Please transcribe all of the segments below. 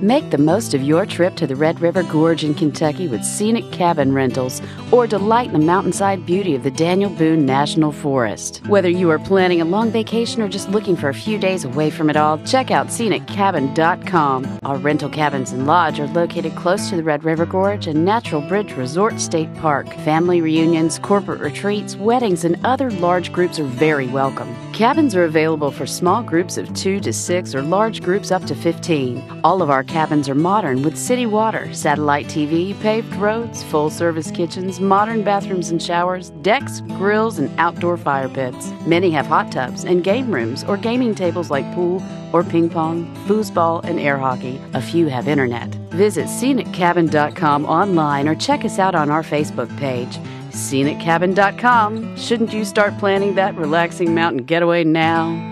Make the most of your trip to the Red River Gorge in Kentucky with scenic cabin rentals, or delight in the mountainside beauty of the Daniel Boone National Forest. Whether you are planning a long vacation or just looking for a few days away from it all, check out sceniccabin.com. Our rental cabins and lodge are located close to the Red River Gorge and Natural Bridge Resort State Park. Family reunions, corporate retreats, weddings, and other large groups are very welcome. Cabins are available for small groups of 2 to 6 or large groups up to 15. All of our cabins are modern with city water, satellite TV, paved roads, full-service kitchens, modern bathrooms and showers, decks, grills, and outdoor fire pits. Many have hot tubs and game rooms or gaming tables like pool or ping pong, foosball, and air hockey. A few have internet. Visit sceniccabin.com online or check us out on our Facebook page. sceniccabin.com. Shouldn't you start planning that relaxing mountain getaway now?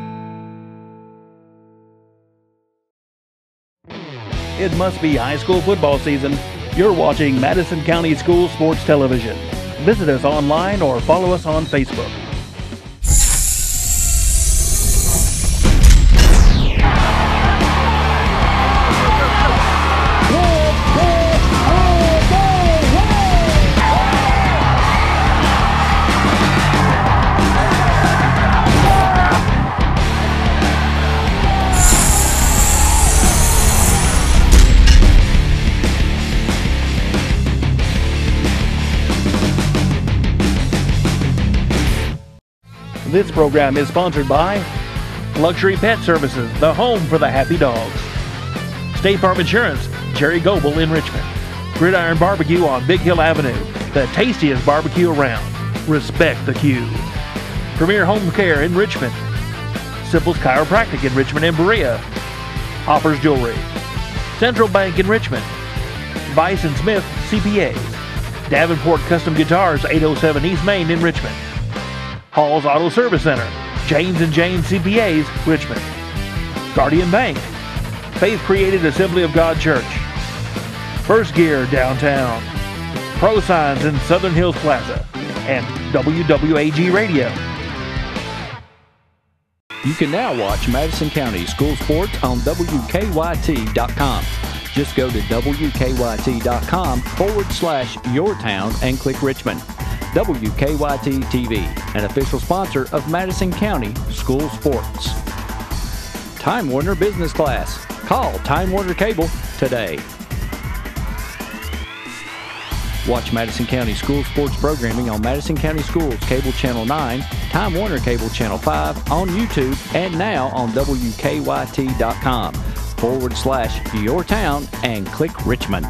It must be high school football season. You're watching Madison County School Sports Television. Visit us online or follow us on Facebook. This program is sponsored by Luxury Pet Services, the home for the happy dogs. State Farm Insurance, Jerry Goebel in Richmond. Gridiron Barbecue on Big Hill Avenue, the tastiest barbecue around. Respect the queue. Premier Home Care in Richmond. Simple's Chiropractic in Richmond and Berea. Hoppers Jewelry. Central Bank in Richmond. Vice and Smith CPAs. Davenport Custom Guitars, 807 East Main in Richmond. Hall's Auto Service Center, James and James CPAs, Richmond. Guardian Bank, Faith Created Assembly of God Church. First Gear downtown. Pro Signs in Southern Hills Plaza. And WWAG Radio. You can now watch Madison County School Sports on WKYT.com. Just go to WKYT.com/yourtown and click Richmond. WKYT TV, an official sponsor of Madison County School Sports. Time Warner Business Class. Call Time Warner Cable today. Watch Madison County School Sports programming on Madison County Schools Cable Channel 9, Time Warner Cable Channel 5, on YouTube, and now on WKYT.com/yourtown and click Richmond.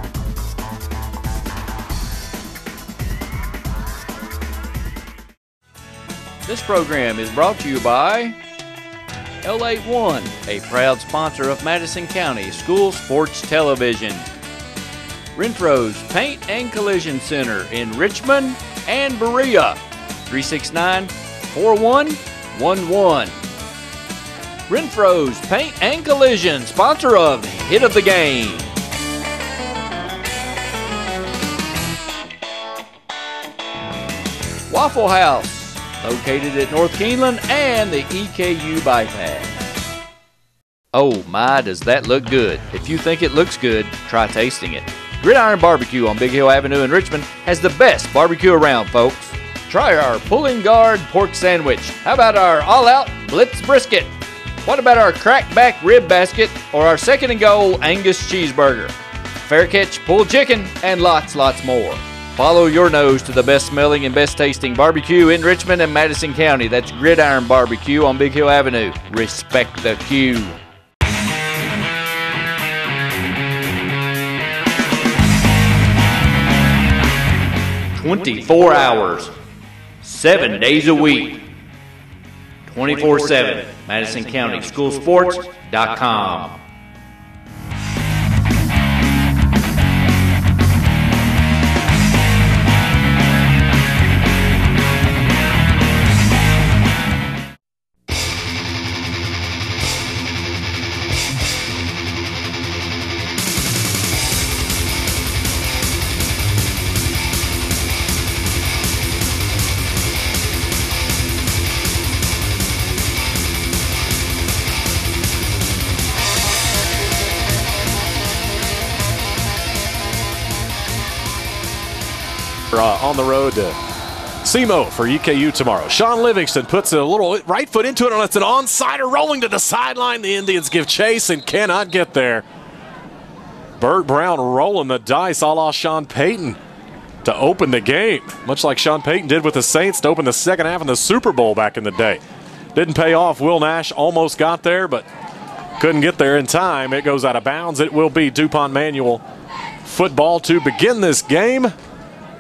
This program is brought to you by L81, a proud sponsor of Madison County School Sports Television. Renfro's Paint and Collision Center in Richmond and Berea, 369-4111. Renfro's Paint and Collision, sponsor of Hit of the Game. Waffle House, located at North Keeneland and the EKU bypass. Oh my, does that look good. If you think it looks good, try tasting it. Gridiron Barbecue on Big Hill Avenue in Richmond has the best barbecue around, folks. Try our pulling guard pork sandwich. How about our all-out Blitz brisket? What about our crackback rib basket or our second and goal Angus cheeseburger? Fair catch pulled chicken and lots more. Follow your nose to the best smelling and best tasting barbecue in Richmond and Madison County. That's Gridiron Barbecue on Big Hill Avenue. Respect the queue. "24 hours, 7 days a week, 24/7, MadisonCountySchoolSports.com. on the road to SEMO for EKU tomorrow. Sean Livingston puts a little right foot into it, and it's an onside rolling to the sideline. The Indians give chase and cannot get there. Bert Brown rolling the dice a la Sean Payton to open the game, much like Sean Payton did with the Saints to open the second half in the Super Bowl back in the day. Didn't pay off. Will Nash almost got there, but couldn't get there in time. It goes out of bounds. It will be DuPont Manual football to begin this game.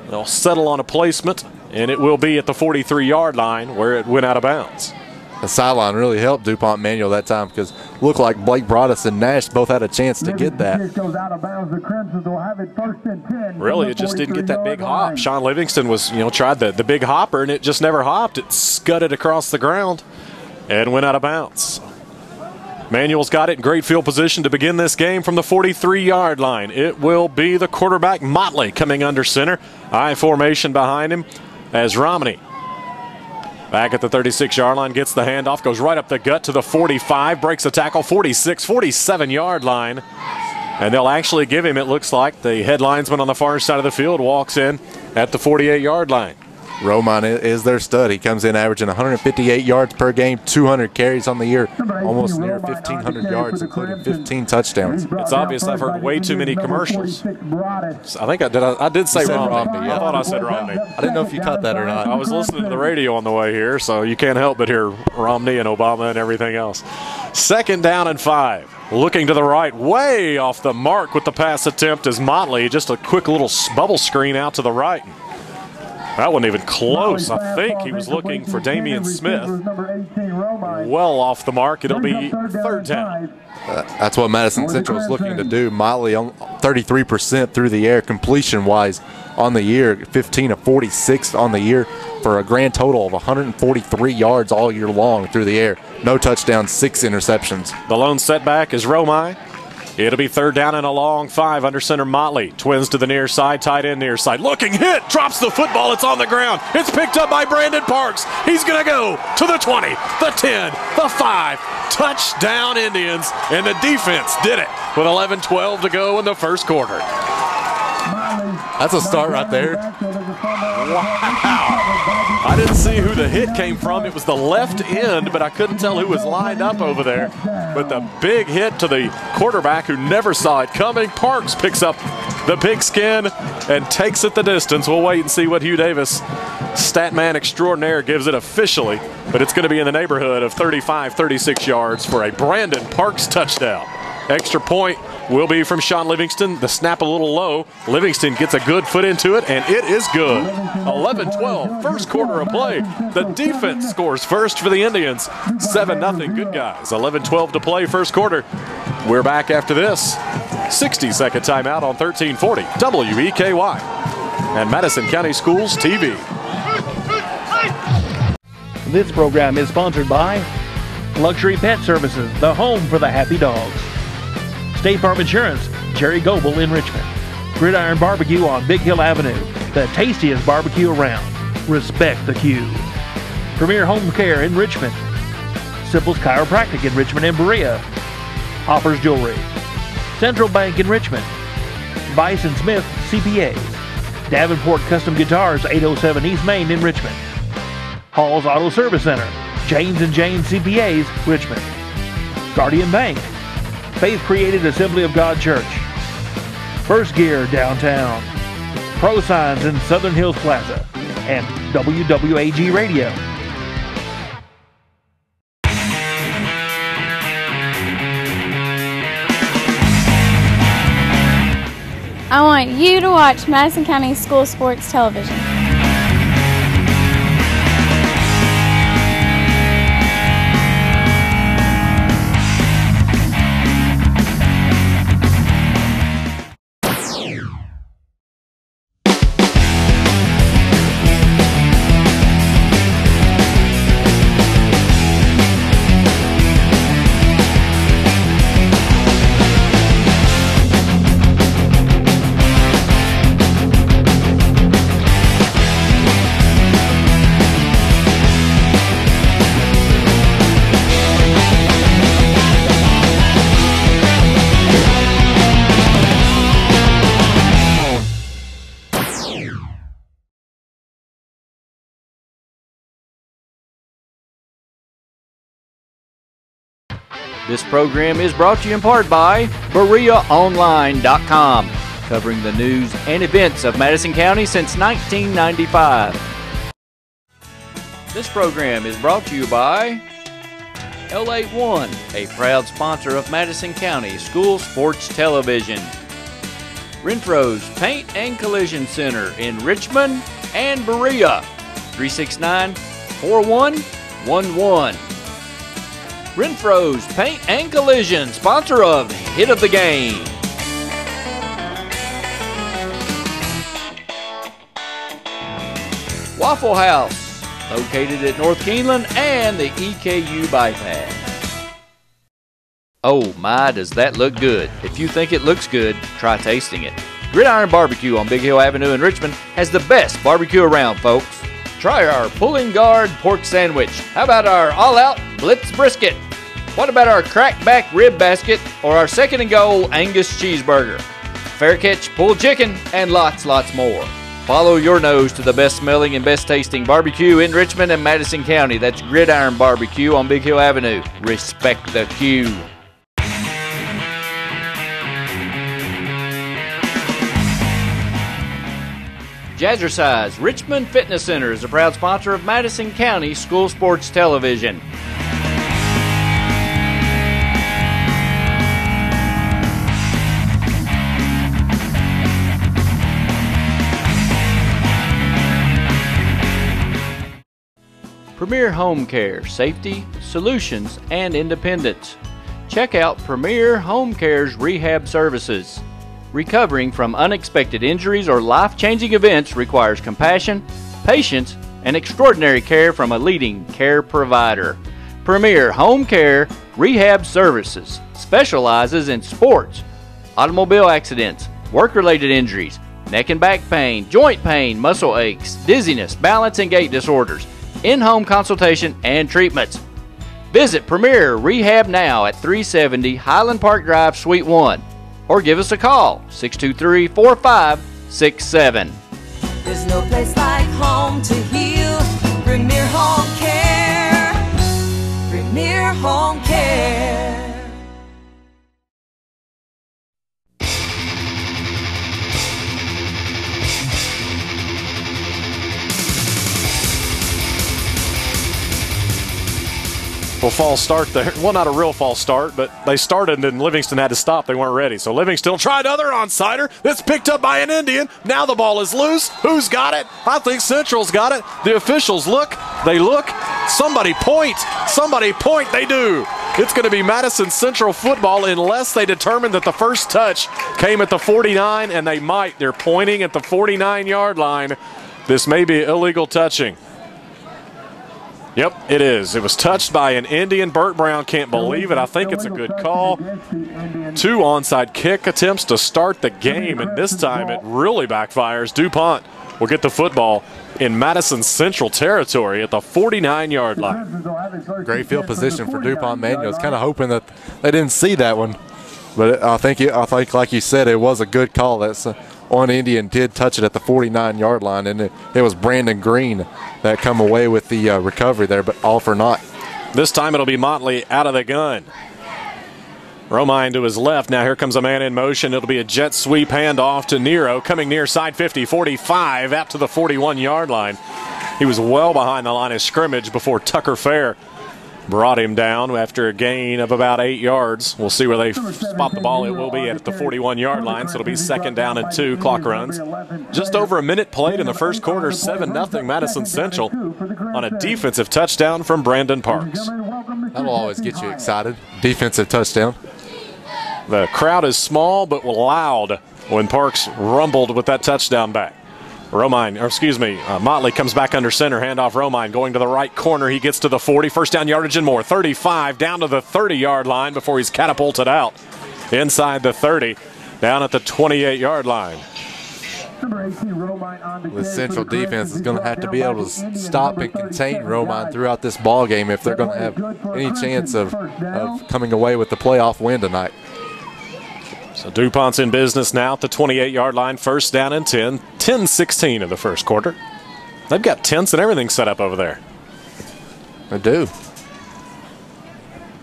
They'll settle on a placement, and it will be at the 43-yard line where it went out of bounds. The sideline really helped DuPont Manual that time because it looked like Blake Broadus and Nash both had a chance to get that. Really, it just didn't get that big hop. Sean Livingston was, tried the big hopper, and it just never hopped. It scudded across the ground and went out of bounds. Manuel's got it in great field position to begin this game from the 43-yard line. It will be the quarterback, Motley, coming under center. I formation behind him as Romney back at the 36-yard line, gets the handoff, goes right up the gut to the 45, breaks the tackle, 46, 47-yard line. And they'll actually give him, it looks like, the head linesman on the far side of the field walks in at the 48-yard line. Roman is their stud. He comes in averaging 158 yards per game, 200 carries on the year, almost near 1,500 yards, including 15 touchdowns. It's obvious I've heard way too many commercials. I think I did say Romney. Yeah. I thought I said Romney. I didn't know if you caught that or not. I was listening to the radio on the way here, so you can't help but hear Romney and Obama and everything else. 2nd down and 5. Looking to the right, way off the mark with the pass attempt is Motley. Just a quick little bubble screen out to the right. That wasn't even close. I think he was looking for Damian Smith. Well off the mark. It'll be 3rd down. That's what Madison Central is looking to do. Motley on 33% through the air completion-wise on the year, 15 of 46 on the year for a grand total of 143 yards all year long through the air. No touchdowns, 6 interceptions. The lone setback is Romai. It'll be 3rd down and a long 5 under center Motley. Twins to the near side, tight end near side. Looking hit, drops the football, it's on the ground. It's picked up by Brandon Parks. He's going to go to the 20, the 10, the 5. Touchdown Indians, and the defense did it with 11-12 to go in the first quarter. That's a start right there. Wow. I didn't see who the hit came from. It was the left end, but I couldn't tell who was lined up over there. But the big hit to the quarterback who never saw it coming. Parks picks up the pigskin and takes it the distance. We'll wait and see what Hugh Davis, stat man extraordinaire, gives it officially. But it's going to be in the neighborhood of 35, 36 yards for a Brandon Parks touchdown. Extra point will be from Sean Livingston. The snap a little low. Livingston gets a good foot into it, and it is good. 11-12, first quarter of play. The defense scores first for the Indians. 7-0, good guys. 11-12 to play, first quarter. We're back after this. 60-second timeout on 1340 WEKY and Madison County Schools TV. This program is sponsored by Luxury Pet Services, the home for the happy dogs. State Farm Insurance, Jerry Goebel in Richmond. Gridiron Barbecue on Big Hill Avenue, the tastiest barbecue around. Respect the queue. Premier Home Care in Richmond. Simple's Chiropractic in Richmond and Berea. Hoppers Jewelry. Central Bank in Richmond. Vice & Smith CPAs. Davenport Custom Guitars, 807 East Main in Richmond. Hall's Auto Service Center. James & James CPAs, Richmond. Guardian Bank. Faith Created Assembly of God Church. First Gear downtown. Pro Signs in Southern Hills Plaza. And WWAG Radio. I want you to watch Madison County School Sports Television. This program is brought to you in part by BereaOnline.com, covering the news and events of Madison County since 1995. This program is brought to you by L81, a proud sponsor of Madison County School Sports Television. Renfro's Paint and Collision Center in Richmond and Berea, 369-4111. Renfro's Paint and Collision, sponsor of Hit of the Game. Waffle House, located at North Keeneland and the EKU bypass. Oh my, does that look good. If you think it looks good, try tasting it. Gridiron Barbecue on Big Hill Avenue in Richmond has the best barbecue around, folks. Try our pulling guard pork sandwich. How about our all-out Blitz brisket? What about our crackback rib basket or our second and goal Angus cheeseburger? Fair catch pulled chicken and lots more. Follow your nose to the best smelling and best tasting barbecue in Richmond and Madison County. That's Gridiron Barbecue on Big Hill Avenue. Respect the queue. Jazzercise Richmond Fitness Center is a proud sponsor of Madison County School Sports Television. Premier Home Care, safety, solutions, and independence. Check out Premier Home Care's rehab services. Recovering from unexpected injuries or life-changing events requires compassion, patience, and extraordinary care from a leading care provider. Premier Home Care Rehab Services specializes in sports, automobile accidents, work-related injuries, neck and back pain, joint pain, muscle aches, dizziness, balance and gait disorders, in-home consultation, and treatments. Visit Premier Rehab now at 370 Highland Park Drive, Suite 1. Or give us a call, 623-4567. There's no place like home to heal. Premier Home Care. Premier Home Care. Well, false start there. Well, not a real false start, but they started and Livingston had to stop. They weren't ready. So Livingston tried other onside-er. It's picked up by an Indian. Now the ball is loose. Who's got it? I think Central's got it. The officials look. They look. Somebody point. Somebody point. They do. It's going to be Madison Central football unless they determine that the first touch came at the 49, and they might. They're pointing at the 49-yard line. This may be illegal touching. Yep, it is. It was touched by an Indian. Burt Brown can't believe it. I think it's a good call. 2 onside kick attempts to start the game, and this time it really backfires. DuPont will get the football in Madison Central territory at the 49-yard line. Great field position for DuPont Manual. I was kind of hoping that they didn't see that one, but I think like you said, it was a good call. That's on Indian did touch it at the 49-yard line, and it was Brandon Green that come away with the recovery there, but all for naught. This time it'll be Motley out of the gun. Romine to his left. Now here comes a man in motion. It'll be a jet sweep handoff to Nero, coming near side 50, 45, out to the 41-yard line. He was well behind the line of scrimmage before Tucker Fair brought him down after a gain of about 8 yards. We'll see where they spot the ball. It will be at the 41-yard line, so it'll be 2nd down and 2. Clock runs. Just over a minute played in the first quarter, 7-0 Madison Central on a defensive touchdown from Brandon Parks. That'll always get you excited. Defensive touchdown. The crowd is small but loud when Parks rumbled with that touchdown back. Motley comes back under center, handoff Romine, going to the right corner. He gets to the 40, first down yardage and more. 35, down to the 30-yard line before he's catapulted out. Inside the 30, down at the 28-yard line. The Central defense is going to have to be able to stop and contain Romine throughout this ball game if they're going to have any chance of coming away with the playoff win tonight. So DuPont's in business now at the 28-yard line, first down and 10. 10-16 of the first quarter. They've got tents and everything set up over there. They do.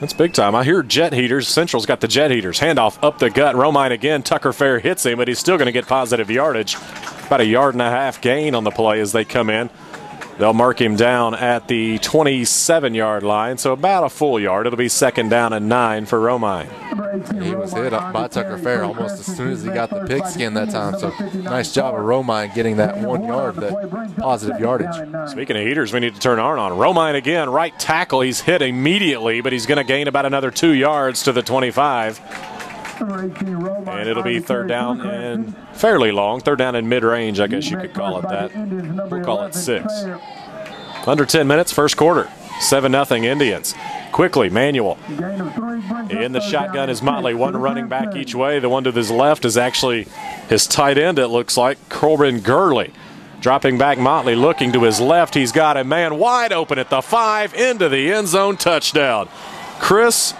That's big time. I hear jet heaters. Central's got the jet heaters. Handoff up the gut. Romine again. Tucker Fair hits him, but he's still going to get positive yardage. About a 1.5 yard gain on the play as they come in. They'll mark him down at the 27-yard line, so about a full yard. It'll be 2nd down and 9 for Romine. He was hit up by Tucker Fair almost as soon as he got the pigskin that time, so nice job of Romine getting that 1 yard, that positive yardage. Speaking of heaters, we need to turn Arn on. Romine again, right tackle. He's hit immediately, but he's going to gain about another 2 yards to the 25. And it'll be 3rd down and fairly long. 3rd down and mid-range, I guess you could call it that. We'll call it 6. Under 10 minutes, first quarter. 7-0 Indians. Quickly, Manuel. In the shotgun is Motley. One running back each way. The one to his left is actually his tight end, it looks like, Corbin Gurley. Dropping back, Motley looking to his left. He's got a man wide open at the 5 into the end zone. Touchdown. Chris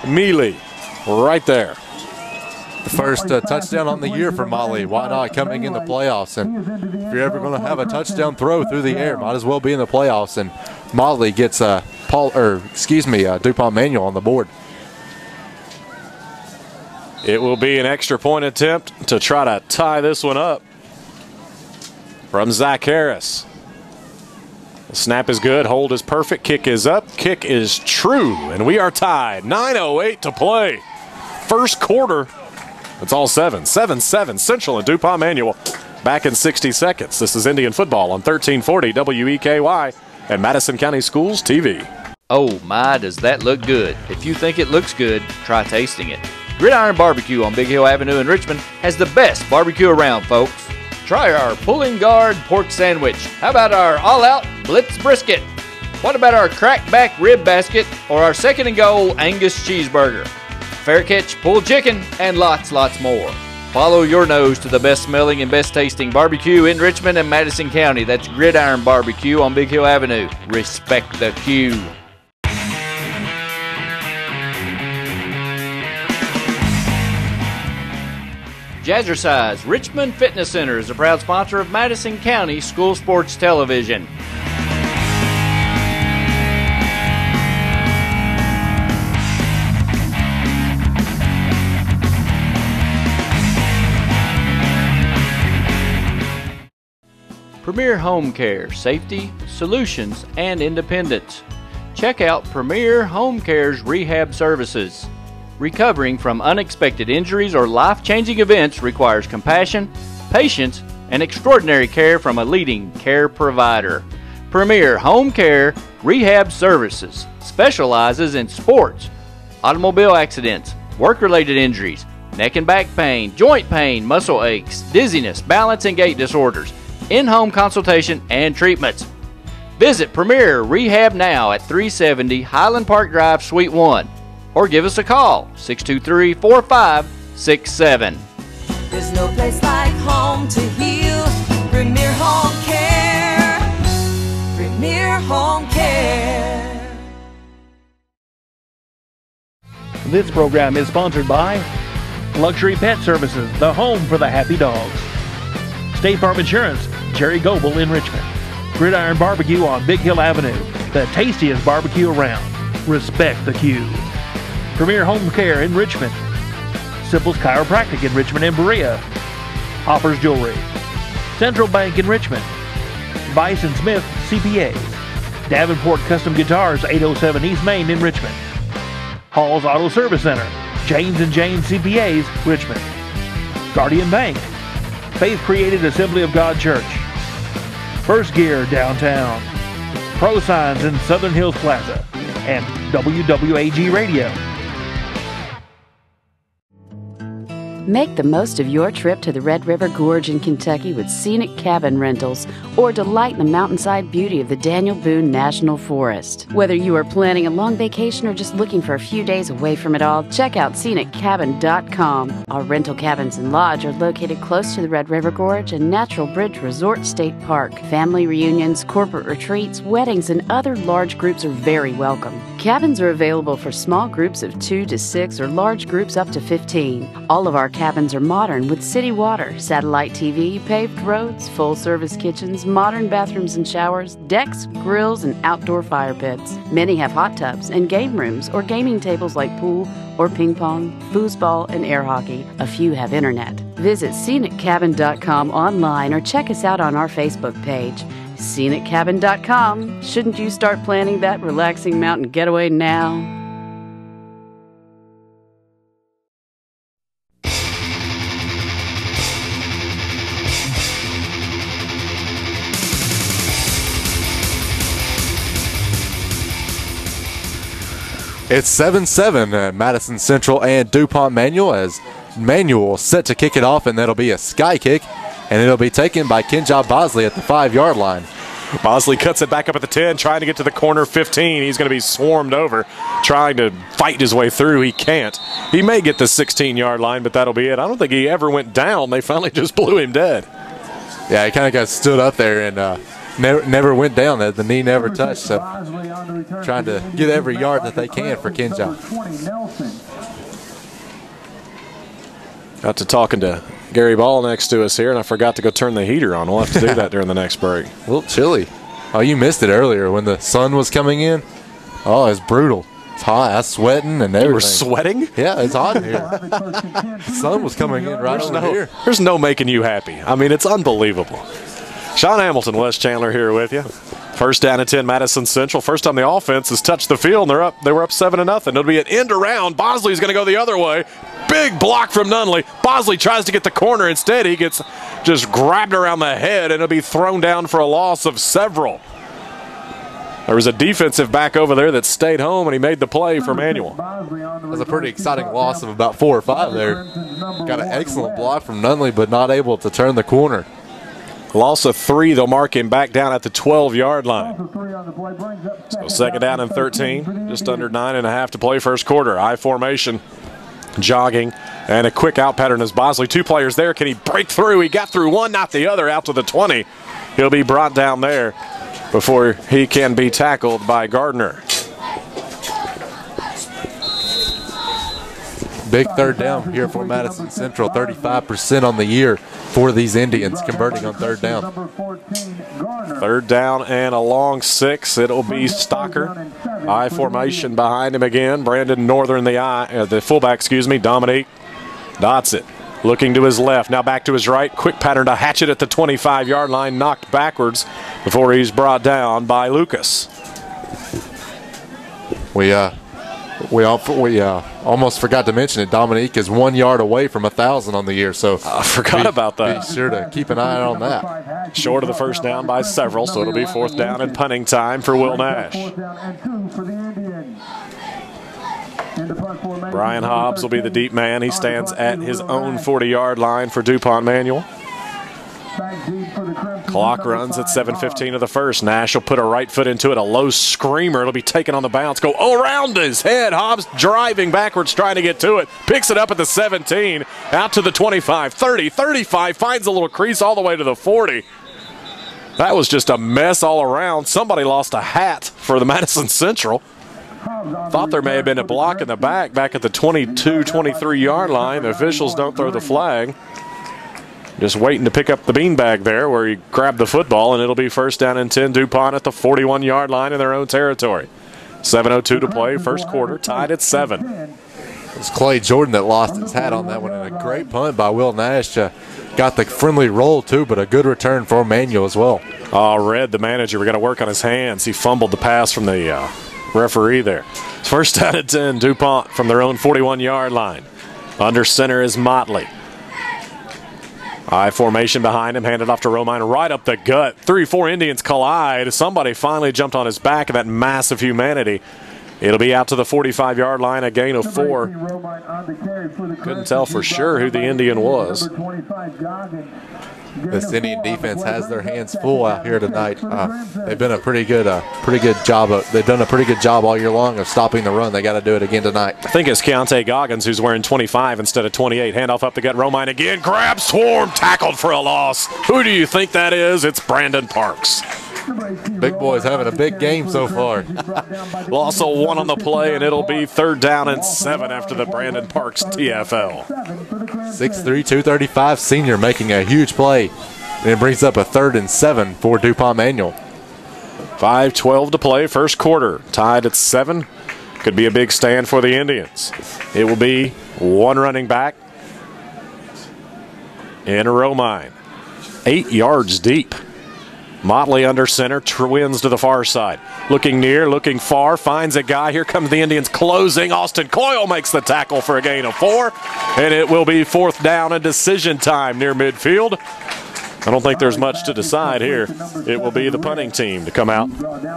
Mealy right there. The first touchdown on the year for Motley. Why not, coming in the playoffs? And if you're ever going to have a touchdown throw through the air, might as well be in the playoffs. And Motley gets DuPont Manuel on the board. It will be an extra point attempt to try to tie this one up from Zach Harris. The snap is good. Hold is perfect. Kick is up. Kick is true. And we are tied. 9:08 to play. First quarter. It's all 7. 7-7 Central and DuPont Manual. Back in 60 seconds. This is Indian football on 1340 WEKY and Madison County Schools TV. Oh my, does that look good. If you think it looks good, try tasting it. Gridiron Barbecue on Big Hill Avenue in Richmond has the best barbecue around, folks. Try our pulling guard pork sandwich. How about our all-out Blitz brisket? What about our crackback rib basket or our second and goal Angus cheeseburger? Fair catch pulled chicken and lots more. Follow your nose to the best smelling and best tasting barbecue in Richmond and Madison County. That's Gridiron Barbecue on Big Hill Avenue. Respect the queue. Jazzercise Richmond Fitness Center is a proud sponsor of Madison County School Sports Television. Premier Home Care, safety, solutions, and independence. Check out Premier Home Care's rehab services. Recovering from unexpected injuries or life-changing events requires compassion, patience, and extraordinary care from a leading care provider. Premier Home Care Rehab Services specializes in sports, automobile accidents, work-related injuries, neck and back pain, joint pain, muscle aches, dizziness, balance and gait disorders, in-home consultation, and treatments. Visit Premier Rehab now at 370 Highland Park Drive, Suite 1, or give us a call, 623-4567. There's no place like home to heal. Premier Home Care. Premier Home Care. This program is sponsored by Luxury Pet Services, the home for the happy dogs. State Farm Insurance, Jerry Goebel in Richmond. Gridiron Barbecue on Big Hill Avenue, the tastiest barbecue around. Respect the queue. Premier Home Care in Richmond. Simple's Chiropractic in Richmond and Berea. Hopper's Jewelry. Central Bank in Richmond. Vice & Smith CPAs. Davenport Custom Guitars, 807 East Main in Richmond. Hall's Auto Service Center. James & James CPAs, Richmond. Guardian Bank. Faith Created Assembly of God Church. First Gear downtown. Pro Signs in Southern Hills Plaza. And WWAG Radio. Make the most of your trip to the Red River Gorge in Kentucky with scenic cabin rentals, or delight in the mountainside beauty of the Daniel Boone National Forest. Whether you are planning a long vacation or just looking for a few days away from it all, check out sceniccabin.com. Our rental cabins and lodge are located close to the Red River Gorge and Natural Bridge Resort State Park. Family reunions, corporate retreats, weddings, and other large groups are very welcome. Cabins are available for small groups of 2 to 6 or large groups up to 15. All of our cabins are modern with city water, satellite TV, paved roads, full-service kitchens, modern bathrooms and showers, decks, grills, and outdoor fire pits. Many have hot tubs and game rooms or gaming tables like pool or ping pong, foosball, and air hockey. A few have internet. Visit sceniccabin.com online or check us out on our Facebook page. sceniccabin.com. Shouldn't you start planning that relaxing mountain getaway now? It's 7-7 at Madison Central and DuPont Manual, as Manual set to kick it off, and that'll be a sky kick, and it'll be taken by Kenja Bosley at the 5-yard line. Bosley cuts it back up at the 10, trying to get to the corner 15. He's going to be swarmed over, trying to fight his way through. He can't. He may get the 16-yard line, but that'll be it. I don't think he ever went down. They finally just blew him dead. Yeah, he kind of got stood up there and never went down. The knee never touched. So trying to get every yard that they can for Kenja. Got to talking to Gary Ball next to us here, and I forgot to go turn the heater on. We'll have to do that during the next break. A little chilly. Oh, you missed it earlier when the sun was coming in. Oh, it's brutal. It's hot. I was sweating and everything. You were sweating? Yeah, it's hot in here. The sun was coming in right over here. There's no making you happy. I mean, it's unbelievable. Sean Hamilton, Wes Chandler here with you. First down and 10, Madison Central. First time the offense has touched the field, and they were up 7-0. It'll be an end around. Bosley's going to go the other way. Big block from Nunley. Bosley tries to get the corner. Instead, he gets just grabbed around the head, and it'll be thrown down for a loss of several. There was a defensive back over there that stayed home, and he made the play for Manual. That was a pretty exciting loss of about 4 or 5 there. Got an excellent block from Nunley, but not able to turn the corner. Loss of 3. They'll mark him back down at the 12-yard line. So second down and 13. Just under 9.5 to play first quarter. I formation. Jogging. And a quick out pattern as Bosley. 2 players there. Can he break through? He got through one, not the other, out to the 20. He'll be brought down there before he can be tackled by Gardner. Big third down here for Madison Central. 35% on the year for these Indians, converting on third down. Third down and a long 6. It'll be Stocker. I formation behind him again. Brandon Northern, the fullback, Dominique dots it. Looking to his left, now back to his right. Quick pattern to Hatchet at the 25-yard line, knocked backwards before he's brought down by Lucas. We almost forgot to mention it. Dominique is 1 yard away from 1,000 on the year, so I forgot about that. Be sure to keep an eye on that. Short of the first down by several, so it'll be fourth down and punting time for Will Nash. Brian Hobbs will be the deep man. He stands at his own 40-yard line for DuPont Manual. Clock runs at 7:15 of the first. Nash will put a right foot into it. A low screamer. It'll be taken on the bounce. Go around his head. Hobbs driving backwards, trying to get to it. Picks it up at the 17. Out to the 25, 30, 35. Finds a little crease all the way to the 40. That was just a mess all around. Somebody lost a hat for the Madison Central. Thought there may have been a block in the back at the 22, 23-yard line. The officials don't throw the flag. Just waiting to pick up the beanbag there where he grabbed the football, and it'll be first down and 10. DuPont at the 41-yard line in their own territory. 7:02 to play, first quarter, tied at 7. It's Clay Jordan that lost his hat on that one, and a great punt by Will Nash. Got the friendly roll, too, but a good return for Manual as well. Red, the manager, we got to work on his hands. He fumbled the pass from the referee there. First down at 10, DuPont from their own 41-yard line. Under center is Motley. I formation behind him, handed off to Romine, right up the gut. 3-4 Indians collide. Somebody finally jumped on his back of that mass of humanity. It'll be out to the 45-yard line, a gain of 4. Couldn't tell for sure who the Indian was. This Indian defense has their hands full out here tonight. They've been a pretty good job. They've done a pretty good job all year long of stopping the run. They got to do it again tonight. I think it's Keontae Goggins who's wearing 25 instead of 28. Handoff up the gut. Romine again. Grab, swarm, tackled for a loss. Who do you think that is? It's Brandon Parks. Big boy's having a big game so far. Loss of 1 on the play, and it'll be 3rd down and 7 after the Brandon Parks TFL. 6'3", 235 senior making a huge play. And it brings up a 3rd and 7 for DuPont Manual. 5:12 to play, first quarter. Tied at 7. Could be a big stand for the Indians. It will be one running back in Romine. 8 yards deep. Motley under center, twins to the far side. Looking near, looking far, finds a guy. Here comes the Indians closing. Austin Coyle makes the tackle for a gain of 4. And it will be 4th down and decision time near midfield. I don't think there's much to decide here. It will be the punting team to come out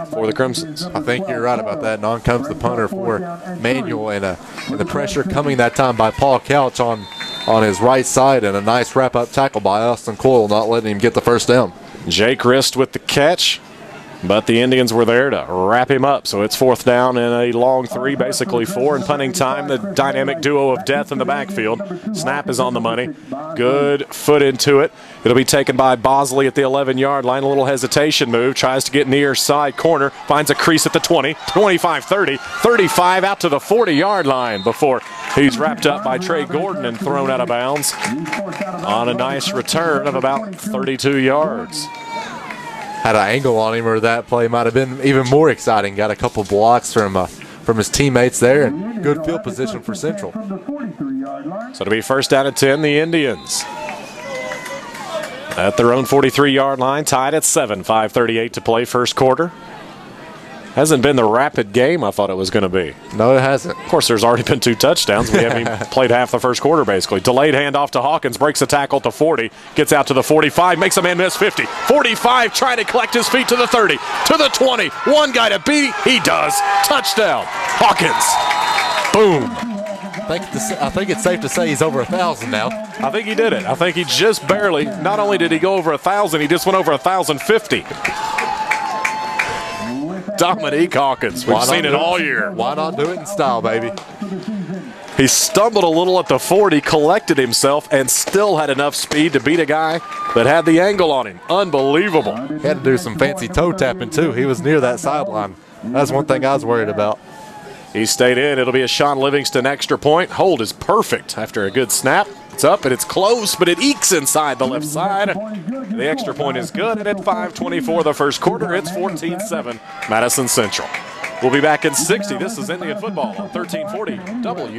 for the Crimsons. I think you're right about that. And on comes the punter for Manual, and the pressure coming that time by Paul Couch on his right side, and a nice wrap-up tackle by Austin Coyle, not letting him get the first down. Jake Rist with the catch, but the Indians were there to wrap him up. So it's 4th down and a long 3, basically 4. And punting time, the dynamic duo of death in the backfield. Snap is on the money. Good foot into it. It'll be taken by Bosley at the 11-yard line. A little hesitation move. Tries to get near side corner. Finds a crease at the 20, 25, 30, 35 out to the 40-yard line before he's wrapped up by Trey Gordon and thrown out of bounds on a nice return of about 32 yards. Had an angle on him, or that play might have been even more exciting. Got a couple blocks from his teammates there, and good field position for Central. So it'll be 1st down and 10, the Indians. At their own 43-yard line, tied at 7, 5:38 to play, first quarter. Hasn't been the rapid game I thought it was going to be. No, it hasn't. Of course, there's already been 2 touchdowns. We haven't even played half the first quarter, basically. Delayed handoff to Hawkins, breaks the tackle to 40, gets out to the 45, makes a man miss 50. 45, trying to collect his feet to the 30, to the 20. One guy to beat, he does. Touchdown, Hawkins. Boom. I think it's safe to say he's over 1,000 now. I think he did it. I think he just barely, not only did he go over 1,000, he just went over 1,050. Dominique Hawkins. We've seen it all year. Why not do it in style, baby? He stumbled a little at the 40, collected himself, and still had enough speed to beat a guy that had the angle on him. Unbelievable. He had to do some fancy toe tapping, too. He was near that sideline. That's one thing I was worried about. He stayed in. It'll be a Sean Livingston extra point. Hold is perfect after a good snap. It's up and it's close, but it ekes inside the left side. The extra point is good, and at 5:24 the first quarter, it's 14-7 Madison Central. We'll be back in 60. This is Indian Football on 1340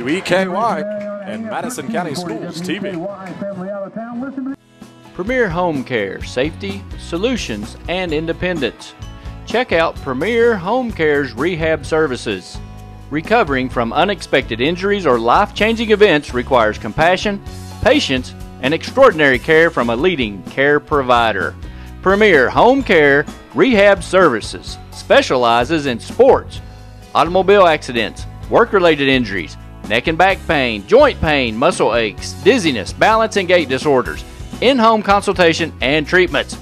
WEKY and Madison County Schools TV. Premier Home Care, safety, solutions, and independence. Check out Premier Home Care's rehab services. Recovering from unexpected injuries or life-changing events requires compassion, patience, and extraordinary care from a leading care provider. Premier Home Care Rehab Services specializes in sports, automobile accidents, work-related injuries, neck and back pain, joint pain, muscle aches, dizziness, balance and gait disorders, in-home consultation, and treatments.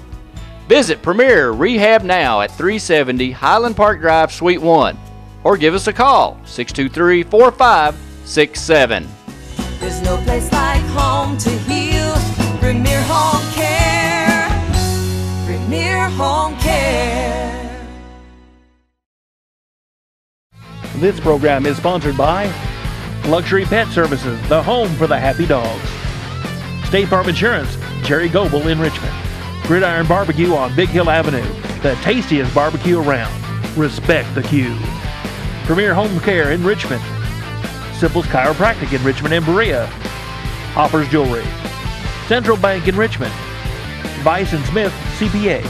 Visit Premier Rehab now at 370 Highland Park Drive, Suite 1, or give us a call, 623-4567. There's no place like home to heal. Premier Home Care. Premier Home Care. This program is sponsored by Luxury Pet Services, the home for the happy dogs. State Farm Insurance, Jerry Goebel in Richmond. Gridiron Barbecue on Big Hill Avenue, the tastiest barbecue around. Respect the queue. Premier Home Care in Richmond. Simple's Chiropractic in Richmond and Berea. Hoppers Jewelry. Central Bank in Richmond. Vice & Smith CPAs.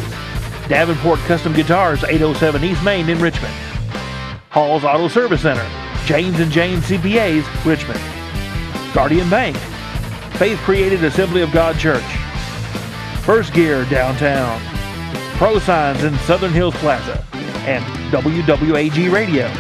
Davenport Custom Guitars, 807 East Main in Richmond. Hall's Auto Service Center. James & James CPAs, Richmond. Guardian Bank. Faith Created Assembly of God Church. First Gear downtown. Pro Signs in Southern Hills Plaza. And WWAG Radio.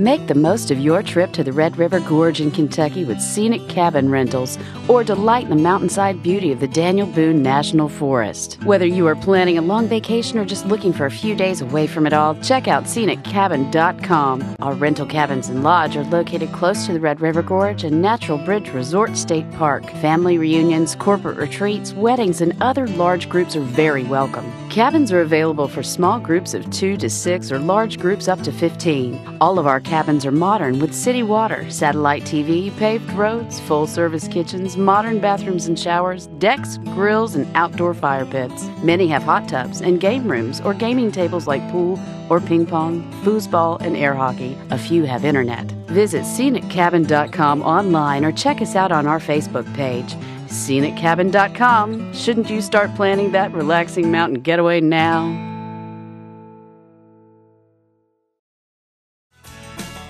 Make the most of your trip to the Red River Gorge in Kentucky with scenic cabin rentals, or delight in the mountainside beauty of the Daniel Boone National Forest. Whether you are planning a long vacation or just looking for a few days away from it all, check out sceniccabin.com. Our rental cabins and lodge are located close to the Red River Gorge and Natural Bridge Resort State Park. Family reunions, corporate retreats, weddings, and other large groups are very welcome. Cabins are available for small groups of 2 to 6 or large groups up to 15. All of our cabins are modern with city water, satellite TV, paved roads, full-service kitchens, modern bathrooms and showers, decks, grills, and outdoor fire pits. Many have hot tubs and game rooms or gaming tables like pool or ping pong, foosball, and air hockey. A few have internet. Visit sceniccabin.com online or check us out on our Facebook page. sceniccabin.com. Shouldn't you start planning that relaxing mountain getaway now?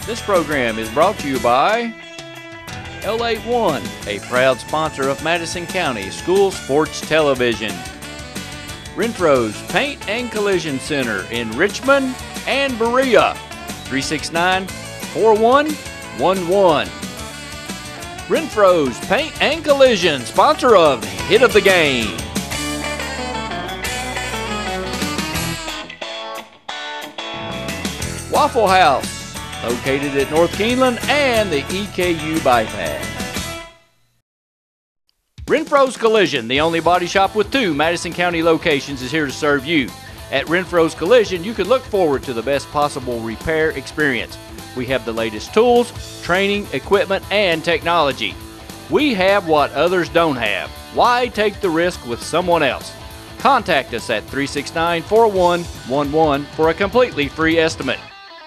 This program is brought to you by L81, a proud sponsor of Madison County School Sports Television. Renfro's Paint and Collision Center in Richmond and Berea, 369-4111. Renfro's Paint and Collision, sponsor of Hit of the Game. Waffle House, located at North Keeneland and the EKU bypass. Renfro's Collision, the only body shop with 2 Madison County locations, is here to serve you. At Renfro's Collision, you can look forward to the best possible repair experience. We have the latest tools, training, equipment, and technology. We have what others don't have. Why take the risk with someone else? Contact us at 369-4111 for a completely free estimate.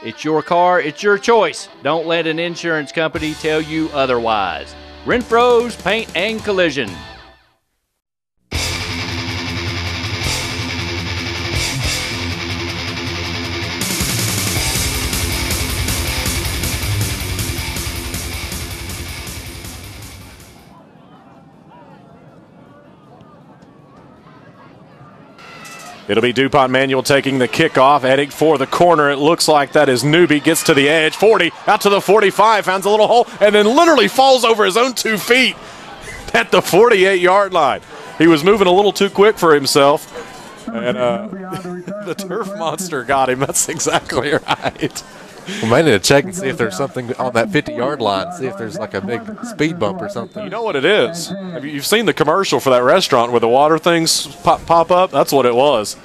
It's your car, it's your choice. Don't let an insurance company tell you otherwise. Renfro's Paint and Collision. It'll be DuPont Manual taking the kickoff, heading for the corner. It looks like that is Newby, gets to the edge, 40, out to the 45, finds a little hole, and then literally falls over his own 2 feet at the 48-yard line. He was moving a little too quick for himself, and the turf monster got him. That's exactly right. We may need to check and see if there's something on that 50-yard line, see if there's like a big speed bump or something. You know what it is? You've seen the commercial for that restaurant where the water things pop up? That's what it was.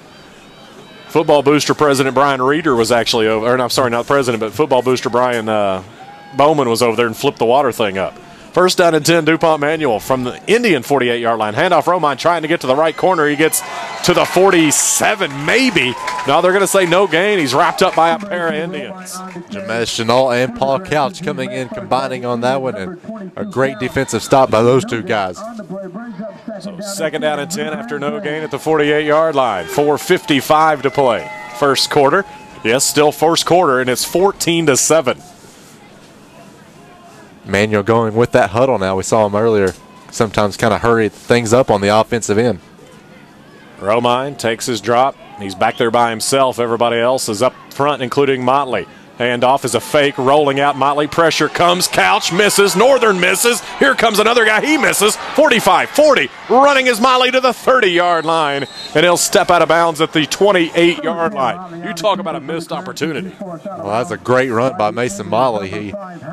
Football Booster President Brian Reeder was actually over, or I'm sorry, not president, but Football Booster Brian Bowman was over there and flipped the water thing up. First down and 10, DuPont Manual from the Indian 48-yard line. Handoff Romine trying to get to the right corner. He gets to the 47, maybe. Now they're going to say no gain. He's wrapped up by a pair of Indians. Jamesh Chenault and Paul Couch coming in, combining on that one, and a great defensive stop by those 2 guys. So second down and 10 after no gain at the 48-yard line. 4:55 to play. First quarter. Yes, still first quarter, and it's 14-7. Manuel going with that huddle now. We saw him earlier. Sometimes kind of hurry things up on the offensive end. Romine takes his drop. He's back there by himself. Everybody else is up front, including Motley. Handoff is a fake, rolling out. Motley, pressure comes. Couch misses. Northern misses. Here comes another guy. He misses. 45, 40. Running is Motley to the 30-yard line. And he'll step out of bounds at the 28-yard line. You talk about a missed opportunity. Well, that's a great run by Mason Motley. He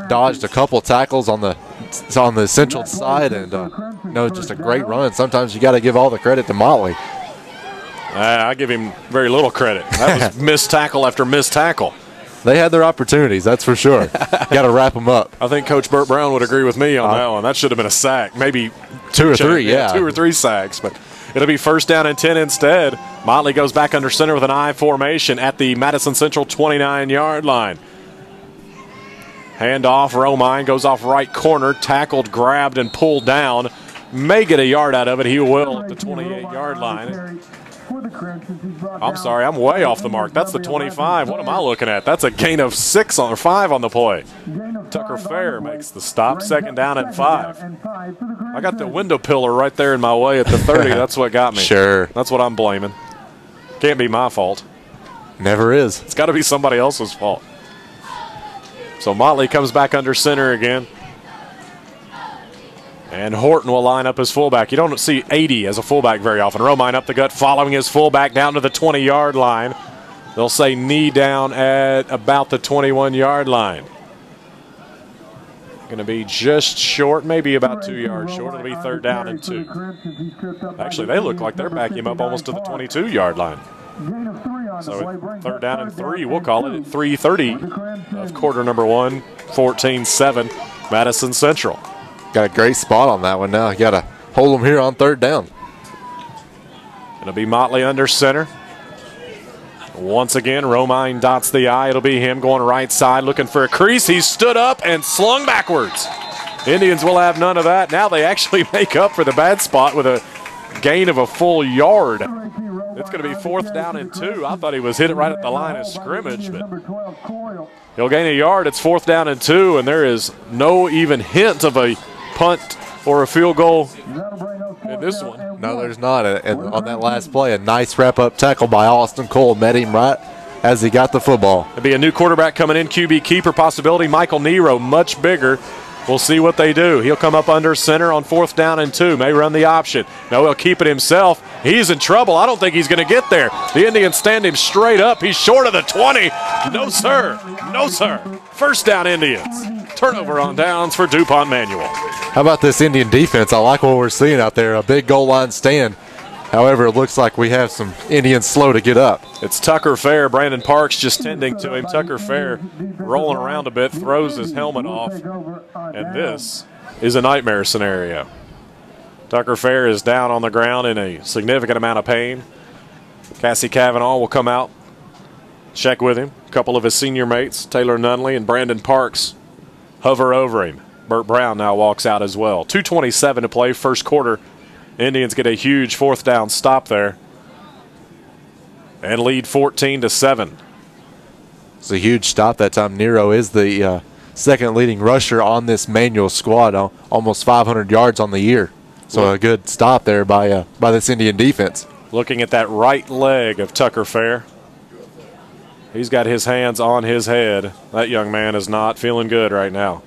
dodged a couple tackles on the central side, and just a great run. Sometimes you got to give all the credit to Motley. I give him very little credit. That was missed tackle after missed tackle. They had their opportunities, that's for sure. Got to wrap them up. I think Coach Burt Brown would agree with me on that one. That should have been a sack, maybe 2 or 3, yeah. 2 or 3 sacks, but it'll be first down and 10 instead. Motley goes back under center with an I formation at the Madison Central 29-yard line. Handoff, Romine goes off right corner, tackled, grabbed, and pulled down. May get a yard out of it. He will at the 28-yard line. I'm sorry, I'm way off the mark. That's the 25. What am I looking at? That's a gain of 5 on the play. Tucker Fair makes the stop. Second down and 5. I got the window pillar right there in my way at the 30. That's what got me. Sure. That's what I'm blaming. Can't be my fault. Never is. It's got to be somebody else's fault. So Motley comes back under center again. And Horton will line up as fullback. You don't see 80 as a fullback very often. Romine up the gut, following his fullback down to the 20-yard line. They'll say knee down at about the 21-yard line. Going to be just short, maybe about 2 yards short. It'll be 3rd down and 2. Actually, they look like they're backing him up almost to the 22-yard line. So 3rd down and 3, we'll call it at 3:30 of quarter number 1, 14-7, Madison Central. Got a great spot on that one now. You got to hold them here on 3rd down. It'll be Motley under center. Once again, Romine dots the I. It'll be him going right side, looking for a crease. He stood up and slung backwards. Indians will have none of that. Now they actually make up for the bad spot with a gain of a full yard. It's going to be 4th down and 2. I thought he was hit it right at the line of scrimmage, but he'll gain a yard. It's 4th down and 2, and there is no even hint of a punt or a field goal in this one. No, there's not. And on that last play, a nice wrap-up tackle by Austin Cole met him right as he got the football. It'll be a new quarterback coming in, QB keeper possibility. Michael Nero, much bigger. We'll see what they do. He'll come up under center on 4th down and 2. May run the option. No, he'll keep it himself. He's in trouble. I don't think he's going to get there. The Indians stand him straight up. He's short of the 20. No, sir. No, sir. 1st down, Indians. Turnover on downs for DuPont Manual. How about this Indian defense? I like what we're seeing out there. A big goal line stand. However, it looks like we have some Indians slow to get up. It's Tucker Fair. Brandon Parks just tending to him. Tucker Fair rolling around a bit, throws his helmet off. And this is a nightmare scenario. Tucker Fair is down on the ground in a significant amount of pain. Cassie Cavanaugh will come out, check with him. A couple of his senior mates, Taylor Nunley and Brandon Parks, hover over him. Burt Brown now walks out as well. 2:27 to play, 1st quarter. Indians get a huge 4th down stop there and lead 14-7. It's a huge stop that time. Nero is the 2nd leading rusher on this Manual squad, almost 500 yards on the year. So a good stop there by this Indian defense. Looking at that right leg of Tucker Fair. He's got his hands on his head. That young man is not feeling good right now.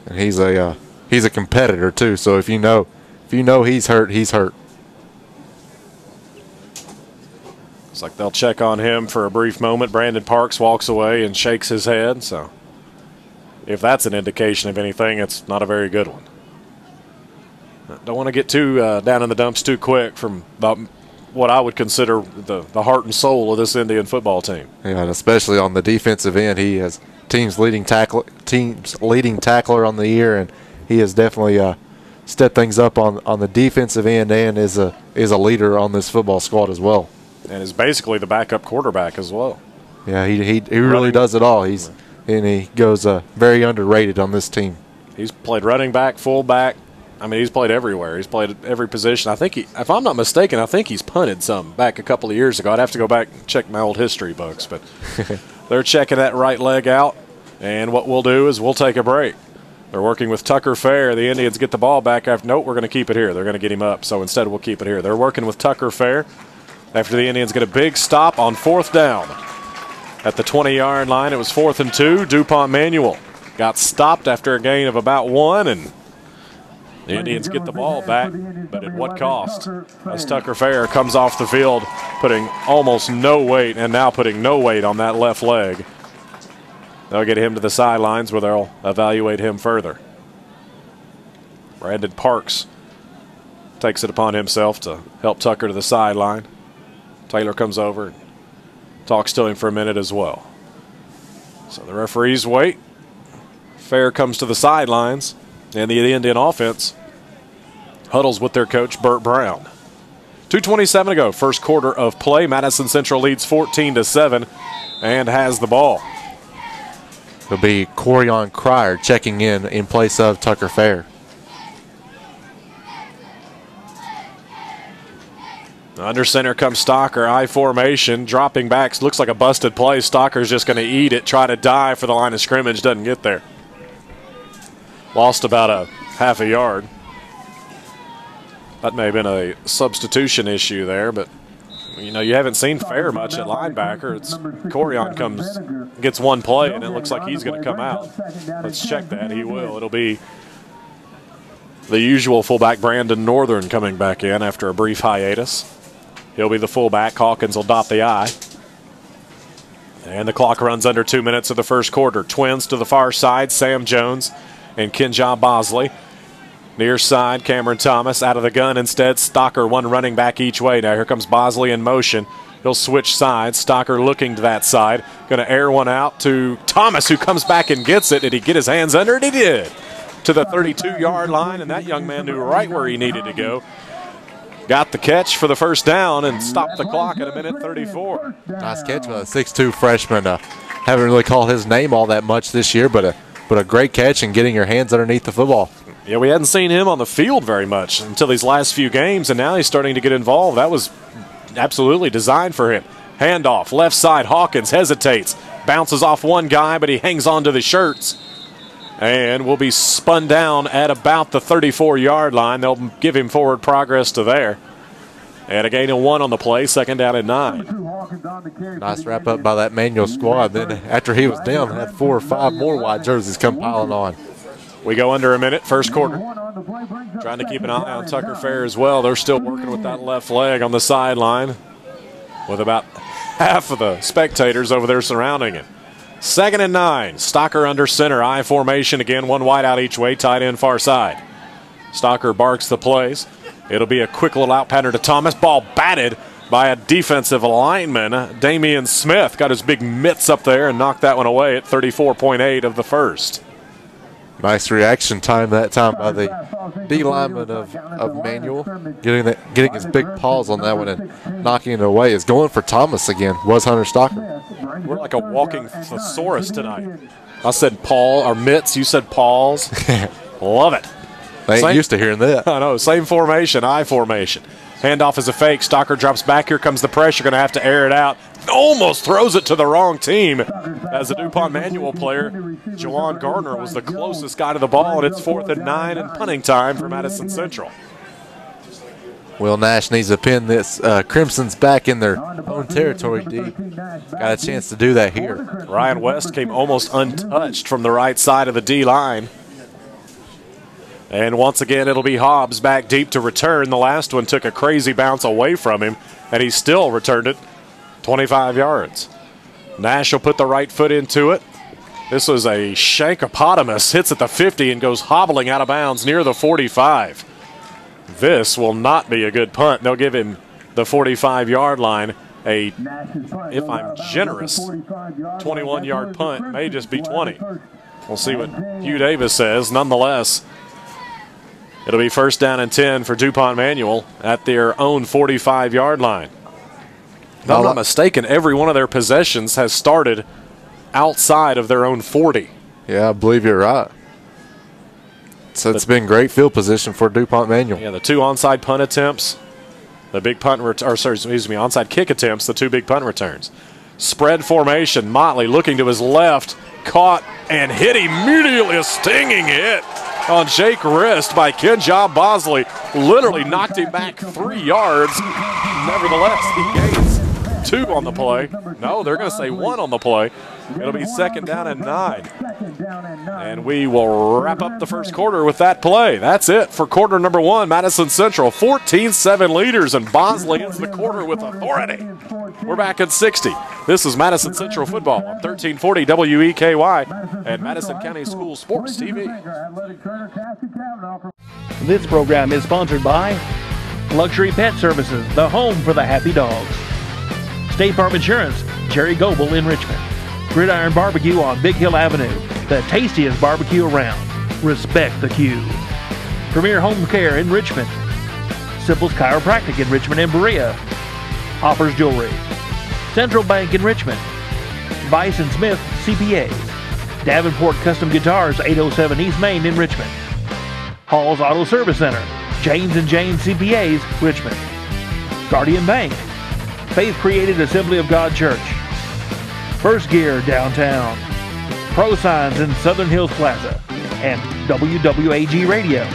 And he's a competitor too. So if you know he's hurt, he's hurt. It's like they'll check on him for a brief moment. Brandon Parks walks away and shakes his head. So if that's an indication of anything, it's not a very good one. Don't want to get too down in the dumps too quick from what I would consider the heart and soul of this Indian football team. Yeah, and especially on the defensive end, he has team's leading tackler on the year, and he has definitely stepped things up on the defensive end and is a leader on this football squad as well. And is basically the backup quarterback as well. Yeah, he really does it all. And he goes very underrated on this team. He's played running back, fullback. I mean, he's played everywhere. He's played every position. I think if I'm not mistaken, I think he's punted some back a couple of years ago. I'd have to go back and check my old history books, but they're checking that right leg out. And what we'll do is we'll take a break. They're working with Tucker Fair. The Indians get the ball back after. Nope, we're going to keep it here. They're going to get him up. So instead, we'll keep it here. They're working with Tucker Fair after the Indians get a big stop on 4th down. At the 20-yard line, it was 4th and 2. DuPont Manual got stopped after a gain of about 1, and the Indians get the ball back, but at what cost? As Tucker Fair comes off the field, putting almost no weight, and now putting no weight on that left leg. They'll get him to the sidelines where they'll evaluate him further. Brandon Parks takes it upon himself to help Tucker to the sideline. Taylor comes over and talks to him for a minute as well. So the referees wait. Fair comes to the sidelines, and the Indian offense huddles with their coach, Burt Brown. 2:27 to go, 1st quarter of play. Madison Central leads 14-7 and has the ball. It'll be Corian Cryer checking in place of Tucker Fair. Under center comes Stocker, I formation, dropping back. Looks like a busted play. Stocker's just going to eat it, try to dive for the line of scrimmage, doesn't get there. Lost about a half a yard. That may have been a substitution issue there, but You know, you haven't seen Fair much at linebacker. It's Corian gets one play, and it looks like he's going to come out. Let's check that. He will. It'll be the usual fullback Brandon Northern coming back in after a brief hiatus. He'll be the fullback. Hawkins will dot the I. And the clock runs under 2 minutes of the first quarter. Twins to the far side, Sam Jones and Kenja Bosley. Near side, Cameron Thomas out of the gun instead. Stocker, one running back each way. Now here comes Bosley in motion. He'll switch sides. Stocker looking to that side. Going to air one out to Thomas, who comes back and gets it. Did he get his hands under it? He did. To the 32-yard line, and that young man knew right where he needed to go. Got the catch for the first down and stopped the clock at 1:34. Nice catch by a 6'2 freshman. Haven't really called his name all that much this year, but a great catch and getting your hands underneath the football. Yeah, we hadn't seen him on the field very much until these last few games, and now he's starting to get involved. That was absolutely designed for him. Handoff, left side, Hawkins hesitates. Bounces off one guy, but he hangs on to the shirts. And will be spun down at about the 34-yard line. They'll give him forward progress to there. And a gain of 1 on the play, second down and 9. Nice wrap up by that Manual squad. Then after he was down, had 4 or 5 more white jerseys come piling on. We go under a minute, first quarter. Trying to keep an eye on Tucker Fair as well. They're still working with that left leg on the sideline with about half of the spectators over there surrounding it. Second and 9. Stocker under center. I formation again. One wide out each way. Tight end far side. Stocker barks the plays. It'll be a quick little out pattern to Thomas. Ball batted by a defensive lineman. Damian Smith got his big mitts up there and knocked that one away at 34.8 of the first. Nice reaction time that time by the D lineman of Manual, getting his big paws on that one and knocking it away. Is going for Thomas again. Was Hunter Stocker. We're like a walking thesaurus tonight. I said paw or mitts. You said paws. Love it. They ain't used to hearing that. I know. Same formation. I formation. Handoff is a fake. Stocker drops back. Here comes the pressure. Going to have to air it out. Almost throws it to the wrong team. As a DuPont Manual player, Jawan Gardner was the closest guy to the ball, and it's 4th and 9 and punting time for Madison Central. Will Nash needs to pin this Crimson's back in their own territory, D. Got a chance to do that here. Ryan West came almost untouched from the right side of the D line. And once again, it'll be Hobbs back deep to return. The last one took a crazy bounce away from him, and he still returned it 25 yards. Nash will put the right foot into it. This was a Shankopotamus, hits at the 50 and goes hobbling out of bounds near the 45. This will not be a good punt. They'll give him the 45-yard line. If I'm generous, 21-yard punt, may just be 20. We'll see what Hugh Davis says. Nonetheless, it'll be first down and 10 for DuPont Manual at their own 45-yard line. If I'm not mistaken, every one of their possessions has started outside of their own 40. Yeah, I believe you're right. So it's been great field position for DuPont Manual. Yeah, the 2 onside punt attempts, the big onside kick attempts, the 2 big punt returns. Spread formation, Motley looking to his left, caught and hit immediately, a stinging hit on Jake wrist by Kenja Bosley. Literally knocked him back 3 yards. Nevertheless, he gains 2 on the play. No, they're going to say 1 on the play. It'll be second down and 9. And we will wrap up the first quarter with that play. That's it for quarter number 1. Madison Central 14-7 leaders, and Bosley ends the quarter with authority. We're back at 60. This is Madison Central football on 1340 WEKY and Madison County School Sports TV. This program is sponsored by Luxury Pet Services, the home for the happy dogs. State Farm Insurance, Jerry Goebel in Richmond. Gridiron Barbecue on Big Hill Avenue, the tastiest barbecue around. Respect the queue. Premier Home Care in Richmond. Simple's Chiropractic in Richmond and Berea. Hoppers Jewelry. Central Bank in Richmond. Bison Smith CPAs. Davenport Custom Guitars, 807 East Main in Richmond. Hall's Auto Service Center. James & James CPAs, Richmond. Guardian Bank. Faith Created Assembly of God Church. First Gear downtown. Pro Signs in Southern Hills Plaza. And WWAG Radio.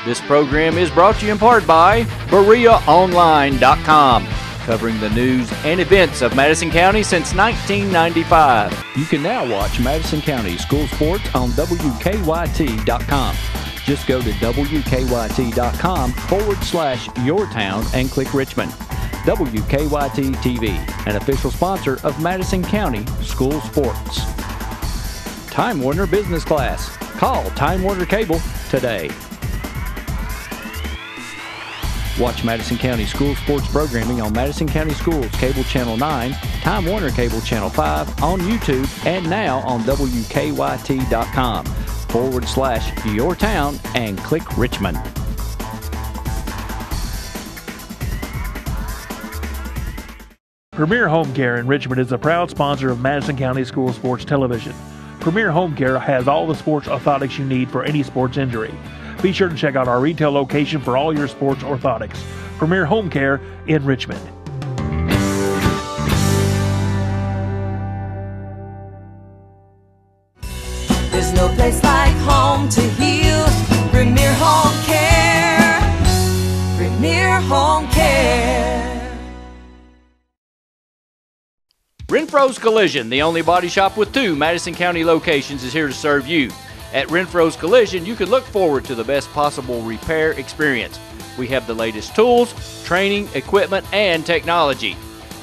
This program is brought to you in part by BereaOnline.com, covering the news and events of Madison County since 1995. You can now watch Madison County school sports on WKYT.com. Just go to WKYT.com/yourtown and click Richmond. WKYT TV, an official sponsor of Madison County School Sports. Time Warner Business Class. Call Time Warner Cable today. Watch Madison County School Sports programming on Madison County Schools Cable Channel 9, Time Warner Cable Channel 5, on YouTube, and now on WKYT.com/yourtown and click Richmond. Premier Home Care in Richmond is a proud sponsor of Madison County School Sports Television. Premier Home Care has all the sports orthotics you need for any sports injury. Be sure to check out our retail location for all your sports orthotics. Premier Home Care in Richmond. There's no place like home to heal. Premier Home Care. Premier Home Care. Renfro's Collision, the only body shop with 2 Madison County locations, is here to serve you. At Renfro's Collision, you can look forward to the best possible repair experience. We have the latest tools, training, equipment, and technology.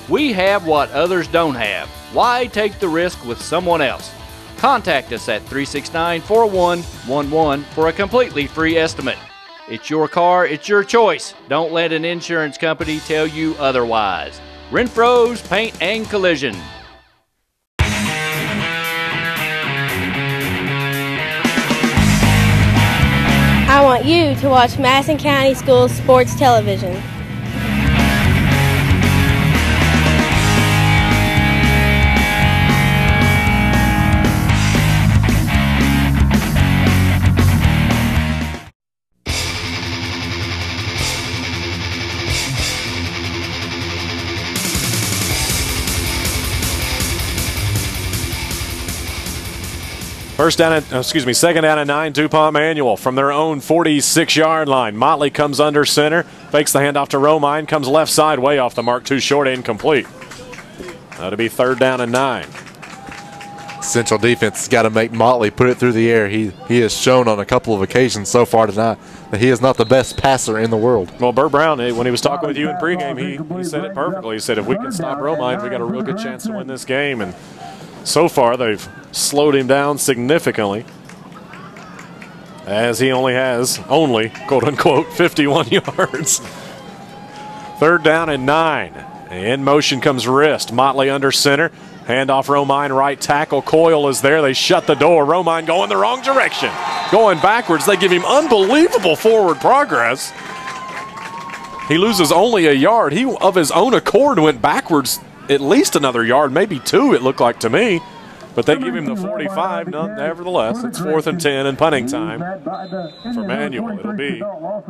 We have what others don't have. Why take the risk with someone else? Contact us at 369-4111 for a completely free estimate. It's your car, it's your choice. Don't let an insurance company tell you otherwise. Renfro's Paint and Collision. I want you to watch Madison County Schools Sports Television. Second down and 9, DuPont Manual from their own 46-yard line. Motley comes under center, fakes the handoff to Romine, comes left side, way off the mark, too short, incomplete. That'll be 3rd down and 9. Central defense has got to make Motley put it through the air. He has shown on a couple of occasions so far tonight that he is not the best passer in the world. Well, Burt Brown, when he was talking with you in pregame, he said it perfectly. He said, if we can stop Romine, we got a real good chance to win this game. And so far, they've slowed him down significantly, as he only has, quote-unquote, 51 yards. 3rd down and 9. In motion comes Wrist. Motley under center. Handoff Romine, right tackle. Coyle is there. They shut the door. Romine going the wrong direction. Going backwards. They give him unbelievable forward progress. He loses only a yard. He, of his own accord, went backwards at least another yard, maybe 2, it looked like to me. But they give him the 45, nevertheless. It's 4th and 10 and punting time for Manuel. It'll be What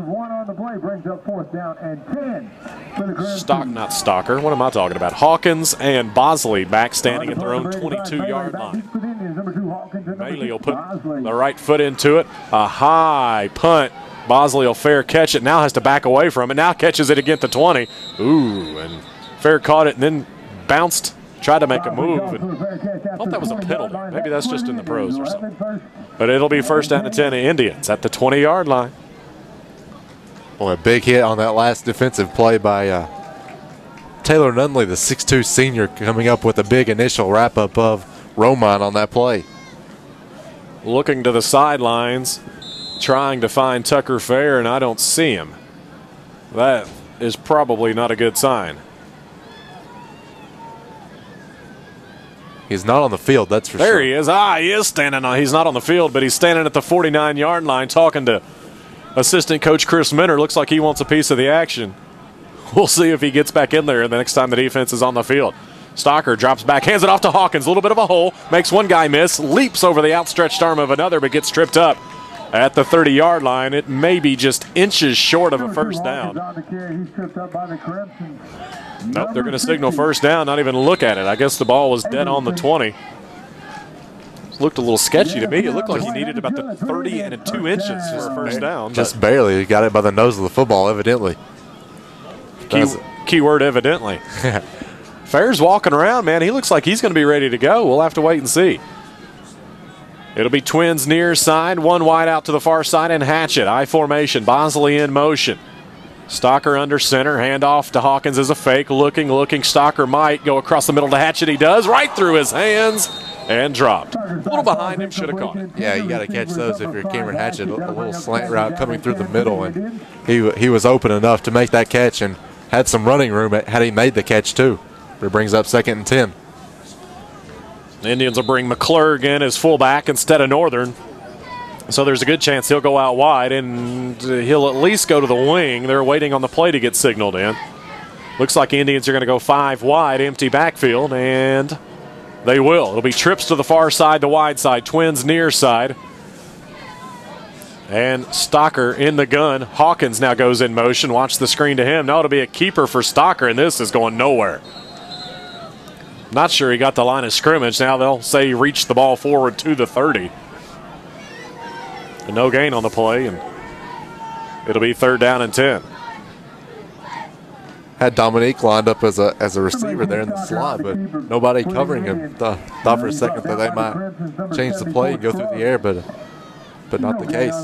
am I talking about? Hawkins and Bosley back standing at their own 22-yard line. Bailey will put the right foot into it. A high punt. Bosley will fair catch it. Now has to back away from it. Now catches it against the 20. Ooh, and fair caught it and then bounced, tried to make a move. And I thought that was a penalty. Maybe that's just in the pros or something. But it'll be 1st down and 10 Indians at the 20-yard line. Boy, a big hit on that last defensive play by Taylor Nunley, the 6'2 senior, coming up with a big initial wrap-up of Romine on that play. Looking to the sidelines, trying to find Tucker Fair, and I don't see him. That is probably not a good sign. He's not on the field, that's for sure. There he is. He is standing on. He's not on the field, but he's standing at the 49-yard line talking to assistant coach Chris Minner. Looks like he wants a piece of the action. We'll see if he gets back in there the next time the defense is on the field. Stocker drops back, hands it off to Hawkins. A little bit of a hole, makes one guy miss, leaps over the outstretched arm of another, but gets tripped up at the 30-yard line. It may be just inches short of a 1st down. Nope, they're going to signal 1st down, not even look at it. I guess the ball was dead on the 20. looked a little sketchy to me. It looked like he needed about the 30 and 2 inches for a first down. Just barely. He got it by the nose of the football, evidently. Keyword evidently. Fair's walking around, man. He looks like he's going to be ready to go. We'll have to wait and see. It'll be Twins near side, one wide out to the far side, and Hatchett. I formation, Bosley in motion. Stocker under center, handoff to Hawkins as a fake. Looking. Stocker might go across the middle to Hatchett. He does, right through his hands, and dropped. A little behind him, should have caught it. Yeah, you got to catch those if you're Cameron Hatchett. A little slant route coming through the middle, and he was open enough to make that catch and had some running room had he made the catch too. It brings up 2nd and 10. The Indians will bring McClurg in as fullback instead of Northern. So there's a good chance he'll go out wide, and he'll at least go to the wing. They're waiting on the play to get signaled in. Looks like the Indians are going to go 5 wide, empty backfield, and they will. It'll be trips to the far side, the wide side, Twins near side. And Stocker in the gun. Hawkins now goes in motion. Watch the screen to him. Now it'll be a keeper for Stocker, and this is going nowhere. Not sure he got the line of scrimmage. Now they'll say he reached the ball forward to the 30. And no gain on the play, and it'll be 3rd down and 10. Had Dominique lined up as a receiver there in the slot, but nobody covering him. Thought for a second that they might change the play and go through the air, but not the case.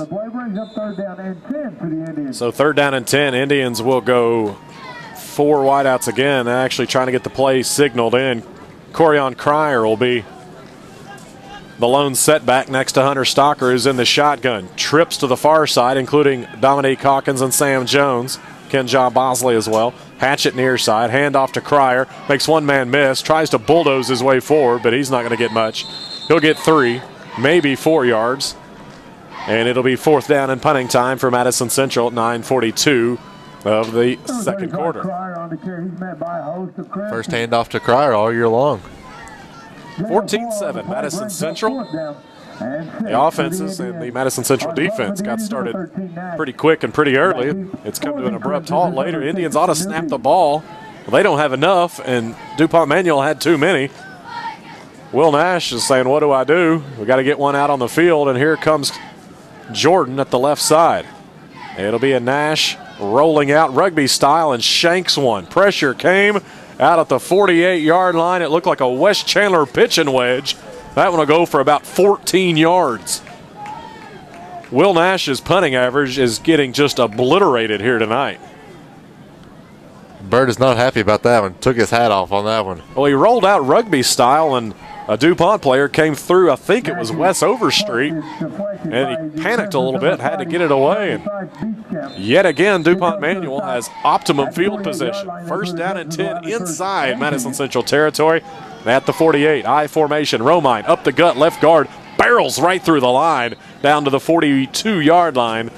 So 3rd down and 10. Indians will go 4 wideouts again. They're actually trying to get the play signaled in. Corian Cryer will be the lone setback next to Hunter Stocker, who's in the shotgun. Trips to the far side, including Dominique Hawkins and Sam Jones. Kenja Bosley as well. Hatchett near side. Handoff to Cryer. Makes one man miss. Tries to bulldoze his way forward, but he's not going to get much. He'll get 3, maybe 4 yards. And it'll be 4th down and punting time for Madison Central at 9:42 of the 2nd quarter. First handoff to Cryer all year long. 14-7, Madison Central. The offenses and the Madison Central defense got started pretty quick and pretty early. It's come to an abrupt halt later. Indians ought to snap the ball. Well, they don't have enough, and DuPont Manual had too many. Will Nash is saying, what do I do? We got to get one out on the field, and here comes Jordan at the left side. It'll be a Nash rolling out rugby style and shanks one. Pressure came out at the 48-yard line. It looked like a West Chandler pitching wedge. That one will go for about 14 yards. Will Nash's punting average is getting just obliterated here tonight. Bird is not happy about that one. Took his hat off on that one. Well, he rolled out rugby style, and a DuPont player came through. I think it was Wes Overstreet, and he panicked a little bit, had to get it away. And yet again, DuPont Manual has optimum field position. 1st down and 10 inside Madison Central territory at the 48. I formation. Romine up the gut, left guard, barrels right through the line down to the 42-yard line.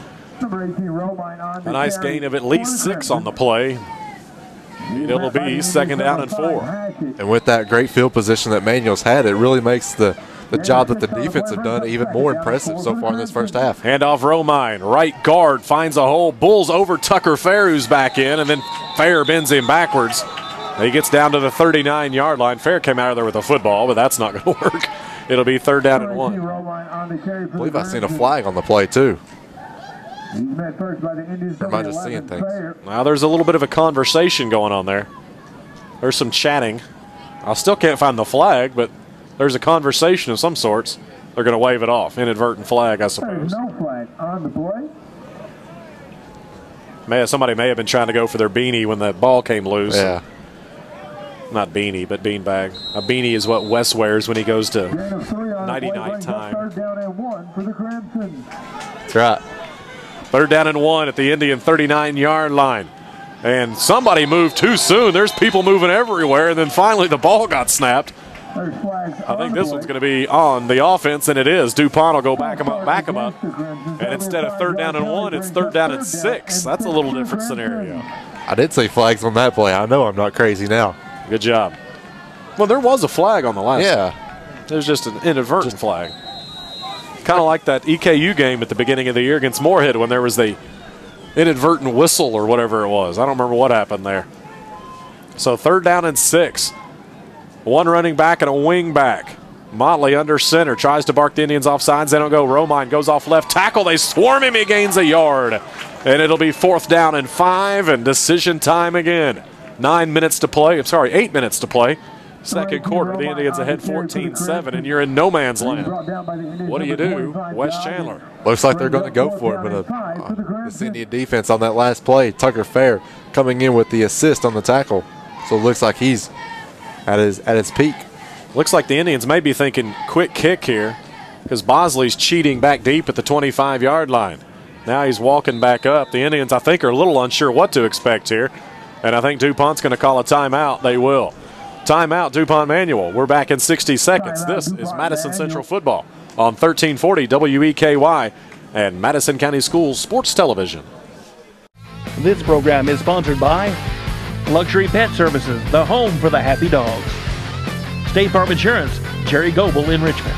A nice gain of at least 6 on the play. It'll be 2nd down and 4. And with that great field position that Manuel's had, it really makes the job that the defense have done even more impressive so far in this first half. Handoff Romine, right guard, finds a hole, bulls over Tucker Fair, who's back in, and then Fair bends him backwards. He gets down to the 39-yard line. Fair came out of there with a football, but that's not going to work. It'll be 3rd down and 1. I believe I've seen a flag on the play, too. Or am I just seeing things? Now there's a little bit of a conversation going on there. There's some chatting. I still can't find the flag, but there's a conversation of some sorts. They're going to wave it off. Inadvertent flag, I suppose. No flag on the play. Somebody may have been trying to go for their beanie when the ball came loose. Yeah. Not beanie, but beanbag. A beanie is what Wes wears when he goes to nighty-night time. 3rd down and 1 for the Crimson. That's right. 3rd down and 1 at the Indian 39-yard line. And somebody moved too soon. There's people moving everywhere, and then finally the ball got snapped. I think this one's going to be on the offense, and it is. DuPont will go back him up. And instead of 3rd down and 1, it's 3rd down and 6. That's a little different scenario. I did see flags on that play. I know I'm not crazy now. Good job. Well, there was a flag on the last one. Yeah. There's just an inadvertent flag. Kind of like that EKU game at the beginning of the year against Moorhead when there was the inadvertent whistle or whatever it was. I don't remember what happened there. So 3rd down and 6. One running back and a wing back. Motley under center, tries to bark the Indians off sides. They don't go. Romine goes off left tackle. They swarm him. He gains a yard. And it'll be 4th down and 5 and decision time again. 8 minutes to play. Second quarter, the Indians ahead 14-7, and you're in no man's land. What do you do, Wes Chandler? Looks like they're going to go for it, but this Indian defense on that last play, Tucker Fair coming in with the assist on the tackle. So it looks like he's at his peak. Looks like the Indians may be thinking quick kick here because Bosley's cheating back deep at the 25-yard line. Now he's walking back up. The Indians, I think, are a little unsure what to expect here, and I think DuPont's going to call a timeout. They will. Timeout, DuPont Manual. We're back in 60 seconds. This is Madison Central Football on 1340 WEKY and Madison County Schools Sports Television. This program is sponsored by Luxury Pet Services, the home for the happy dogs. State Farm Insurance, Jerry Goble in Richmond.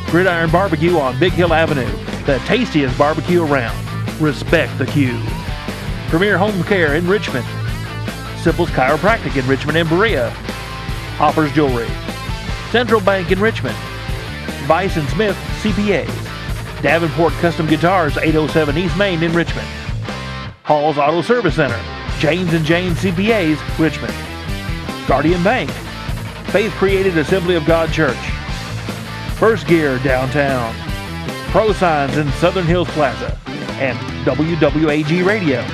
Gridiron Barbecue on Big Hill Avenue, the tastiest barbecue around. Respect the queue. Premier Home Care in Richmond. Simple's Chiropractic in Richmond and Berea. Hoppers Jewelry. Central Bank in Richmond. Vice & Smith CPAs. Davenport Custom Guitars, 807 East Main in Richmond. Hall's Auto Service Center. James & James CPAs, Richmond. Guardian Bank. Faith Created Assembly of God Church. First Gear downtown. Pro Signs in Southern Hills Plaza. And WWAG Radio.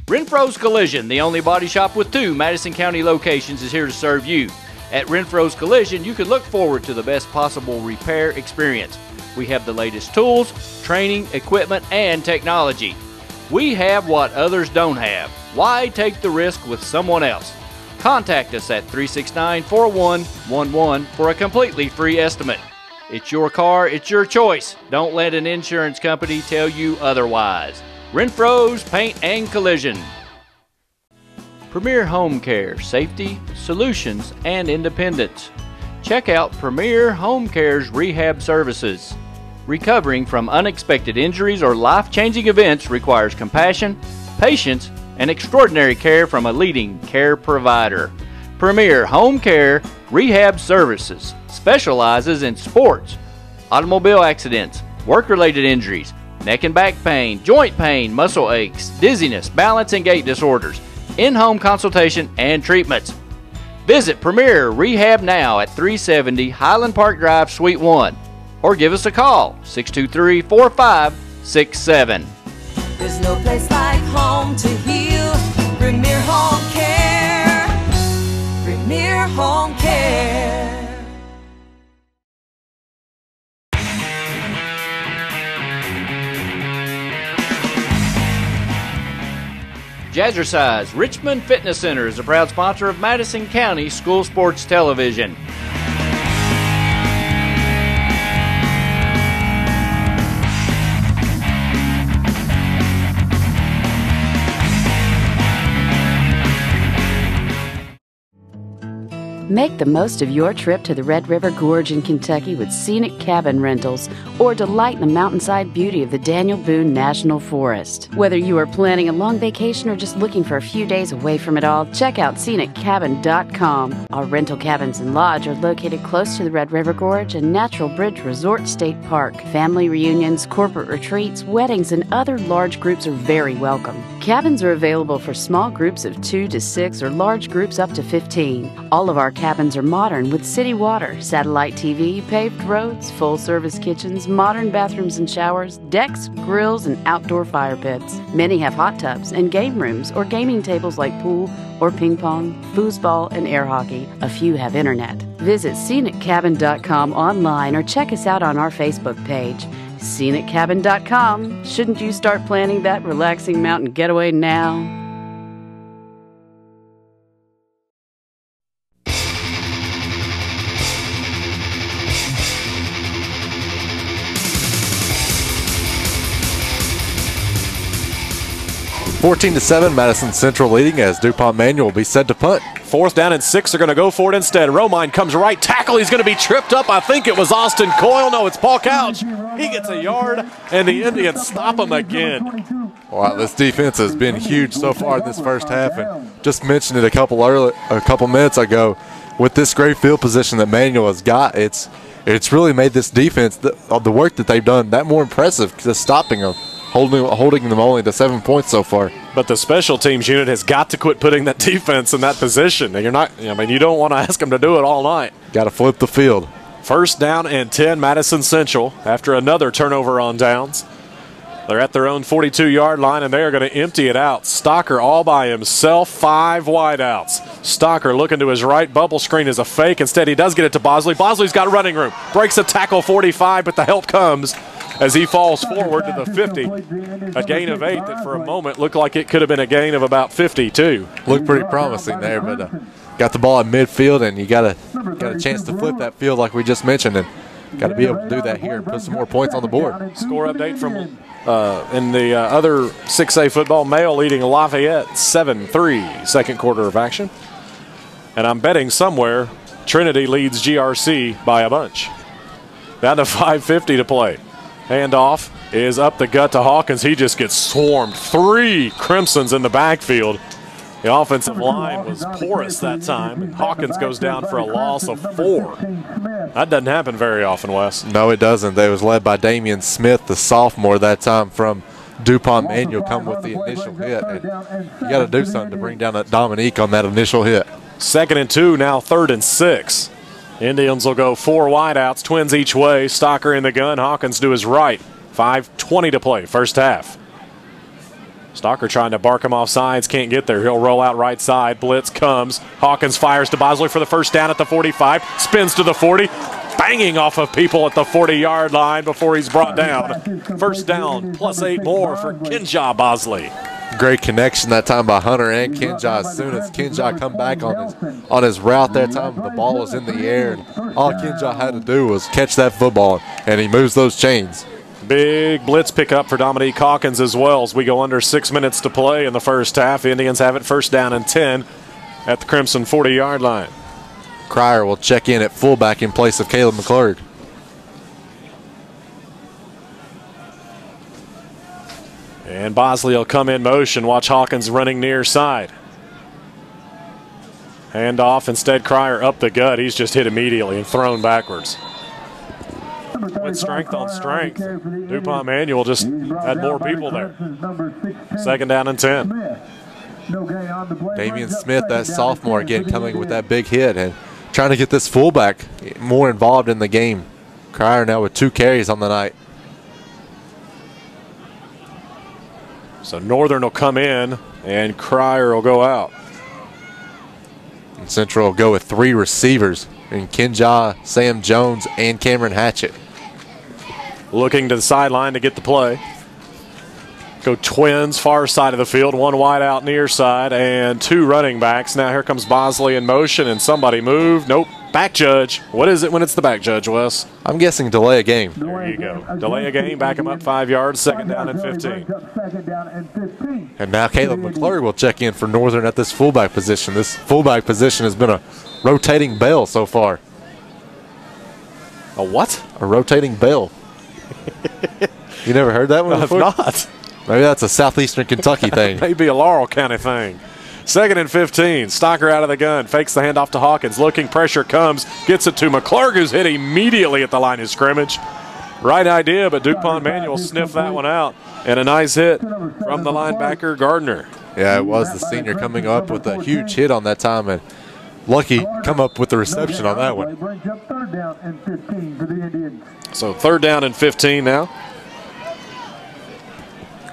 Renfro's Collision, the only body shop with 2 Madison County locations, is here to serve you. At Renfro's Collision, you can look forward to the best possible repair experience. We have the latest tools, training, equipment, and technology. We have what others don't have. Why take the risk with someone else? Contact us at 369-4111 for a completely free estimate. It's your car, it's your choice. Don't let an insurance company tell you otherwise. Renfro's Paint and Collision. Premier Home Care, safety, solutions, and independence. Check out Premier Home Care's rehab services. Recovering from unexpected injuries or life-changing events requires compassion, patience, and extraordinary care from a leading care provider. Premier Home Care Rehab Services specializes in sports, automobile accidents, work-related injuries, neck and back pain, joint pain, muscle aches, dizziness, balance and gait disorders, in-home consultation and treatments. Visit Premier Rehab now at 370 Highland Park Drive, Suite 1, or give us a call, 623-4567. There's no place like home to heal. Premier Home Care. Premier Home Care. Jazzercise Richmond Fitness Center is a proud sponsor of Madison County School Sports Television. Make the most of your trip to the Red River Gorge in Kentucky with scenic cabin rentals, or delight in the mountainside beauty of the Daniel Boone National Forest. Whether you are planning a long vacation or just looking for a few days away from it all, check out sceniccabin.com. Our rental cabins and lodge are located close to the Red River Gorge and Natural Bridge Resort State Park. Family reunions, corporate retreats, weddings, and other large groups are very welcome. Cabins are available for small groups of 2 to 6 or large groups up to 15. All of our cabins are modern with city water, satellite TV, paved roads, full-service kitchens, modern bathrooms and showers, decks, grills, and outdoor fire pits. Many have hot tubs and game rooms or gaming tables like pool or ping pong, foosball, and air hockey. A few have internet. Visit scenicCabin.com online or check us out on our Facebook page. ScenicCabin.com. Shouldn't you start planning that relaxing mountain getaway now? (14-7), Madison Central leading as DuPont Manual will be set to punt. 4th down and 6 are going to go for it instead. Romine comes right tackle. He's going to be tripped up. I think it was Austin Coyle. No, it's Paul Couch. He gets a yard, and the Indians stop him again. Wow, this defense has been huge so far in this first half, and just mentioned it a couple minutes ago. With this great field position that Manual has got, it's really made this defense, the work that they've done, that more impressive, just stopping them. Holding them only to 7 points so far. But the special teams unit has got to quit putting that defense in that position. You don't want to ask them to do it all night. Got to flip the field. 1st down and 10, Madison Central, after another turnover on downs. They're at their own 42-yard line, and they are going to empty it out. Stocker all by himself, 5 wideouts. Stocker looking to his right. Bubble screen is a fake. Instead, he does get it to Bosley. Bosley's got running room. Breaks a tackle 45, but the help comes as he falls forward to the 50. A gain of 8 that for a moment looked like it could have been a gain of about 52. Looked pretty promising there, but got the ball at midfield, and you got a chance to flip that field like we just mentioned, and got to be able to do that here and put some more points on the board. Score update from in the other 6A football, Mayo leading Lafayette 7-3, second quarter of action. And I'm betting somewhere Trinity leads GRC by a bunch. Down to 5:50 to play. Handoff is up the gut to Hawkins. He just gets swarmed. 3 Crimsons in the backfield. The offensive line was porous that time, and Hawkins goes down for a loss of 4. That doesn't happen very often, Wes. No, it doesn't. They was led by Damian Smith, the sophomore that time from DuPont Manual, come with the initial hit. And you got to do something to bring down that Dominique on that initial hit. 2nd and 2, now 3rd and 6. Indians will go 4 wideouts, twins each way. Stocker in the gun, Hawkins to his right. 5:20 to play, first half. Stocker trying to bark him off sides, can't get there. He'll roll out right side, blitz comes. Hawkins fires to Bosley for the first down at the 45, spins to the 40, banging off of people at the 40-yard line before he's brought down. First down, plus 8 more for Kinja Bosley. Great connection that time by Hunter and Kinja. As soon as Kinja come back on his route that time, the ball was in the air, and all Kinja had to do was catch that football, and he moves those chains. Big blitz pickup for Dominique Hawkins as well as we go under 6 minutes to play in the first half. Indians have it 1st down and 10 at the Crimson 40-yard line. Cryer will check in at fullback in place of Caleb McClurg. And Bosley will come in motion. Watch Hawkins running near side. Hand off, instead Cryer up the gut. He's just hit immediately and thrown backwards. With strength on strength, DuPont Manual just had more people there. 2nd down and 10. Damian Smith, that sophomore, again coming with that big hit and trying to get this fullback more involved in the game. Cryer now with 2 carries on the night. So Northern will come in and Cryer will go out. And Central will go with 3 receivers in Kinja, Sam Jones, and Cameron Hatchett. Looking to the sideline to get the play. Go twins, far side of the field, 1 wide out near side, and 2 running backs. Now here comes Bosley in motion, and somebody moved. Nope, back judge. What is it when it's the back judge, Wes? I'm guessing delay a game. There you go. Delay a game, back him up 5 yards, 2nd down and 15. And now Caleb McClurg will check in for Northern at this fullback position. This fullback position has been a rotating bell so far. A what? A rotating bell. You never heard that one before? I've not. Maybe that's a southeastern Kentucky thing. Maybe a Laurel County thing. 2nd and 15. Stocker out of the gun. Fakes the handoff to Hawkins. Looking, pressure comes. Gets it to McClurg, who's hit immediately at the line of scrimmage. Right idea, but DuPont Manual sniffed that one out. And a nice hit from the linebacker, Gardner. Yeah, it was the senior coming up with a huge hit on that time. And lucky come up with the reception on that one. So 3rd down and 15 now.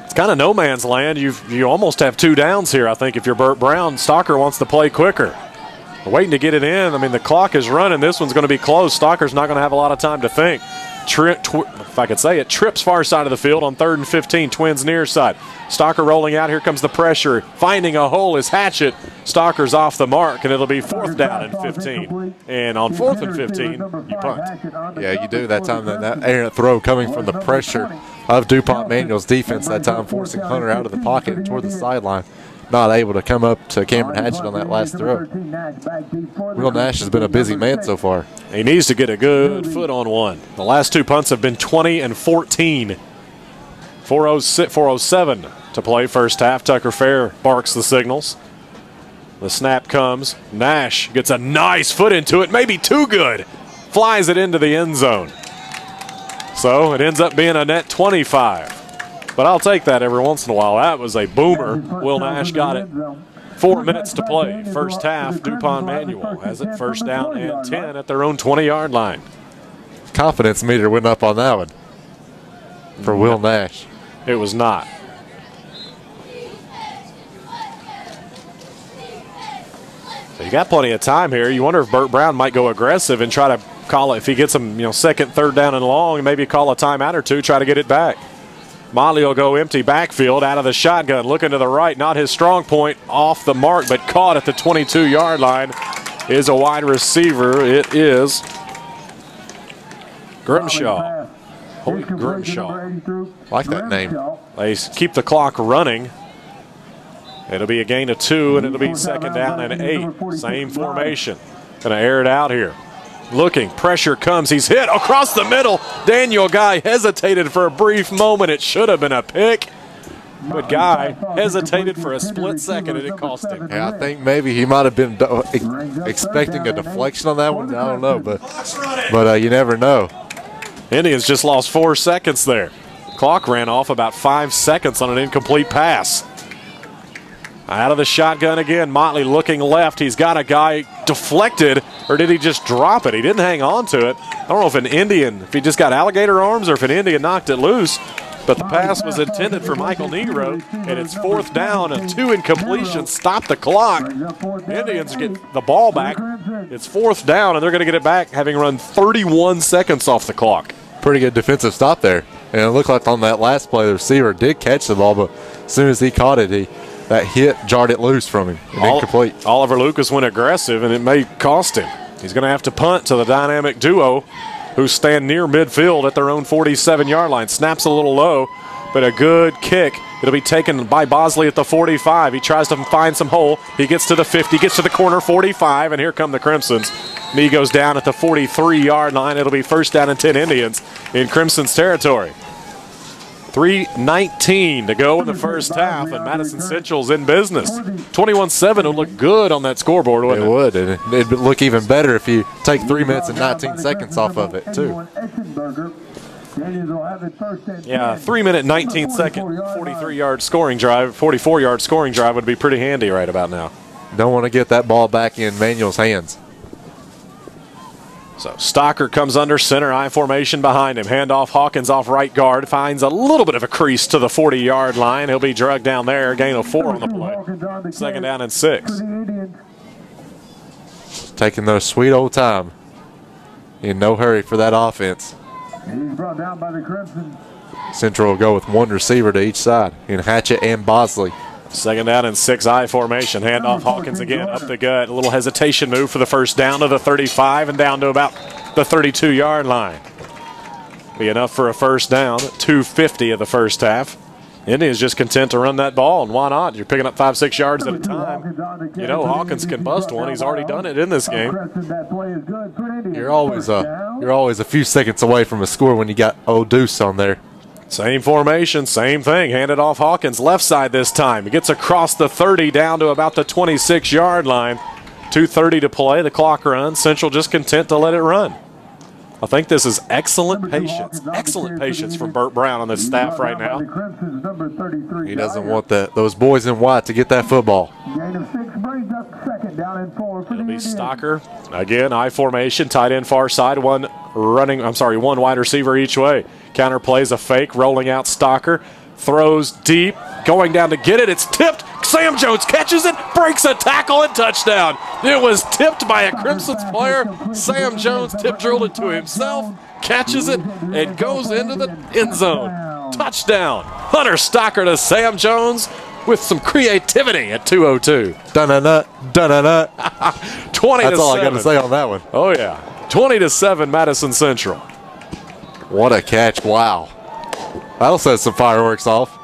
It's kind of no man's land. You almost have 2 downs here, I think, if you're Burt Brown. Stocker wants to play quicker. Waiting to get it in. I mean, the clock is running. This one's going to be close. Stocker's not going to have a lot of time to think. If I could say it, trips far side of the field on 3rd and 15, Twins near side. Stalker rolling out. Here comes the pressure. Finding a hole is Hatchett. Stalker's off the mark, and it'll be 4th down and 15. And on 4th and 15, you punt. Yeah, you do. That time, that errant throw coming from the pressure of DuPont Manual's defense, that time forcing Hunter out of the pocket and toward the sideline. Not able to come up to Cameron Hatchett on that last throw. Will Nash has been a busy man so far. He needs to get a good foot on one. The last 2 punts have been 20 and 14. 4:07 to play first half. Tucker Fair barks the signals. The snap comes. Nash gets a nice foot into it, maybe too good. Flies it into the end zone. So it ends up being a net 25. But I'll take that every once in a while. That was a boomer. Will Nash got it. 4 minutes to play. First half, DuPont Manual has it 1st down and 10 at their own 20-yard line. Confidence meter went up on that one for Will Nash. It was not. So you got plenty of time here. You wonder if Burt Brown might go aggressive and try to call it. If he gets him, 2nd, 3rd down and long, maybe call a timeout or two, try to get it back. Motley will go empty backfield out of the shotgun, looking to the right. Not his strong point, off the mark, but caught at the 22-yard line is a wide receiver. It is Grimshaw. Hoyt Grimshaw. Like that name. They keep the clock running. It'll be a gain of 2, and it'll be 2nd down and 8. Same formation. Going to air it out here. Looking, pressure comes, he's hit across the middle. Daniel Guy hesitated for a brief moment. It should have been a pick, but Guy hesitated for a split second and it cost him. Yeah, I think maybe he might have been expecting a deflection on that one. I don't know, but you never know. Indians just lost 4 seconds there. Clock ran off about 5 seconds on an incomplete pass. Out of the shotgun again, Motley looking left. He's got a guy deflected, or did he just drop it? He didn't hang on to it. I don't know if he just got alligator arms or if an Indian knocked it loose, but the pass was intended for Michael Negro, and it's 4th down and 2 incompletions. Stop the clock. Indians get the ball back. It's 4th down, and they're going to get it back having run 31 seconds off the clock. Pretty good defensive stop there. And it looked like on that last play, the receiver did catch the ball, but as soon as he caught it, that hit jarred it loose from him. Incomplete. Oliver Lucas went aggressive, and it may cost him. He's going to have to punt to the dynamic duo who stand near midfield at their own 47-yard line. Snaps a little low, but a good kick. It'll be taken by Bosley at the 45. He tries to find some hole. He gets to the 50, gets to the corner 45, and here come the Crimsons. Knee goes down at the 43-yard line. It'll be 1st down and 10 Indians in Crimson's territory. 3:19 to go in the first half, and Madison Central's in business. 21-7 would look good on that scoreboard, wouldn't it? It would, and it'd look even better if you take 3 minutes and 19 seconds off of it, too. Yeah, 3 minute, 19 second, 43-yard scoring drive, 44-yard scoring drive would be pretty handy right about now. Don't want to get that ball back in Manuel's hands. So Stocker comes under center, I formation behind him. Handoff, Hawkins off right guard, finds a little bit of a crease to the 40-yard line. He'll be drugged down there, gain of 4 on the play. 2nd down and 6. Taking their sweet old time. In no hurry for that offense. He's brought down by the Crimson. Central will go with 1 receiver to each side in Hatchett and Bosley. 2nd down and 6, I formation. Handoff, Hawkins again, up the gut. A little hesitation move for the 1st down to the 35 and down to about the 32-yard line. Be enough for a 1st down, 2:50 of the first half. Indians just content to run that ball, and why not? You're picking up 5-6 yards at a time. You know Hawkins can bust one. He's already done it in this game. You're always a few seconds away from a score when you got old Deuce on there. Same formation, same thing. Handed off Hawkins, left side this time. He gets across the 30 down to about the 26-yard line. 2:30 to play. The clock runs. Central just content to let it run. I think this is excellent patience from Burt Brown on this staff right now. He doesn't want those boys in white to get that football. It'll be Stocker. Again, I formation, tight end far side, one wide receiver each way. Counter plays a fake, rolling out Stocker. Throws deep, going down to get it. It's tipped. Sam Jones catches it, breaks a tackle, and touchdown. It was tipped by a Crimson's player. Sam Jones tip drilled it to himself, catches it, and goes into the end zone. Touchdown. Hunter Stocker to Sam Jones with some creativity at 2:02. Dun-dun-dun, dun-dun-dun. 20-7. That's all I got to say on that one. Oh, yeah. 20-7 Madison Central. What a catch. Wow. That'll set some fireworks off.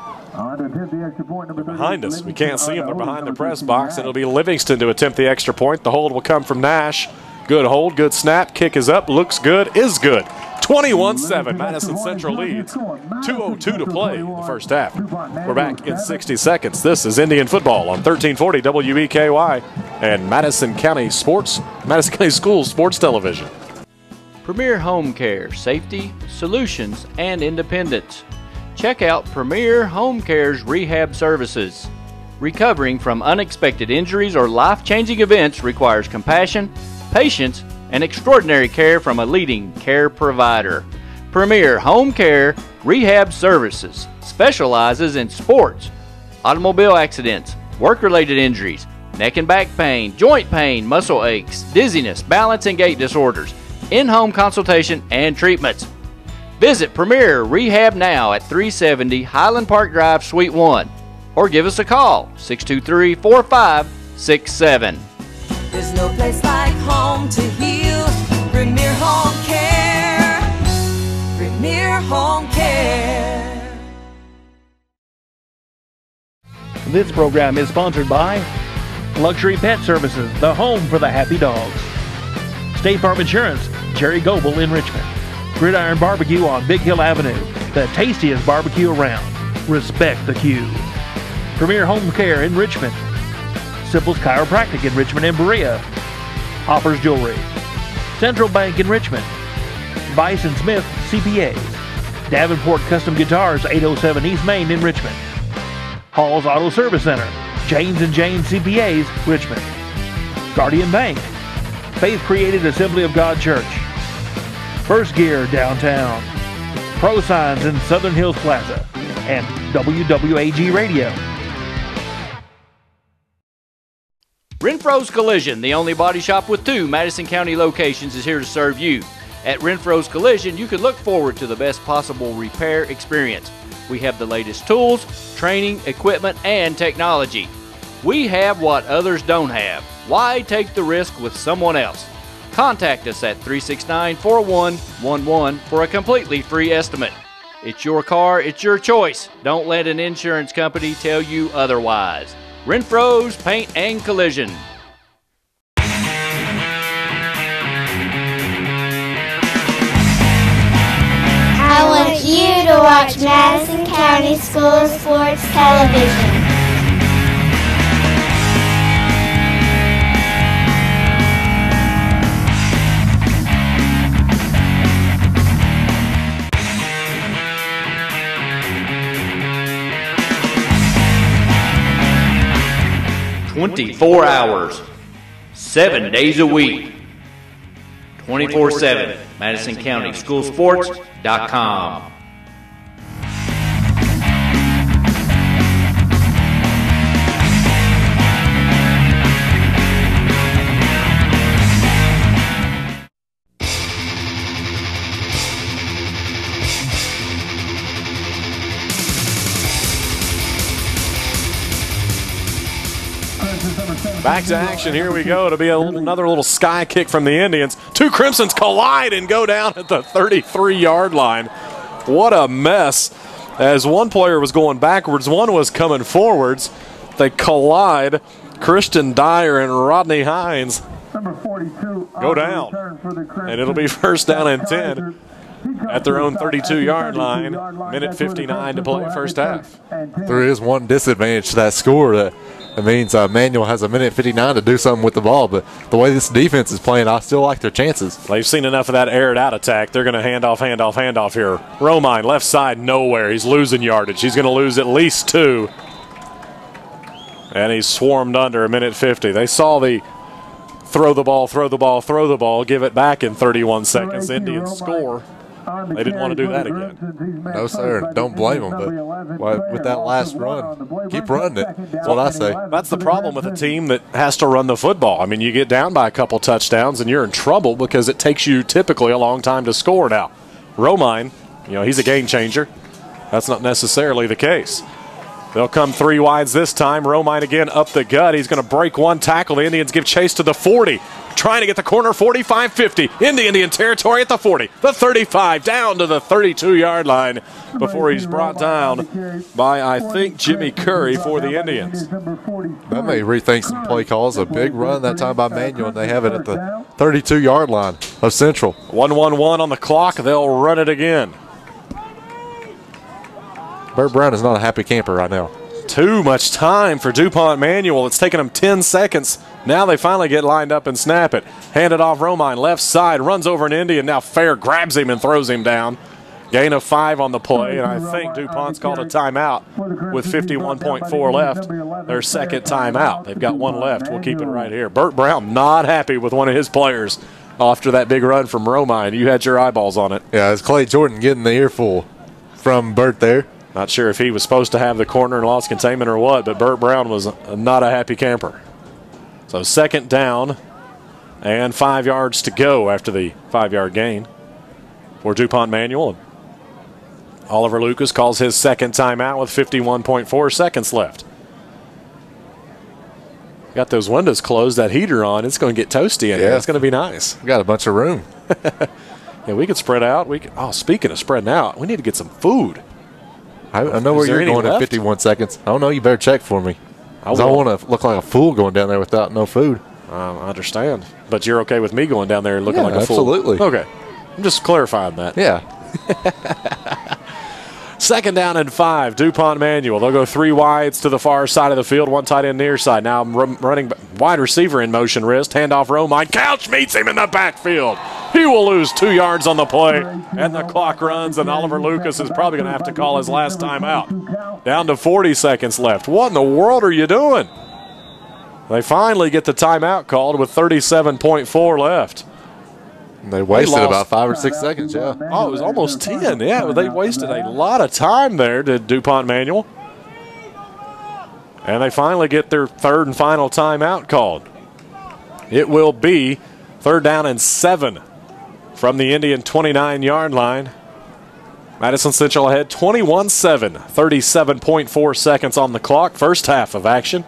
Behind us. We can't see them. They're behind the press box. It'll be Livingston to attempt the extra point. The hold will come from Nash. Good hold, good snap. Kick is up. Looks good, is good. 21-7. Madison Central leads. 2:02 to play in the first half. We're back in 60 seconds. This is Indian football on 1340 WEKY and Madison County Schools Sports Television. Premier Home Care, safety, solutions, and independence. Check out Premier Home Care's rehab services. Recovering from unexpected injuries or life-changing events requires compassion, patience, and extraordinary care from a leading care provider. Premier Home Care Rehab Services specializes in sports, automobile accidents, work-related injuries, neck and back pain, joint pain, muscle aches, dizziness, balance and gait disorders, in-home consultation and treatments. Visit Premier Rehab now at 370 Highland Park Drive, Suite 1, or give us a call, 623-4567. There's no place like home to heal. Premier Home Care. Premier Home Care. This program is sponsored by Luxury Pet Services, the home for the happy dogs. State Farm Insurance, Jerry Goebel in Richmond. Gridiron Barbecue on Big Hill Avenue, the tastiest barbecue around. Respect the queue. Premier Home Care in Richmond. Simple's Chiropractic in Richmond and Berea. Hoppers Jewelry. Central Bank in Richmond. Bison Smith CPAs. Davenport Custom Guitars, 807 East Main in Richmond. Hall's Auto Service Center. James and James CPAs, Richmond. Guardian Bank. Faith Created Assembly of God Church. First Gear downtown. Pro Signs in Southern Hills Plaza. And WWAG Radio. Renfro's Collision, the only body shop with 2 Madison County locations, is here to serve you. At Renfro's Collision, you can look forward to the best possible repair experience. We have the latest tools, training, equipment, and technology. We have what others don't have. Why take the risk with someone else? Contact us at 369-4111 for a completely free estimate. It's your car, it's your choice. Don't let an insurance company tell you otherwise. Renfro's Paint and Collision. I want you to watch Madison County Schools Sports Television. "24 hours, 7 days a week, 24/7, MadisonCountySchoolSports.com. Back to action. Here we go. It'll be another little sky kick from the Indians. 2 Crimsons collide and go down at the 33-yard line. What a mess. As one player was going backwards, one was coming forwards. They collide. Christian Dyer and Rodney Hines go down. And it'll be first down and 10 at their own 32-yard line. Minute 59 to play first half. There is one disadvantage to that score. That means Manuel has a minute 59 to do something with the ball. But the way this defense is playing, I still like their chances. They've seen enough of that aired out attack. They're going to hand off here. Romine, left side, nowhere. He's losing yardage. He's going to lose at least 2. And he's swarmed under a minute 50. They saw the throw the ball, give it back in 31 seconds. Indians score. They didn't want to do that again. No, sir. Don't blame them. But with that last run, keep running it. That's what I say. That's the problem with a team that has to run the football. I mean, you get down by a couple touchdowns, and you're in trouble because it takes you typically a long time to score now. Romine, he's a game changer. That's not necessarily the case. They'll come 3 wides this time. Romine again up the gut. He's going to break one tackle. The Indians give chase to the 40. Trying to get the corner, 45-50 into Indian territory at the 40. The 35 down to the 32-yard line before he's brought down by, I think, Jimmy Curry for the Indians. That may rethink some play calls. A big run that time by Manuel, and they have it at the 32-yard line of Central. 1-1-1 on the clock. They'll run it again. Bert Brown is not a happy camper right now. Too much time for DuPont Manual. It's taken them 10 seconds. Now they finally get lined up and snap it. Hand it off Romine, left side, runs over an Indian. Now Fair grabs him and throws him down. Gain of 5 on the play, and I think DuPont's called a timeout with 51.4 left. Their second timeout. They've got 1 left. We'll keep it right here. Bert Brown not happy with one of his players after that big run from Romine. You had your eyeballs on it. Yeah, it's Clay Jordan getting the earful from Bert there. Not sure if he was supposed to have the corner and lost containment or what, but Bert Brown was not a happy camper. So second down and 5 yards to go after the 5-yard gain for DuPont Manual. Oliver Lucas calls his second timeout with 51.4 seconds left. Got those windows closed, that heater on. It's going to get toasty in here. It's going to be nice. We got a bunch of room. Yeah, we could spread out. Speaking of spreading out, we need to get some food. I know where you're going in 51 seconds. I don't know. You better check for me. I want to look like a fool going down there without no food. I understand. But you're okay with me going down there looking like a fool? Absolutely. Okay. I'm just clarifying that. Yeah. Second down and 5, DuPont Manual. They'll go 3 wides to the far side of the field, 1 tight end near side. Now running wide receiver in motion wrist. Handoff Romine. Couch meets him in the backfield. He will lose 2 yards on the play, and the clock runs, and Oliver Lucas is probably going to have to call his last time out. Down to 40 seconds left. What in the world are you doing? They finally get the timeout called with 37.4 left. They wasted about 5 or 6 seconds, yeah. Oh, it was almost 10, yeah. But they wasted a lot of time there to DuPont Manual. And they finally get their third and final timeout called. It will be 3rd down and 7 from the Indian 29-yard line. Madison Central ahead 21-7, 37.4 seconds on the clock. First half of action.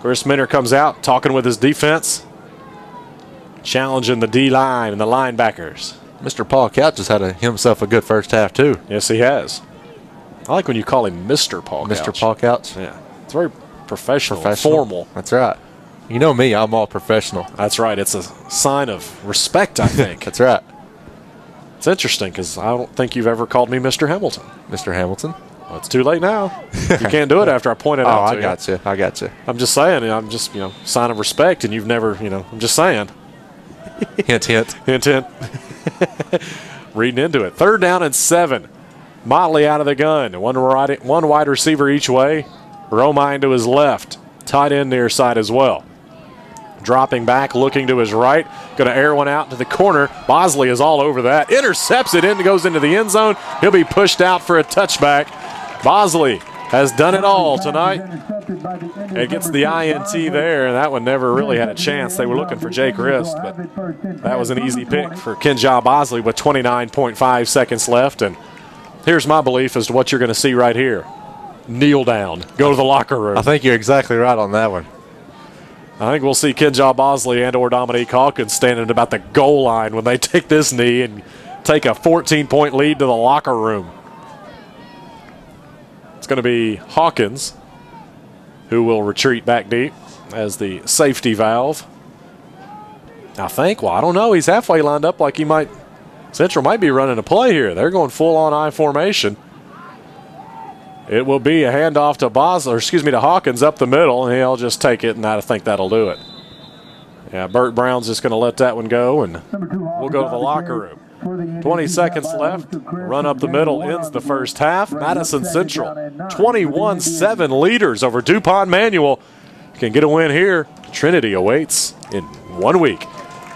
Chris Minner comes out talking with his defense, challenging the D-line and the linebackers. Mr. Paul Couch has had himself a good first half, too. Yes, he has. I like when you call him Mr. Paul Couch. Mr. Paul Couch? Yeah. It's very professional. Formal. That's right. You know me, I'm all professional. That's right. It's a sign of respect, I think. That's right. It's interesting because I don't think you've ever called me Mr. Hamilton. Mr. Hamilton? Well, it's too late now. You can't do it after I point it out to you. I got you. I'm just saying. I'm just, sign of respect, and you've never, I'm just saying. Hint, hint. Hint, hint. Reading into it. 3rd down and 7. Motley out of the gun. One wide receiver each way. Romine to his left. Tight end near side as well. Dropping back, looking to his right. Going to air one out to the corner. Bosley is all over that. Intercepts it in, goes into the end zone. He'll be pushed out for a touchback. Bosley has done it all tonight. It gets the INT there, and that one never really had a chance. They were looking for Jake Rist, but that was an easy pick for Kenja Bosley with 29.5 seconds left. And here's my belief as to what you're going to see right here. Kneel down. Go to the locker room. I think you're exactly right on that one. I think we'll see Kenja Bosley and or Dominique Hawkins standing at about the goal line when they take this knee and take a 14-point lead to the locker room. It's going to be Hawkins who will retreat back deep as the safety valve. I think, I don't know. He's halfway lined up like he might. Central might be running a play here. They're going full-on I formation. It will be a handoff to Hawkins up the middle, and he'll just take it, and I think that'll do it. Yeah, Bert Brown's just going to let that one go, and we'll go to the locker room. 20 seconds left. Run up the middle ends the first half. Madison Central, 21-7 leaders over DuPont Manual. Can get a win here. Trinity awaits in 1 week.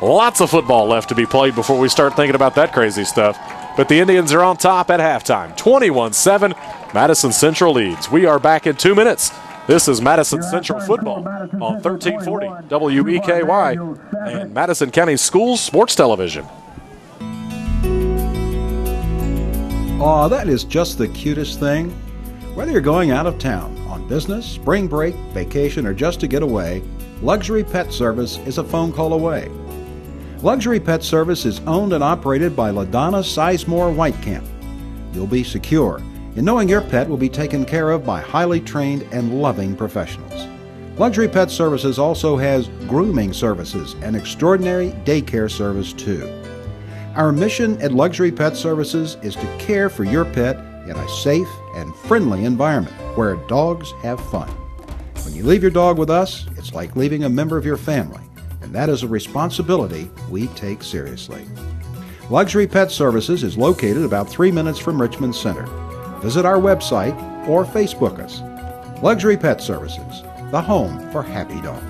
Lots of football left to be played before we start thinking about that crazy stuff. but the Indians are on top at halftime. 21-7, Madison Central leads. We are back in 2 minutes. This is Madison Central football on 1340 WEKY and Madison County Schools Sports Television. Aw, that is just the cutest thing. Whether you're going out of town, on business, spring break, vacation, or just to get away, Luxury Pet Service is a phone call away. Luxury Pet Service is owned and operated by LaDonna Sizemore Whitecamp. You'll be secure in knowing your pet will be taken care of by highly trained and loving professionals. Luxury Pet Services also has grooming services and extraordinary daycare service too. Our mission at Luxury Pet Services is to care for your pet in a safe and friendly environment where dogs have fun. When you leave your dog with us, it's like leaving a member of your family, and that is a responsibility we take seriously. Luxury Pet Services is located about 3 minutes from Richmond Center. Visit our website or Facebook us. Luxury Pet Services, the home for happy dogs.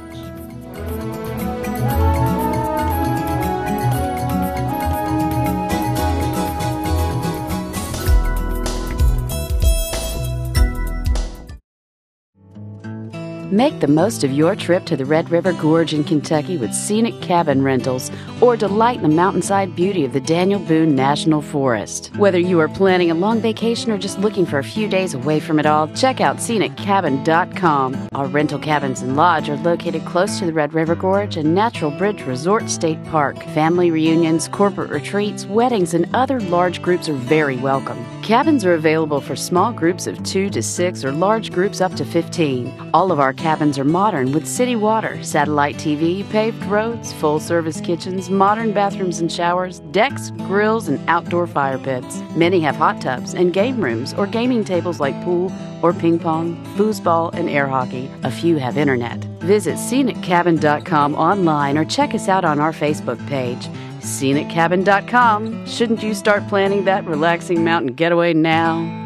Make the most of your trip to the Red River Gorge in Kentucky with scenic cabin rentals, or delight in the mountainside beauty of the Daniel Boone National Forest. Whether you are planning a long vacation or just looking for a few days away from it all, check out sceniccabin.com. Our rental cabins and lodge are located close to the Red River Gorge and Natural Bridge Resort State Park. Family reunions, corporate retreats, weddings, and other large groups are very welcome. Cabins are available for small groups of 2 to 6 or large groups up to 15. All of our cabins are modern with city water, satellite TV, paved roads, full-service kitchens, modern bathrooms and showers, decks, grills, and outdoor fire pits. Many have hot tubs and game rooms or gaming tables like pool or ping pong, foosball, and air hockey. A few have internet. Visit sceniccabin.com online or check us out on our Facebook page. sceniccabin.com. Shouldn't you start planning that relaxing mountain getaway now?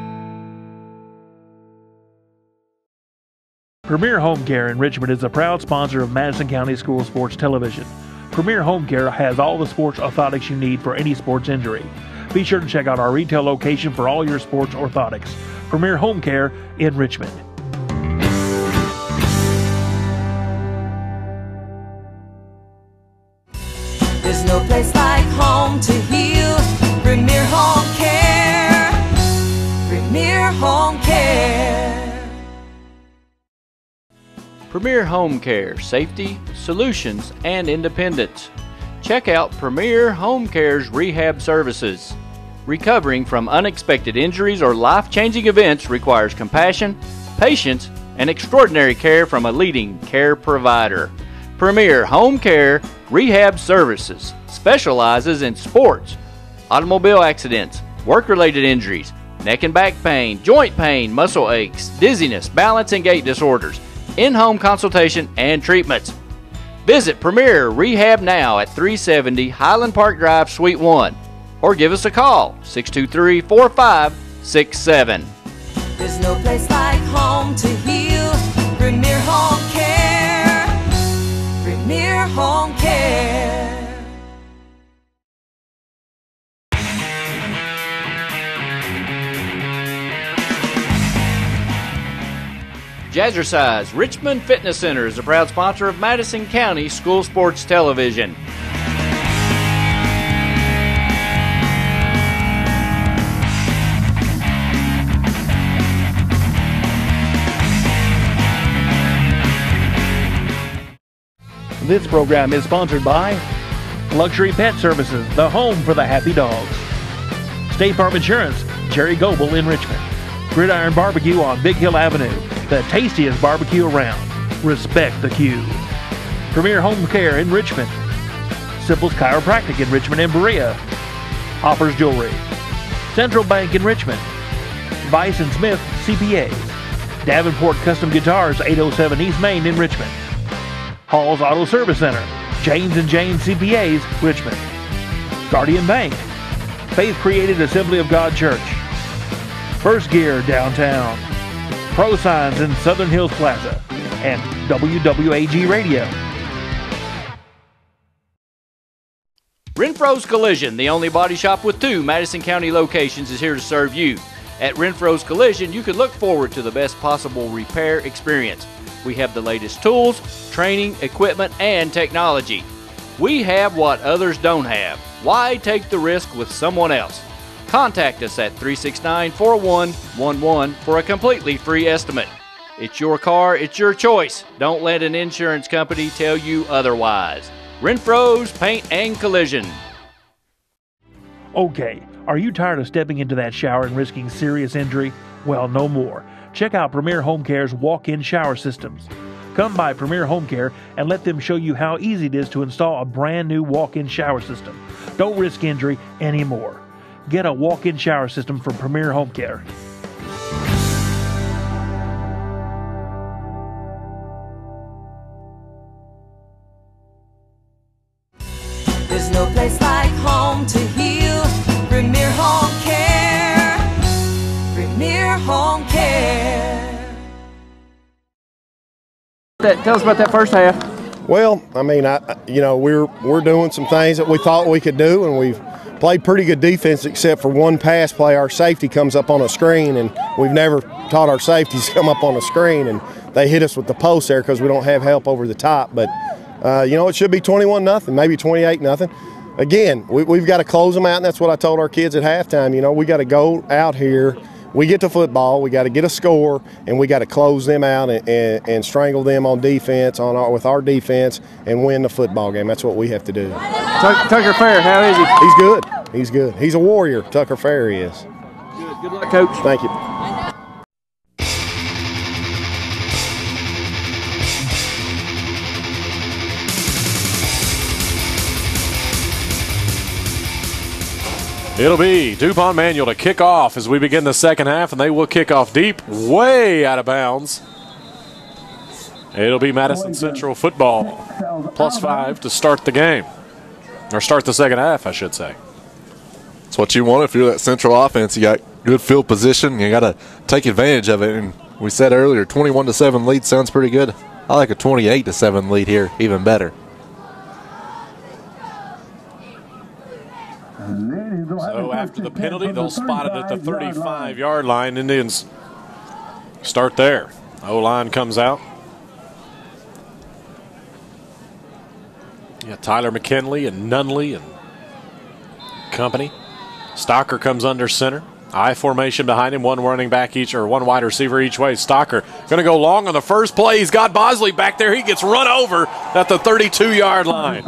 Premier Home Care in Richmond is a proud sponsor of Madison County School Sports Television. Premier Home Care has all the sports orthotics you need for any sports injury. Be sure to check out our retail location for all your sports orthotics. Premier Home Care in Richmond. There's no place like home to heal. Premier Home Care. Premier Home Care. Premier Home Care, safety, solutions, and independence. Check out Premier Home Care's rehab services. Recovering from unexpected injuries or life-changing events requires compassion, patience, and extraordinary care from a leading care provider. Premier Home Care Rehab Services specializes in sports, automobile accidents, work-related injuries, neck and back pain, joint pain, muscle aches, dizziness, balance and gait disorders, in-home consultation and treatments. Visit Premier Rehab now at 370 Highland Park Drive, Suite 1, or give us a call, 623-4567. There's no place like home to heal. Premier Home Care. Premier Home Care. Jazzercise Richmond Fitness Center is a proud sponsor of Madison County School Sports Television. This program is sponsored by Luxury Pet Services, the home for the happy dogs. State Farm Insurance, Jerry Goebel in Richmond. Gridiron Barbecue on Big Hill Avenue, the tastiest barbecue around. Respect the queue. Premier Home Care in Richmond. Simple's Chiropractic in Richmond and Berea. Hoppers Jewelry. Central Bank in Richmond. Vice & Smith CPAs. Davenport Custom Guitars, 807 East Main in Richmond. Hall's Auto Service Center. James & James CPAs, Richmond. Guardian Bank. Faith Created Assembly of God Church. First Gear downtown. Pro Signs in Southern Hills Plaza. And WWAG Radio. Renfro's Collision, the only body shop with 2 Madison County locations, is here to serve you. At Renfro's Collision, you can look forward to the best possible repair experience. We have the latest tools, training, equipment, and technology. We have what others don't have. Why take the risk with someone else? Contact us at 369-4111 for a completely free estimate. It's your car, it's your choice. Don't let an insurance company tell you otherwise. Renfro's Paint and Collision. Okay, are you tired of stepping into that shower and risking serious injury? Well, no more. Check out Premier Home Care's walk-in shower systems. Come by Premier Home Care and let them show you how easy it is to install a brand new walk-in shower system. Don't risk injury anymore. Get a walk-in shower system from Premier Home Care. There's no place like home to heal. Premier Home Care. Premier Home Care. Tell us about that first half. Well, I mean, we're doing some things that we thought we could do, and we've played pretty good defense except for one pass play. Our safety comes up on a screen, and we've never taught our safeties to come up on a screen, and they hit us with the post there because we don't have help over the top. But it should be 21-0, maybe 28-0. Again, we've got to close them out, and that's what I told our kids at halftime. We got to go out here. We get to football, we got to get a score, and we got to close them out and strangle them on defense, with our defense, and win the football game. That's what we have to do. Tucker Fair, how is he? He's good. He's good. He's a warrior, Tucker Fair is. Good luck, Coach. Thank you. It'll be DuPont Manual to kick off as we begin the second half, and they will kick off deep, way out of bounds. It'll be Madison Central football, +5 to start the game. Or start the second half, I should say. That's what you want if you're that Central offense. You got good field position. You got to take advantage of it. And we said earlier, 21-7 lead sounds pretty good. I like a 28-7 lead here, even better. So after the penalty, they'll spot it at the 35-yard line. Indians start there. O-line comes out. Yeah, Tyler McKinley and Nunley and company. Stocker comes under center. I formation behind him, one running back each, or one wide receiver each way. Stocker going to go long on the first play. He's got Bosley back there. He gets run over at the 32-yard line.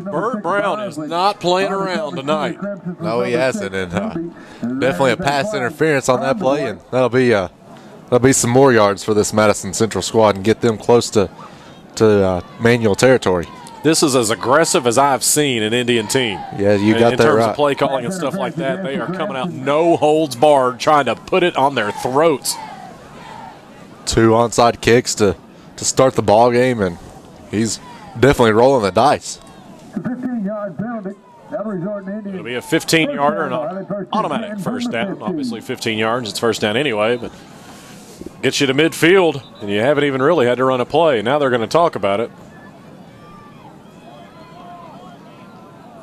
Burt Brown is not playing around tonight. No, he hasn't, and definitely a pass interference on that play, and that'll be some more yards for this Madison Central squad and get them close to Manual territory. This is as aggressive as I've seen an Indian team. Yeah, you got that right. In terms of play calling and stuff like that, they are coming out no holds barred, trying to put it on their throats. 2 onside kicks to start the ball game, and he's definitely rolling the dice. It'll be a 15-yarder and an automatic first down. Obviously 15 yards, it's first down anyway, but gets you to midfield, and you haven't even really had to run a play. Now they're going to talk about it.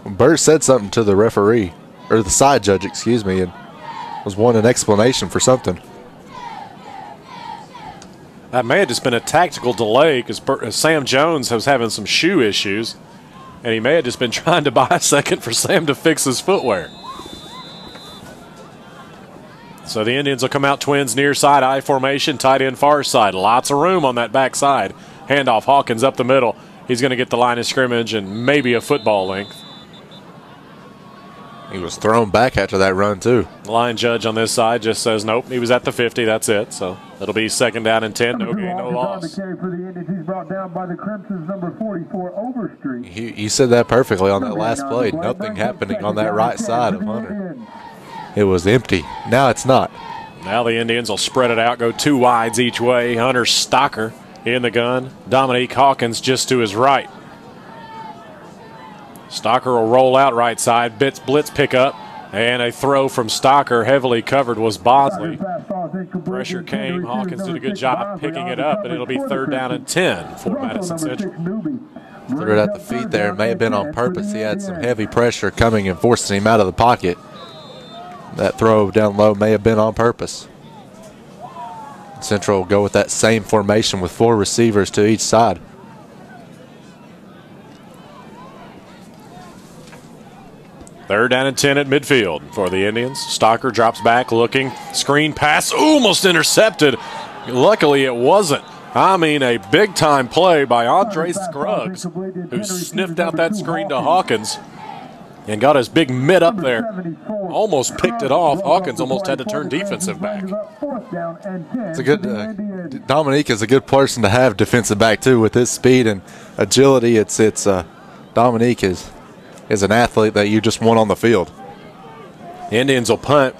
Burt said something to the referee, or the side judge, excuse me, and was wanting an explanation for something. That may have just been a tactical delay because Sam Jones was having some shoe issues, and he may have just been trying to buy a second for Sam to fix his footwear. So the Indians will come out twins near side, I formation, tight end far side. Lots of room on that back side. Handoff, Hawkins up the middle. He's going to get the line of scrimmage and maybe a football length. He was thrown back after that run, too. The line judge on this side just says, nope, he was at the 50, that's it. So it'll be second down and 10, no gain, no loss. You said that perfectly on that last play. Nothing happening on that right side of Hunter. It was empty. Now it's not. Now the Indians will spread it out, go 2 wides each way. Hunter Stocker in the gun. Dominique Hawkins just to his right. Stocker will roll out right side. Blitz pickup. And a throw from Stocker, heavily covered, was Bosley. Pressure came. Hawkins did a good job picking it up, and it'll be third down and 10 for Madison Central. Threw it at the feet there. It may have been on purpose. He had some heavy pressure coming and forcing him out of the pocket. That throw down low may have been on purpose. Central will go with that same formation with 4 receivers to each side. Third down and 10 at midfield for the Indians. Stocker drops back looking. Screen pass almost intercepted. Luckily it wasn't. I mean, a big-time play by Andre Scruggs, who sniffed out that screen to Hawkins and got his big mid up there. Almost picked it off. Hawkins almost had to turn defensive back. It's a good. Dominique is a good person to have defensive back too, with his speed and agility. Dominique is an athlete that you just want on the field. Indians will punt.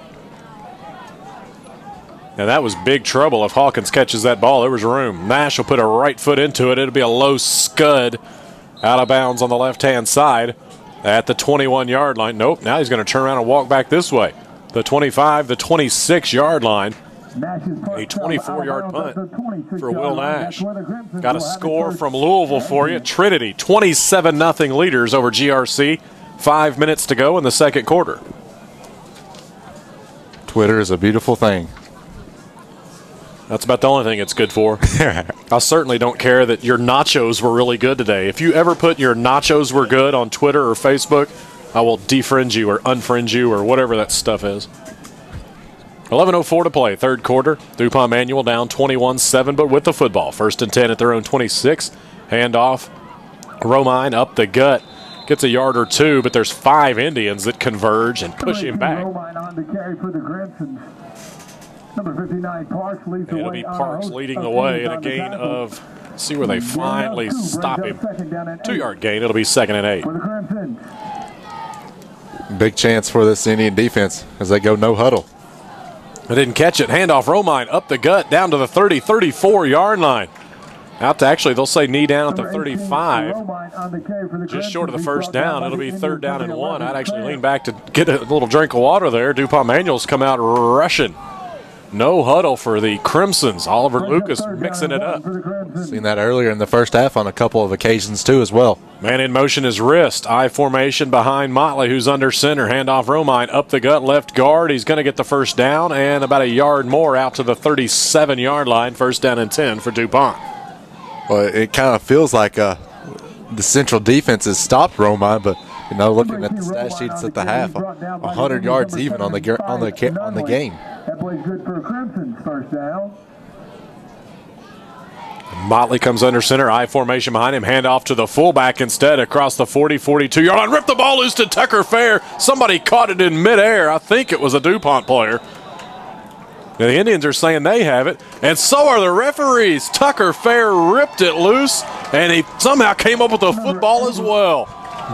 Now that was big trouble if Hawkins catches that ball. There was room. Nash will put a right foot into it. It'll be a low scud out of bounds on the left-hand side at the 21-yard line. Nope, now he's going to turn around and walk back this way. The 25, the 26-yard line. A 24-yard punt for Will Nash. Got a score from Louisville for you. Trinity, 27-0 leaders over GRC. 5 minutes to go in the second quarter. Twitter is a beautiful thing. That's about the only thing it's good for. I certainly don't care that your nachos were really good today. If you ever put your nachos were good on Twitter or Facebook, I will defriend you or unfriend you or whatever that stuff is. 11:04 to play, third quarter. DuPont Manual down 21-7, but with the football. 1st and 10 at their own 26. Handoff. Romine up the gut. Gets a yard or two, but there's 5 Indians that converge and push him back. Romine on the carry for the Crimson. Number 59, Parks leads the way. It'll be Parks leading the way in a gain of, see where they finally stop him. 2-yard gain. It'll be 2nd and 8. Big chance for this Indian defense as they go no huddle. I didn't catch it. Handoff Romine up the gut down to the 30, 34-yard line. Out to actually, they'll say knee down at the 35. Just short of the first down. It'll be 3rd down and 1. I'd actually lean back to get a little drink of water there. DuPont Manual's come out rushing. No huddle for the Crimsons. Oliver Lucas mixing it up. Seen that earlier in the first half on a couple of occasions too as well. Man in motion is wrist. I formation behind Motley, who's under center. Handoff Romine up the gut, left guard. He's going to get the first down and about a yard more out to the 37-yard line. 1st down and 10 for DuPont. Well, it kind of feels like the Central defense has stopped Romine, but you know, looking at the stat sheets at the half, 100 yards even on the game. That plays good for Crimson's first down. Motley comes under center, I formation behind him, handoff to the fullback instead across the 40, 42-yard line. Ripped the ball loose to Tucker Fair. Somebody caught it in midair. I think it was a DuPont player. Now, the Indians are saying they have it, and so are the referees. Tucker Fair ripped it loose, and he somehow came up with a football as well.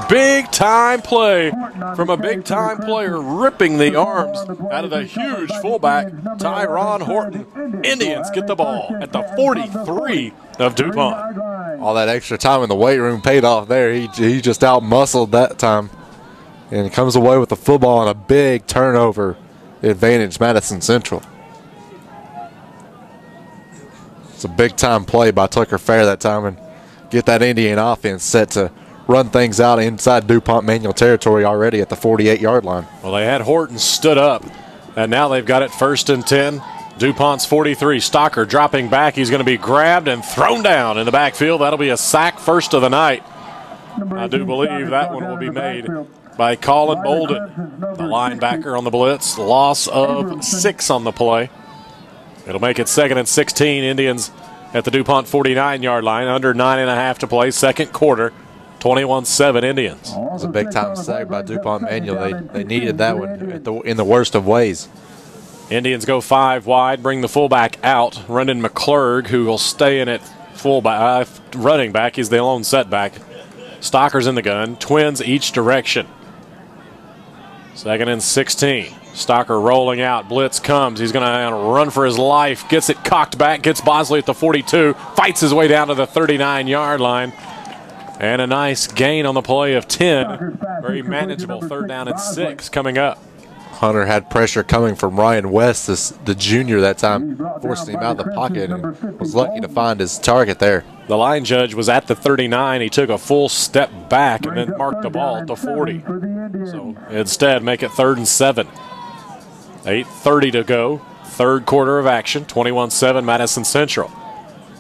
Big-time play from a big-time player ripping the arms out of the huge fullback, Tyron Horton. Indians get the ball at the 43 of DuPont. All that extra time in the weight room paid off there. He just out-muscled that time. And comes away with the football on a big turnover advantage, Madison Central. It's a big-time play by Tucker Fair that time and get that Indian offense set to run things out inside DuPont Manual territory already at the 48-yard line. Well, they had Horton stood up, and now they've got it 1st and 10. DuPont's 43. Stocker dropping back. He's going to be grabbed and thrown down in the backfield. That'll be a sack, first of the night. I do believe that one will be made by Colin Bolden, the linebacker on the blitz. Loss of 6 on the play. It'll make it 2nd and 16. Indians at the DuPont 49-yard line. Under 9.5 to play, second quarter. 21-7 Indians. It was a big-time sack by DuPont Manual. They needed that one in the worst of ways. Indians go 5 wide, bring the fullback out. Rendon McClurg, who will stay in at fullback, running back. He's the lone setback. Stocker's in the gun. Twins each direction. 2nd and 16. Stocker rolling out. Blitz comes. He's going to run for his life. Gets it cocked back. Gets Bosley at the 42. Fights his way down to the 39-yard line. And a nice gain on the play of 10. Very manageable 3rd down and 6 coming up. Hunter had pressure coming from Ryan West, the junior that time, forcing him out of the pocket, and was lucky to find his target there. The line judge was at the 39. He took a full step back and then marked the ball at the 40. So instead, make it 3rd and 7. 8:30 to go. Third quarter of action. 21-7 Madison Central.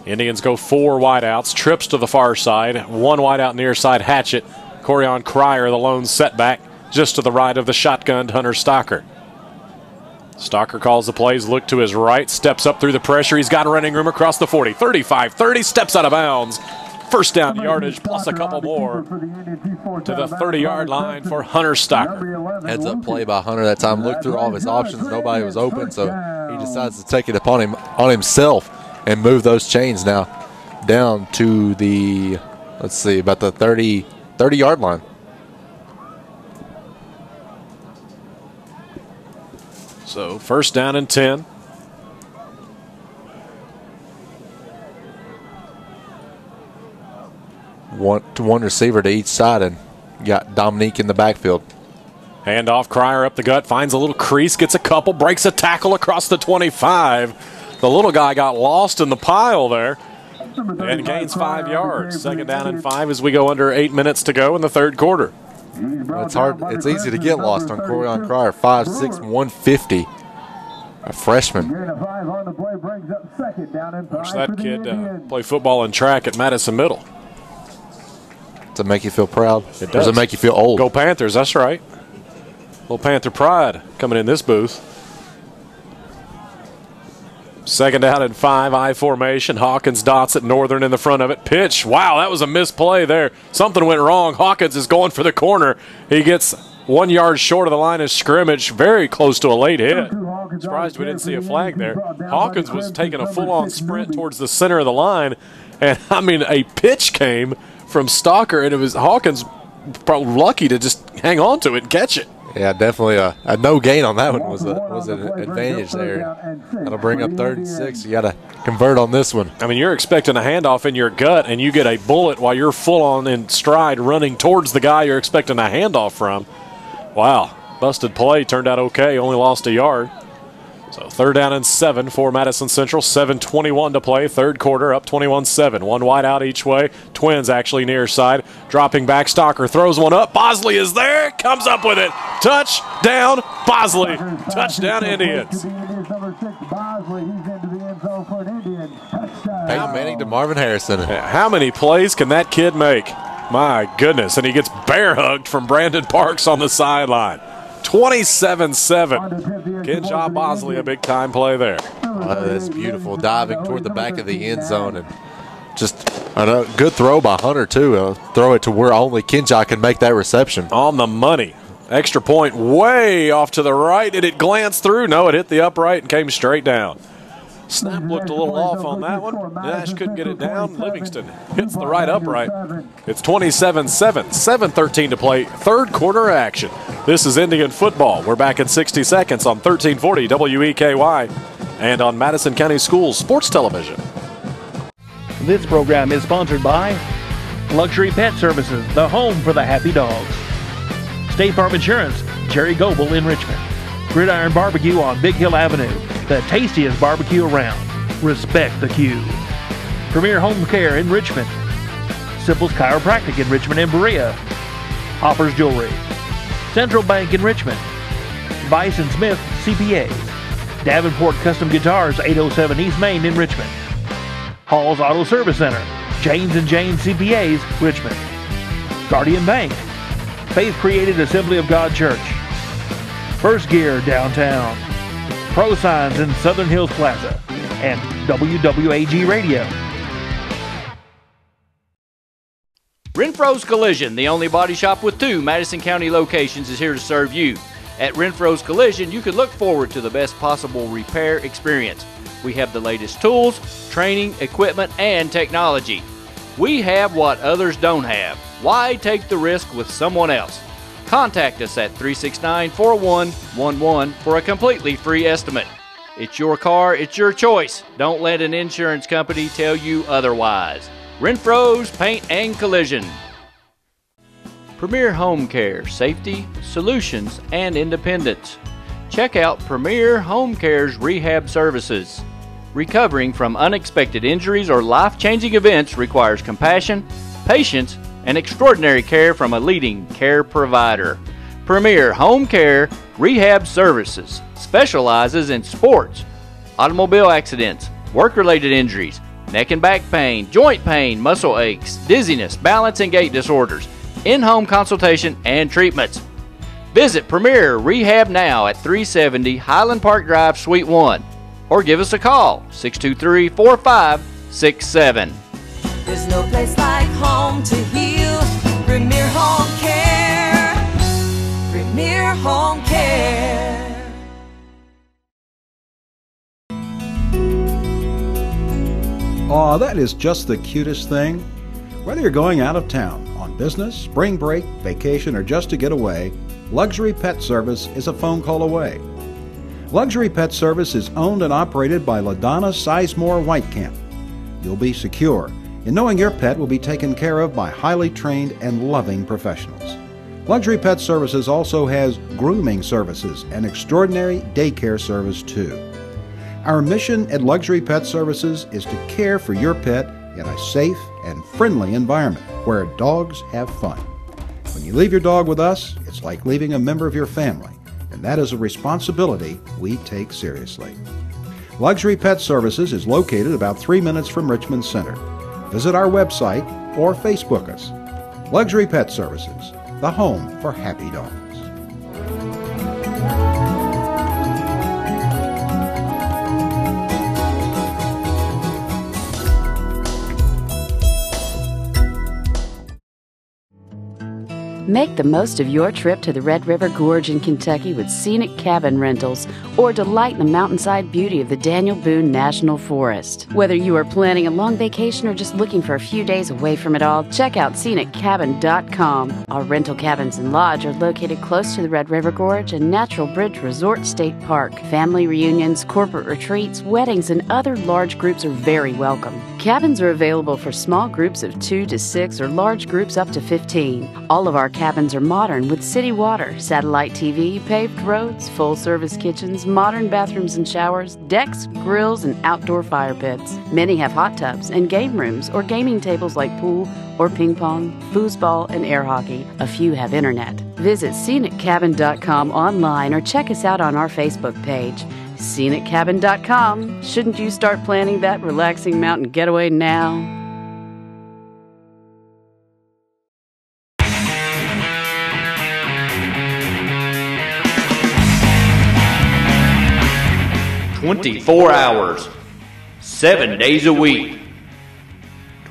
Indians go 4 wideouts. Trips to the far side. 1 wideout near side Hatchet. Corian Cryer, the lone setback, just to the right of the shotgunned Hunter Stocker. Stocker calls the plays, look to his right, steps up through the pressure. He's got running room across the 40, 35, 30, steps out of bounds. First down yardage plus a couple more to the 30-yard line for Hunter Stocker. Heads up play by Hunter that time. Looked through all of his options. Nobody was open, so he decides to take it upon himself and move those chains now down to the, let's see, about the 30-yard line. So first down and 10. One receiver to each side, and got Dominique in the backfield. Hand off, Cryer up the gut, finds a little crease, gets a couple, breaks a tackle across the 25. The little guy got lost in the pile there and gains 5 yards. Second down and 5 as we go under 8 minutes to go in the third quarter. It's hard. It's easy to get lost on Corian Cryer, 5'6", 150, a freshman. Watch that kid play football and track at Madison Middle. Does it make you feel proud? It does. Or does it make you feel old? Go Panthers, that's right. Little Panther pride coming in this booth. Second down and 5, I formation. Hawkins dots at Northern in the front of it. Pitch. Wow, that was a misplay there. Something went wrong. Hawkins is going for the corner. He gets 1 yard short of the line of scrimmage. Very close to a late hit. Surprised we didn't see a flag there. Hawkins was taking a full-on sprint towards the center of the line. And, I mean, a pitch came from Stocker, and it was Hawkins probably lucky to just hang on to it and catch it. Yeah, definitely a no gain on that one was an advantage there. That'll bring up 3rd and 6. You got to convert on this one. I mean, you're expecting a handoff in your gut, and you get a bullet while you're full on in stride running towards the guy you're expecting a handoff from. Wow, busted play, turned out okay, only lost a yard. So 3rd down and 7 for Madison Central, 7:21 to play, third quarter, up 21-7. 1 wide out each way, Twins actually near side, dropping back, Stocker throws one up, Bosley is there, comes up with it, touchdown Bosley, touchdown Indians. Peyton Manning to Marvin Harrison. How many plays can that kid make? My goodness, and he gets bear hugged from Brandon Parks on the sideline. 27-7. Kenja Bosley, a big-time play there. Oh, that's beautiful. Diving toward the back of the end zone. And just a good throw by Hunter, too. Throw it to where only Kenja can make that reception. On the money. Extra point way off to the right. Did it glance through? No, it hit the upright and came straight down. Snap looked a little off on that one. Nash couldn't get it down. Livingston hits the right upright. It's 27-7, 7:13 to play, third quarter action. This is Indian football. We're back in 60 seconds on 1340 WEKY and on Madison County Schools Sports Television. This program is sponsored by Luxury Pet Services, the home for the happy dogs. State Farm Insurance, Jerry Goebel in Richmond. Gridiron Barbecue on Big Hill Avenue, the tastiest barbecue around. Respect the queue. Premier Home Care in Richmond. Simple's Chiropractic in Richmond and Berea. Hoppers Jewelry. Central Bank in Richmond. Bison Smith CPAs. Davenport Custom Guitars, 807 East Main in Richmond. Hall's Auto Service Center. Janes & Janes CPAs, Richmond. Guardian Bank. Faith Created Assembly of God Church. First Gear downtown. Pro Signs in Southern Hills Plaza. And WWAG Radio. Renfro's Collision, the only body shop with 2 Madison County locations, is here to serve you. At Renfro's Collision, you can look forward to the best possible repair experience. We have the latest tools, training, equipment, and technology. We have what others don't have. Why take the risk with someone else? Contact us at 369-4111 for a completely free estimate. It's your car, it's your choice. Don't let an insurance company tell you otherwise. Renfro's Paint and Collision. Premier Home Care, safety, solutions, and independence. check out Premier Home Care's rehab services. Recovering from unexpected injuries or life-changing events requires compassion, patience, and extraordinary care from a leading care provider. Premier Home Care Rehab Services specializes in sports, automobile accidents, work-related injuries, neck and back pain, joint pain, muscle aches, dizziness, balance and gait disorders, in-home consultation, and treatments. Visit Premier Rehab now at 370 Highland Park Drive, Suite 1, or give us a call, 623-4567. There's no place like home to heal. Premier Home Care. Premier Home Care. Aw, that is just the cutest thing. Whether you're going out of town, on business, spring break, vacation, or just to get away, Luxury Pet Service is a phone call away. Luxury Pet Service is owned and operated by LaDonna Sizemore Whitecamp. You'll be secure in knowing your pet will be taken care of by highly trained and loving professionals. Luxury Pet Services also has grooming services and extraordinary daycare service too. Our mission at Luxury Pet Services is to care for your pet in a safe and friendly environment where dogs have fun. When you leave your dog with us, it's like leaving a member of your family, and that is a responsibility we take seriously. Luxury Pet Services is located about 3 minutes from Richmond Center. Visit our website or Facebook us. Luxury Pet Services, the home for happy dogs. Make the most of your trip to the Red River Gorge in Kentucky with scenic cabin rentals, or delight in the mountainside beauty of the Daniel Boone National Forest. Whether you are planning a long vacation or just looking for a few days away from it all, check out sceniccabin.com. Our rental cabins and lodge are located close to the Red River Gorge and Natural Bridge Resort State Park. Family reunions, corporate retreats, weddings, and other large groups are very welcome. Cabins are available for small groups of 2 to 6 or large groups up to 15. All of our cabins are modern with city water, satellite TV, paved roads, full-service kitchens, modern bathrooms and showers, decks, grills, and outdoor fire pits. Many have hot tubs and game rooms or gaming tables like pool or ping pong, foosball, and air hockey. A few have internet. Visit sceniccabin.com online or check us out on our Facebook page. sceniccabin.com. Shouldn't you start planning that relaxing mountain getaway now? "24 hours, 7 days a week,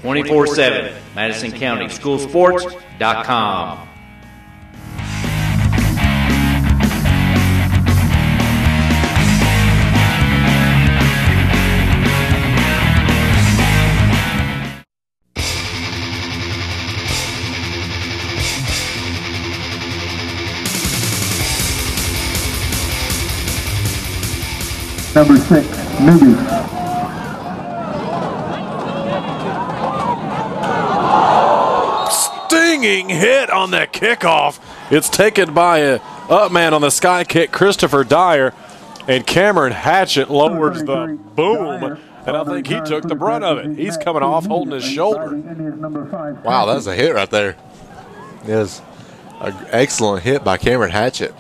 24/7, Madison County Schoolsports.com. Number 6, Newby. Stinging hit on the kickoff. It's taken by a up man on the sky kick, Christopher Dyer, and Cameron Hatchett lowers the boom, and I think he took the brunt of it. He's coming off holding his shoulder. Wow, that was a hit right there. It was an excellent hit by Cameron Hatchett.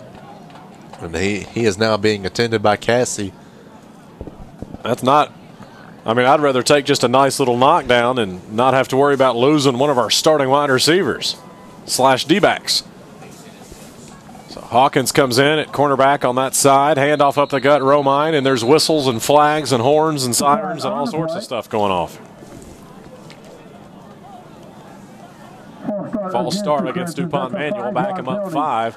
And he is now being attended by Cassie. That's not, I mean, I'd rather take just a nice little knockdown and not have to worry about losing one of our starting wide receivers / D-backs. So Hawkins comes in at cornerback on that side, handoff up the gut, Romine, and there's whistles and flags and horns and sirens and all sorts of stuff going off. False start against DuPont Manual, back him up 5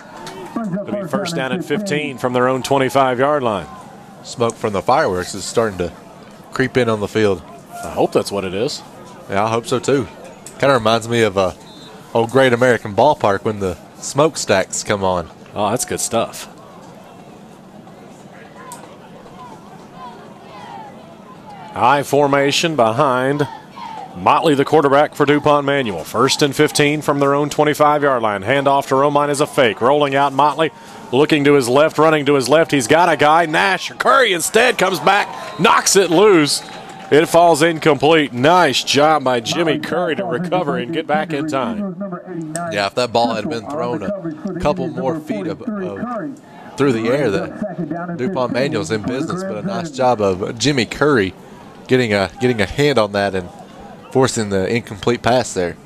to be first down at 15 from their own 25-yard line. Smoke from the fireworks is starting to creep in on the field. I hope that's what it is. Yeah, I hope so too. Kind of reminds me of old Great American Ballpark when the smokestacks come on. Oh, that's good stuff. I formation behind Motley, the quarterback for DuPont Manual. 1st and 15 from their own 25-yard line. Handoff to Romine is a fake. Rolling out Motley, looking to his left, running to his left. He's got a guy. Nash. Curry instead comes back, knocks it loose. It falls incomplete. Nice job by Jimmy Curry to recover and get back in time. Yeah, if that ball had been thrown a couple more feet through the air, the DuPont Manual's in business, but a nice job of Jimmy Curry getting a hand on that and forcing the incomplete pass there.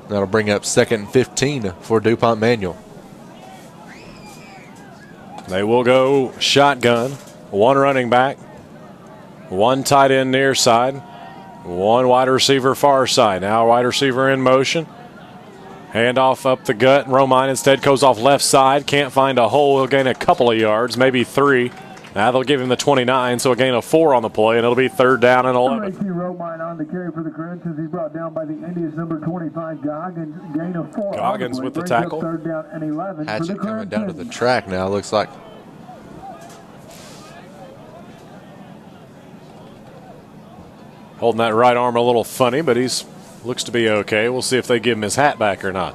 That'll bring up 2nd and 15 for DuPont Manual. They will go shotgun. One running back, one tight end near side, one wide receiver far side. Now wide receiver in motion. Handoff up the gut. Romine instead goes off left side. Can't find a hole. He'll gain a couple of yards, maybe 3. Now they'll give him the 29, so a gain of 4 on the play, and it'll be 3rd down and 11. Romine on the carry for the Corinthians. He's brought down by the Indians, number 25, Goggins. Gain of 4. Goggins with the tackle. 3rd down and 11. Hatchet coming down to the track now, looks like. Holding that right arm a little funny, but he's looks to be okay. We'll see if they give him his hat back or not.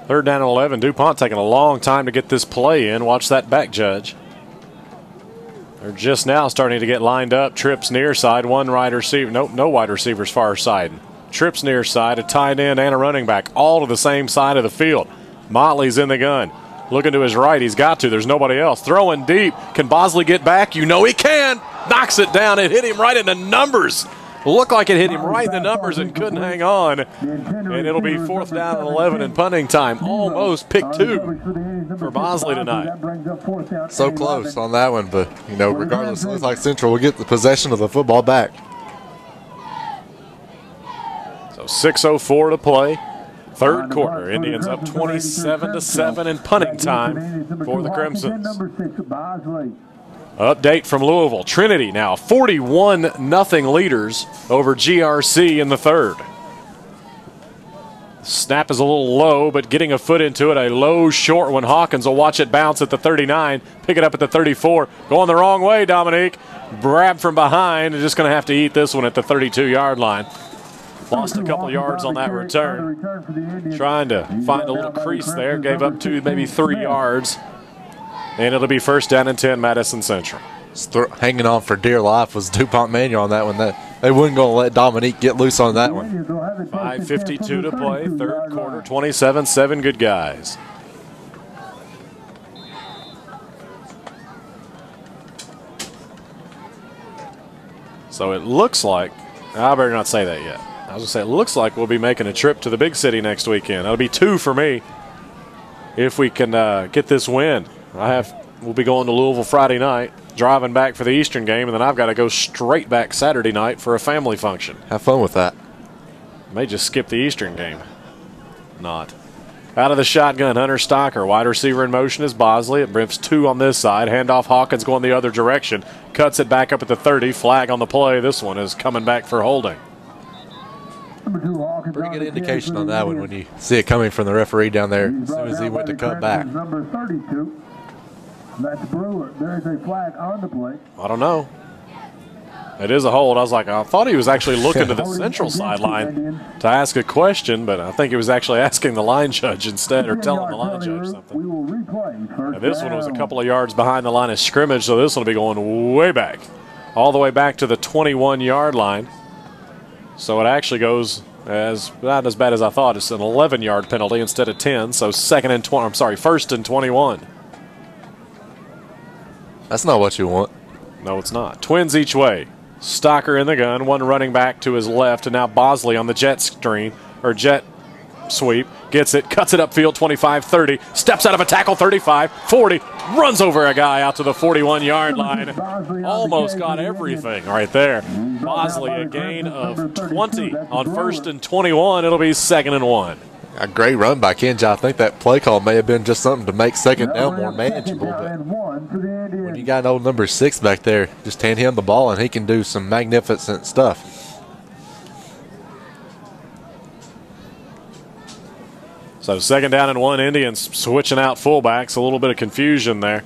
3rd down and 11. DuPont taking a long time to get this play in. Watch that back judge. They're just now starting to get lined up. Trips near side, one wide receiver. Nope, no wide receivers far side. Trips near side, a tight end and a running back, all to the same side of the field. Motley's in the gun. Looking to his right, he's got to. There's nobody else. Throwing deep. Can Bosley get back? You know he can. Knocks it down. It hit him right in the numbers. Looked like it hit him right in the numbers and couldn't hang on. And it'll be 4th down and 11 and punting time. Almost pick 2 for Bosley tonight. So close on that one, but, you know, regardless, it looks like Central will get the possession of the football back. So 6:04 to play. 3rd quarter. Indians up 27-7 in punting time for the Crimsons. Update from Louisville. Trinity now 41-0 leaders over GRC in the 3rd. Snap is a little low, but getting a foot into it. A low, short one. Hawkins will watch it bounce at the 39. Pick it up at the 34. Going the wrong way, Dominique. Grab from behind. Just going to have to eat this one at the 32-yard line. Lost a couple yards on that return. Trying to find a little crease there. Gave up 2, maybe 3 yards. And it'll be 1st down and 10, Madison Central. Hanging on for dear life was DuPont Manual on that one. They wasn't going to let Dominique get loose on that one. 5:52 to play, 3rd quarter, 27-7, good guys. So it looks like, I better not say that yet. I was going to say, it looks like we'll be making a trip to the big city next weekend. That'll be 2 for me if we can get this win. We'll be going to Louisville Friday night, driving back for the Eastern game, and then I've got to go straight back Saturday night for a family function. Have fun with that. May just skip the Eastern game. Not. Out of the shotgun, Hunter Stocker. Wide receiver in motion is Bosley. It brings 2 on this side. Handoff Hawkins going the other direction. Cuts it back up at the 30. Flag on the play. This one is coming back for holding. Pretty good indication on that one when you see it coming from the referee down there as soon as he went to cut back. Number 32. That's Brewer. There is a flag on the play. I don't know. It is a hold. I was like, I thought he was actually looking to the central sideline to ask a question, but I think he was actually asking the line judge instead, or telling the line judge something. Now, this one was a couple of yards behind the line of scrimmage, so this one will be going way back, all the way back to the 21-yard line. So it actually goes not as bad as I thought. It's an 11-yard penalty instead of 10, so 1st and 21. That's not what you want. No, it's not. Twins each way. Stocker in the gun, one running back to his left, and now Bosley on the jet sweep. Gets it, cuts it upfield, 25-30, steps out of a tackle, 35-40, runs over a guy out to the 41-yard line. Almost got everything right there. Bosley a gain of 20 on 1st and 21. It'll be 2nd and 1. A great run by Kenji. I think that play call may have been just something to make 2nd down more manageable. But when you got an old number 6 back there, just hand him the ball and he can do some magnificent stuff. So 2nd down and 1, Indians switching out fullbacks. A little bit of confusion there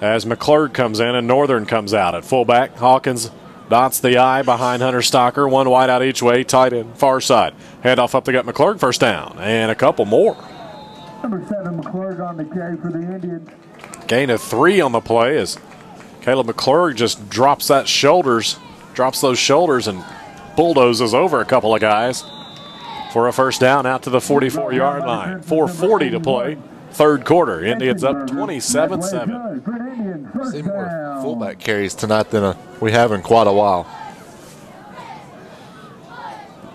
as McClurg comes in and Northern comes out. At fullback, Hawkins dots the I behind Hunter Stocker. One wide out each way, tight end, far side. Handoff up the gut, McClurg, first down. And a couple more. Number 7, McClurg on the carry for the Indians. Gain of 3 on the play as Caleb McClurg just drops those shoulders and bulldozes over a couple of guys for a first down out to the 44-yard line. 4:40 to play, third quarter. Indians up 27-7. See more fullback carries tonight than we have in quite a while.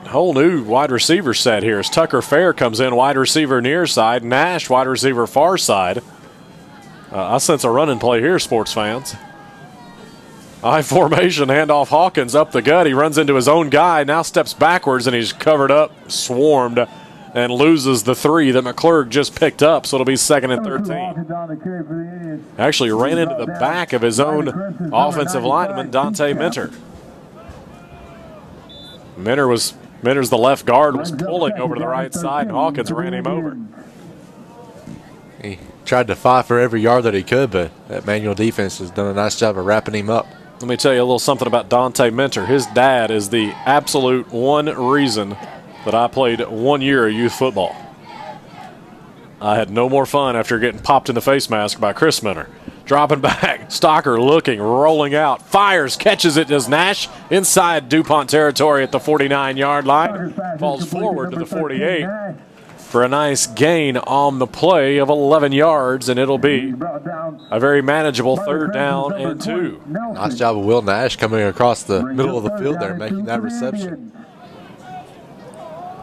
Whole new wide receiver set here as Tucker Fair comes in, wide receiver near side. Nash, wide receiver far side. I sense a running play here, sports fans. I formation, handoff Hawkins up the gut. He runs into his own guy, now steps backwards, and he's covered up, swarmed, and loses the 3 that McClurg just picked up, so it'll be 2nd and 13. Actually ran into the back of his own offensive lineman, Dante Minter. Minter's the left guard, was pulling over to the right side, and Hawkins ran him over. He tried to fight for every yard that he could, but that Manual defense has done a nice job of wrapping him up. Let me tell you a little something about Dante Minter. His dad is the absolute one reason that I played 1 year of youth football. I had no more fun after getting popped in the face mask by Chris Minter. Dropping back, Stocker looking, rolling out, fires, catches it as Nash inside DuPont territory at the 49-yard line. Falls forward to the 48 for a nice gain on the play of 11 yards, and it'll be a very manageable 3rd down and 2. Nice job of Will Nash coming across the middle of the field there, making that reception.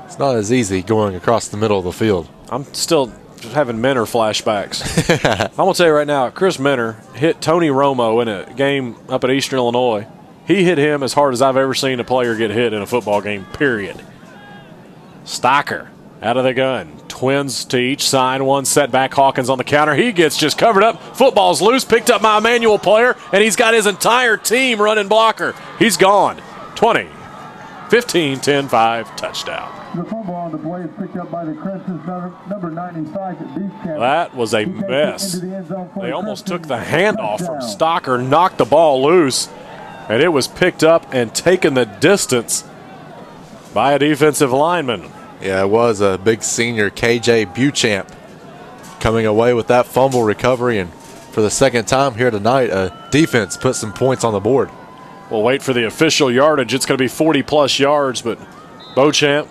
It's not as easy going across the middle of the field. I'm still having Minter flashbacks. I'm going to tell you right now, Chris Minter hit Tony Romo in a game up at Eastern Illinois. He hit him as hard as I've ever seen a player get hit in a football game, period. Stocker out of the gun. Twins to each side. One setback. Hawkins on the counter. He gets just covered up. Football's loose. Picked up by a Manual player, and he's got his entire team running blocker. He's gone. 20, 15, 10, 5, touchdown. The football on the play is picked up by the Crimson's number 95 at Beach Camp. That was a mess. They almost took the handoff from Stocker, knocked the ball loose, and it was picked up and taken the distance by a defensive lineman. Yeah, it was a big senior, KJ Buchamp, coming away with that fumble recovery, and for the second time here tonight, defense put some points on the board. We'll wait for the official yardage. It's going to be 40-plus yards, but Beauchamp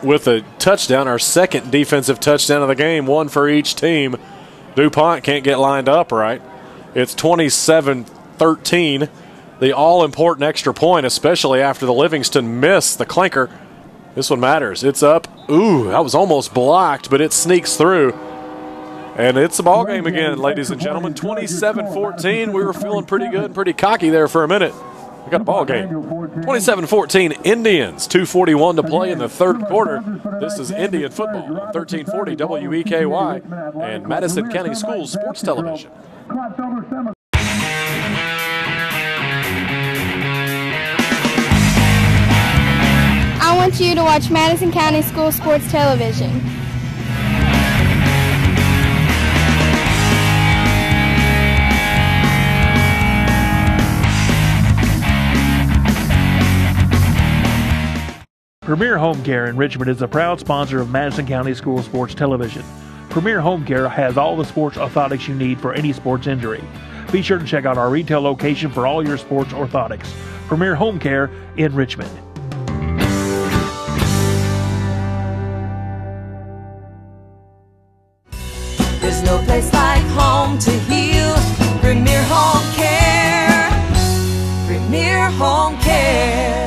with a touchdown, our second defensive touchdown of the game, one for each team. DuPont can't get lined up right. It's 27-13, the all-important extra point, especially after the Livingston miss, the clinker. This one matters. It's up. Ooh, that was almost blocked, but it sneaks through. And it's a ball game again, ladies and gentlemen. 27-14. We were feeling pretty good and pretty cocky there for a minute. We got a ball game. 27-14 Indians. 2:41 to play in the third quarter. This is Indian football on 1340 WEKY and Madison County Schools Sports Television. I want you to watch Madison County School Sports Television. Premier Home Care in Richmond is a proud sponsor of Madison County School Sports Television. Premier Home Care has all the sports orthotics you need for any sports injury. Be sure to check out our retail location for all your sports orthotics. Premier Home Care in Richmond. There's no place like home to heal. Premier Home Care. Premier Home Care.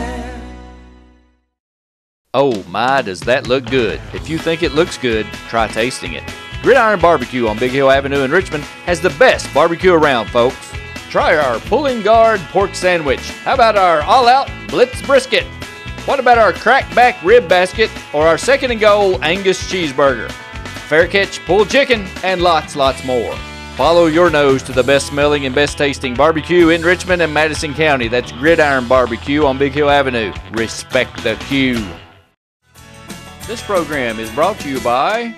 Oh my, does that look good. If you think it looks good, try tasting it. Gridiron Barbecue on Big Hill Avenue in Richmond has the best barbecue around, folks. Try our pulling guard pork sandwich. How about our all-out Blitz brisket? What about our crackback rib basket or our second and goal Angus cheeseburger? Fair catch pulled chicken and lots more. Follow your nose to the best smelling and best tasting barbecue in Richmond and Madison County. That's Gridiron Barbecue on Big Hill Avenue. Respect the queue. This program is brought to you by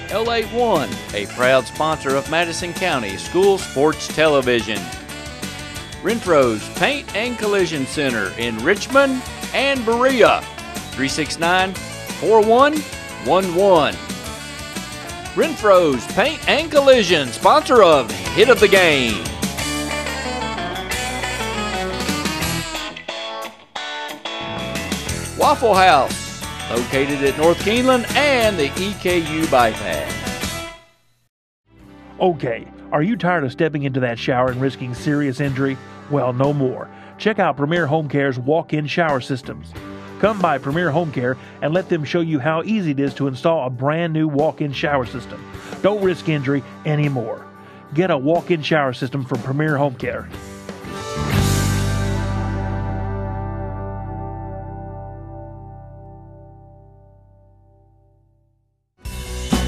L81, a proud sponsor of Madison County School Sports Television. Renfro's Paint and Collision Center in Richmond and Berea, 369-4111. Renfro's Paint and Collision, sponsor of Hit of the Game. Waffle House, located at North Keeneland and the EKU bypass. Okay, are you tired of stepping into that shower and risking serious injury? Well, no more. Check out Premier Home Care's walk-in shower systems. Come by Premier Home Care and let them show you how easy it is to install a brand new walk-in shower system. Don't risk injury anymore. Get a walk-in shower system from Premier Home Care.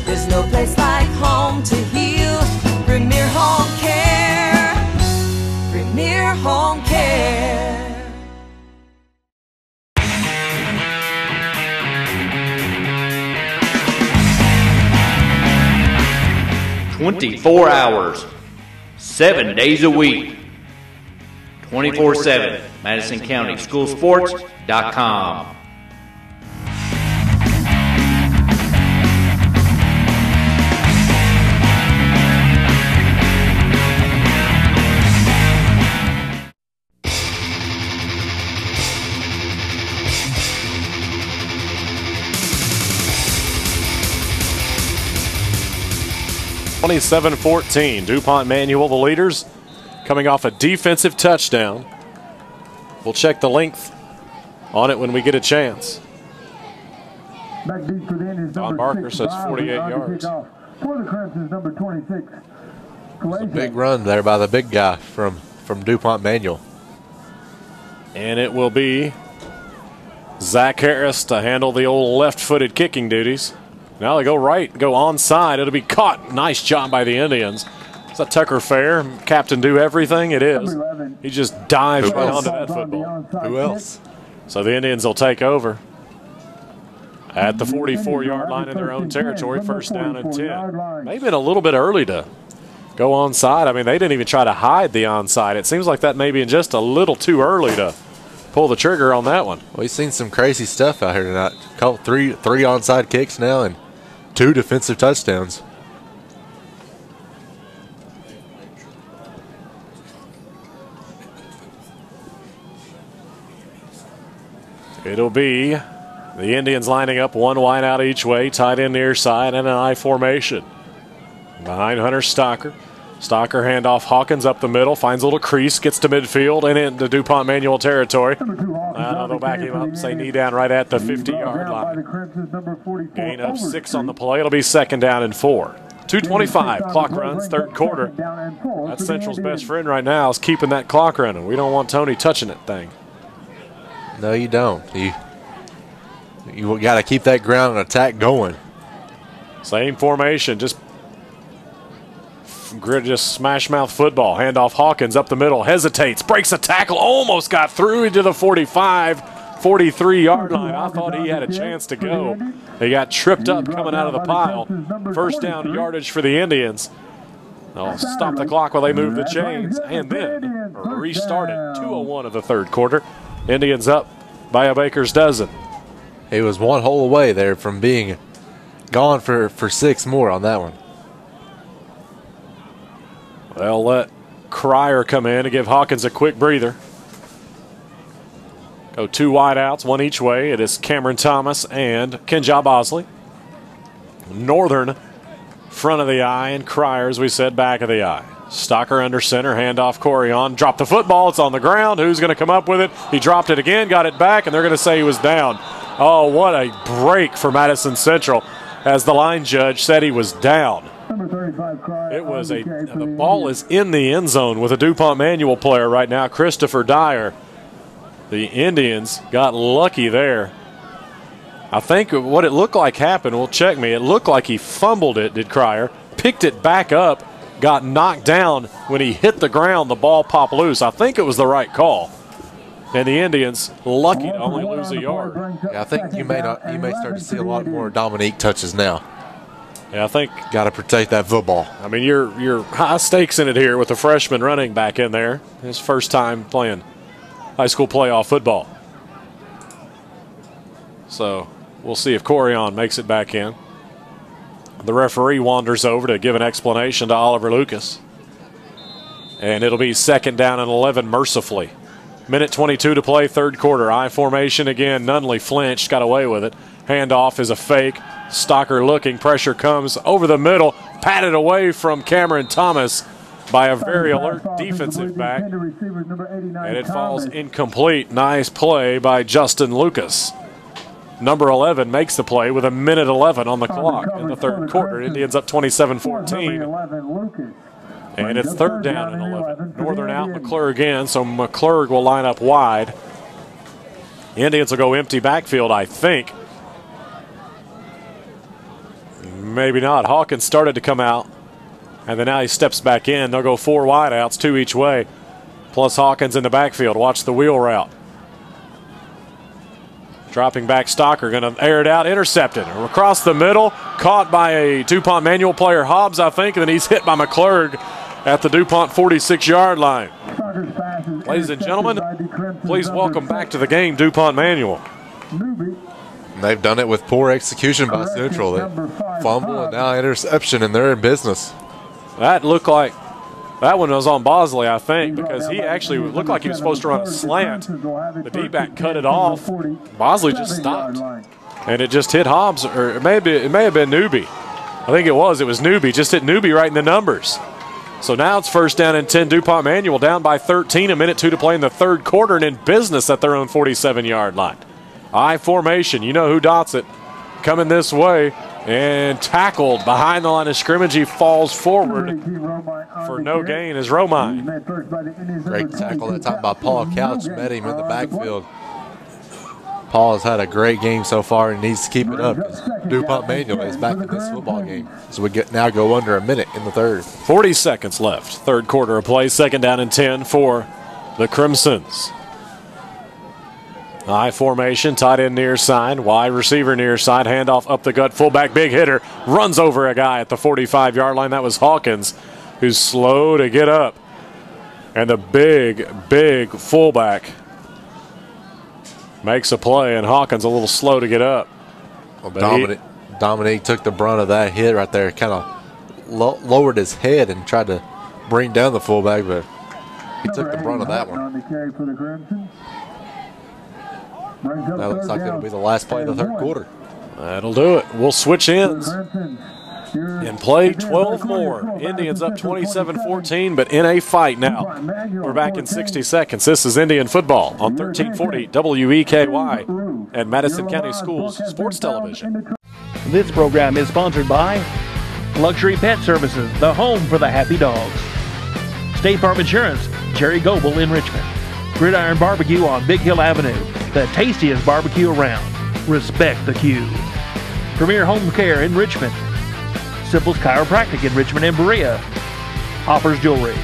There's no place like home to heal. Premier Home Care. Premier Home Care. 24 hours, 7 days a week, 24/7, MadisonCountySchoolSports.com. (27-14). DuPont Manual, the leaders, coming off a defensive touchdown. We'll check the length on it when we get a chance. Don Barker says 48 yards. For the Crimsons, number 26. It's a big run there by the big guy from DuPont Manual. And it will be Zach Harris to handle the old left-footed kicking duties. Now they go right, go onside. It'll be caught. Nice job by the Indians. Is that Tucker Fair? Captain do everything? It is. He just dives right onto that football. Who else? So the Indians will take over at the 44-yard line in their own territory. First down and 10. Maybe been a little bit early to go onside. I mean, they didn't even try to hide the onside. It seems like that may be just a little too early to pull the trigger on that one. We've seen some crazy stuff out here tonight. Caught three onside kicks now and 2 defensive touchdowns. It'll be the Indians lining up, one wide out each way, tight end near side, and an I formation. Behind Hunter Stocker. Stocker handoff Hawkins up the middle, finds a little crease, gets to midfield and into DuPont Manual territory. They'll back him up, say knee down right at the 50-yard line. Gain of 6 on the play. It'll be second down and 4. 2:25, clock runs, third quarter. That's Central's best friend right now is keeping that clock running. We don't want Tony touching that thing. No, you don't. You got to keep that ground and attack going. Same formation, just smash mouth football. Handoff Hawkins up the middle, hesitates, breaks a tackle, almost got through into the 45, 43-yard line. I thought he had a chance to go. He got tripped up coming out of the pile. First down yardage for the Indians. They'll stop the clock while they move the chains and then restart it. 2:01 of the third quarter. Indians up by a baker's dozen. He was one hole away there from being gone for 6 more on that one. They'll let Cryer come in to give Hawkins a quick breather. Go 2 wideouts, 1 each way. It is Cameron Thomas and Kenja Bosley. Northern front of the eye and Cryer, as we said, back of the eye. Stocker under center, handoff Corion. Drop the football, it's on the ground. Who's going to come up with it? He dropped it again, got it back, and they're going to say he was down. Oh, what a break for Madison Central as the line judge said he was down. It was the ball is in the end zone with a DuPont Manual player right now, Christopher Dyer. The Indians got lucky there. I think what it looked like happened, well, check me, it looked like he fumbled it, did Cryer, picked it back up, got knocked down. When he hit the ground, the ball popped loose. I think it was the right call. And the Indians lucky to only lose a yard. Yeah, I think you may start to see a lot more Dominique touches now. Yeah, I think got to protect that football. I mean, you're high stakes in it here with a freshman running back in there. His first time playing high school playoff football. So we'll see if Corian makes it back in. The referee wanders over to give an explanation to Oliver Lucas. And it'll be 2nd down and 11 mercifully. Minute 22 to play, third quarter. I formation again. Nunley flinched, got away with it. Handoff is a fake. Stocker looking. Pressure comes over the middle. Patted away from Cameron Thomas by a very alert defensive back. And it falls incomplete. Nice play by Justin Lucas. Number 11 makes the play with 1:11 on the clock in the third quarter. Indians up 27-14. And it's 3rd down and 11. Northern out, McClure again, so McClure will line up wide. Indians will go empty backfield, I think. Maybe not. Hawkins started to come out, and then now he steps back in. They'll go 4 wideouts, 2 each way, plus Hawkins in the backfield. Watch the wheel route. Dropping back Stocker, going to air it out, intercepted. Across the middle, caught by a DuPont manual player, Hobbs, I think, and then he's hit by McClure at the DuPont 46-yard line. Ladies and gentlemen, please welcome back to the game DuPont manual. And they've done it with poor execution by Central. They fumble and now interception, and they're in business. That looked like that one was on Bosley, I think, because he actually looked like he was supposed to run a slant. The D-back cut it off. Bosley just stopped, and it just hit Hobbs, or it may have been Newby. I think it was Newby. Just hit Newby right in the numbers. So now it's 1st down and 10. DuPont Manual down by 13. 1:02 to play in the third quarter, and in business at their own 47-yard line. I formation. You know who dots it. Coming this way. And tackled behind the line of scrimmage. He falls forward for no gain as Romine. Great tackle that time by Paul Couch. Met him in the backfield. Paul has had a great game so far and needs to keep it up. DuPont Manual is back in this football game. So we now go under a minute in the third. 40 seconds left. Third quarter of play. 2nd down and 10 for the Crimsons. I formation, tight end near side, wide receiver near side, handoff up the gut, fullback, big hitter, runs over a guy at the 45-yard line. That was Hawkins, who's slow to get up. And the big fullback makes a play, and Hawkins a little slow to get up. Well, Dominique took the brunt of that hit right there, kind of lowered his head and tried to bring down the fullback, but he took the brunt of that one. That looks like it'll be the last play of the third quarter. That'll do it. We'll switch ends and play 12 more. Indians up 27-14, but in a fight now. We're back in 60 seconds. This is Indian football on 1340 WEKY and Madison County Schools Sports Television. This program is sponsored by Luxury Pet Services, the home for the happy dogs. State Farm Insurance, Jerry Goebel in Richmond. Gridiron Barbecue on Big Hill Avenue, the tastiest barbecue around. Respect the queue. Premier Home Care in Richmond. Simple's Chiropractic in Richmond and Berea. Hoppers Jewelry.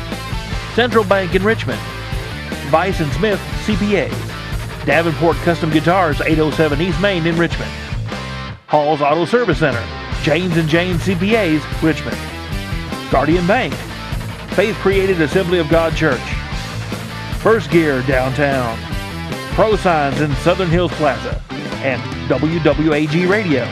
Central Bank in Richmond. Vice & Smith CPAs. Davenport Custom Guitars, 807 East Main in Richmond. Hall's Auto Service Center. James & James CPAs, Richmond. Guardian Bank. Faith Created Assembly of God Church. First Gear downtown. Pro Signs in Southern Hills Plaza. And WWAG Radio.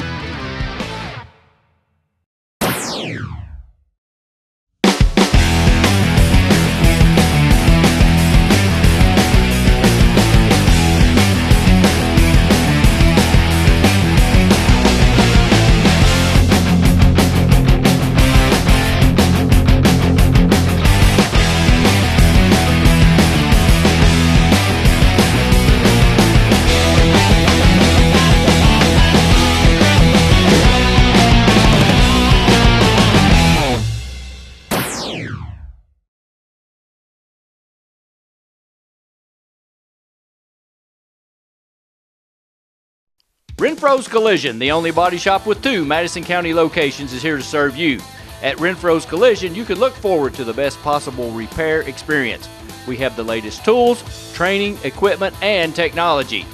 Renfro's Collision, the only body shop with 2 Madison County locations, is here to serve you. At Renfro's Collision, you can look forward to the best possible repair experience. We have the latest tools, training, equipment, and technology.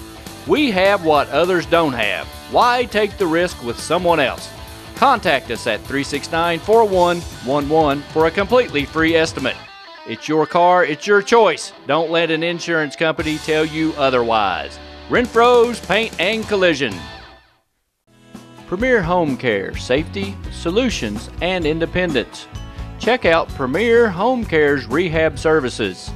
We have what others don't have. Why take the risk with someone else? Contact us at 369-4111 for a completely free estimate. It's your car, it's your choice. Don't let an insurance company tell you otherwise. Renfro's Paint and Collision. Premier Home Care, safety, solutions, and independence. Check out Premier Home Care's rehab services.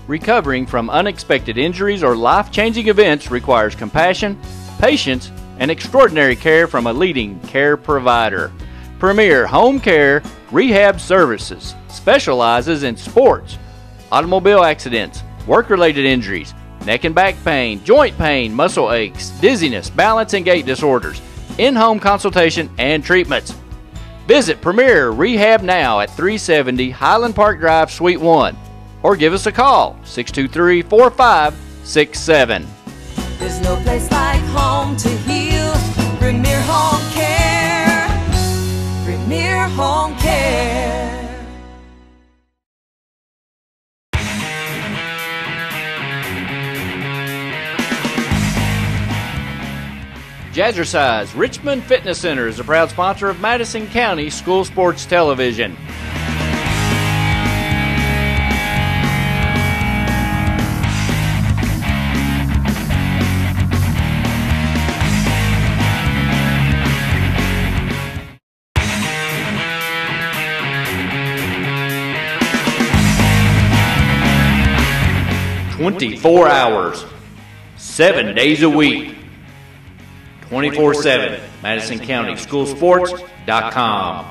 Recovering from unexpected injuries or life-changing events requires compassion, patience, and extraordinary care from a leading care provider. Premier Home Care Rehab Services specializes in sports, automobile accidents, work-related injuries, neck and back pain, joint pain, muscle aches, dizziness, balance and gait disorders, in-home consultation, and treatments. Visit Premier Rehab now at 370 Highland Park Drive, Suite 1, or give us a call, 623-4567. There's no place like home to heal. Premier Home Care. Premier Home Care. Jazzercise Richmond Fitness Center is a proud sponsor of Madison County School Sports Television. "24 hours, 7 days a week, 24/7, MadisonCountySchoolSports.com.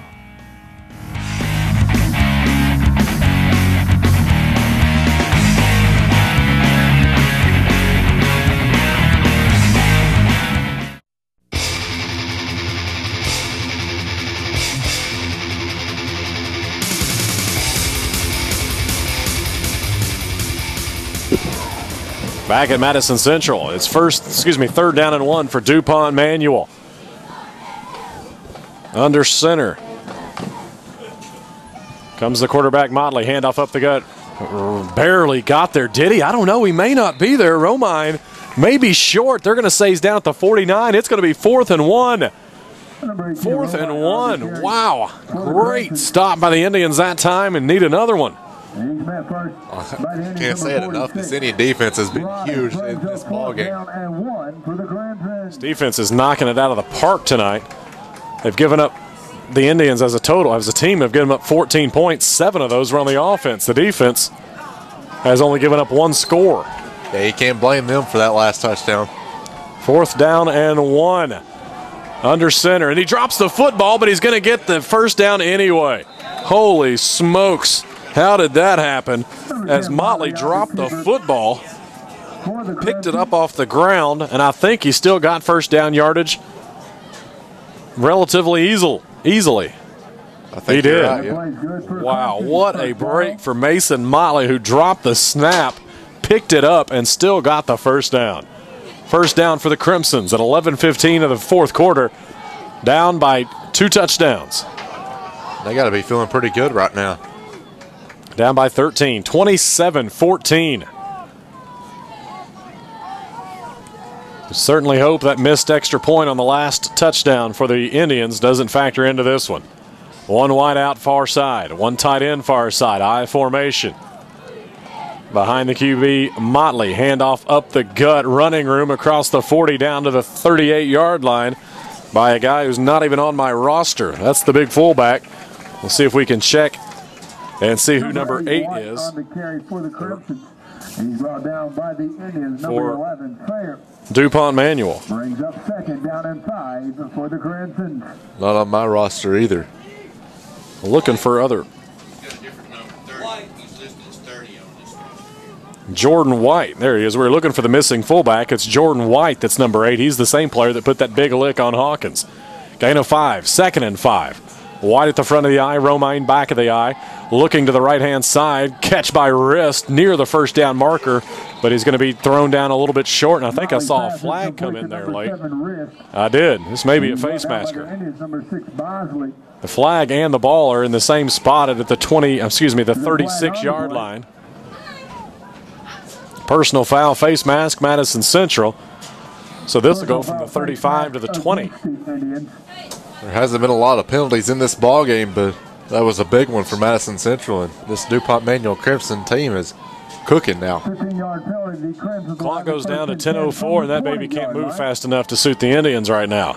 Back at Madison Central, it's third down and 1 for DuPont Manual. Under center comes the quarterback Motley, handoff up the gut. Barely got there, did he? I don't know, he may not be there. Romine may be short. They're going to say he's down at the 49. It's going to be 4th and 1. 4th and 1, wow. Great stop by the Indians that time and need another one. Can't say it enough. This Indian defense has been huge in this ballgame. This defense is knocking it out of the park tonight. They've given up, the Indians as a team have given up 14 points. 7 of those were on the offense. The defense has only given up 1 score. Yeah, you can't blame them for that last touchdown. 4th down and 1. Under center, and he drops the football, but he's going to get the first down anyway. Holy smokes. How did that happen? As Motley dropped the football, picked it up off the ground, and I think he still got first down yardage relatively easily. I think he did. Right, yeah. Wow, what a break for Mason Motley, who dropped the snap, picked it up, and still got the first down. First down for the Crimsons at 11:15 of the 4th quarter, down by 2 touchdowns. They got to be feeling pretty good right now. Down by 13, 27-14. Certainly hope that missed extra point on the last touchdown for the Indians doesn't factor into this one. 1 wide out far side, 1 tight end far side, I formation. Behind the QB, Motley, handoff up the gut, running room across the 40 down to the 38-yard line by a guy who's not even on my roster. That's the big fullback. We'll see if we can check and see who number 8 is. On the carry for the Crimson. He's brought down by the Indians, number 11, Fair. DuPont Manual. Brings up 2nd down and 5 for the Crimson. Not on my roster either. Looking for other. Jordan White. There he is. We're looking for the missing fullback. It's Jordan White that's number 8. He's the same player that put that big lick on Hawkins. Gain of 5. 2nd and 5. White at the front of the eye, Romine back of the eye, looking to the right-hand side, catch by wrist near the first down marker, but he's going to be thrown down a little bit short, and I think I saw a flag come in there late. I did. This may be a face masker. The flag and the ball are in the same spot at the 36-yard line. Personal foul, face mask, Madison Central. So this will go from the 35 to the 20. There hasn't been a lot of penalties in this ball game, but that was a big one for Madison Central, and this DuPont Manual Crimson team is cooking now. Clock goes down to 10:04, and that baby can't move fast enough to suit the Indians right now.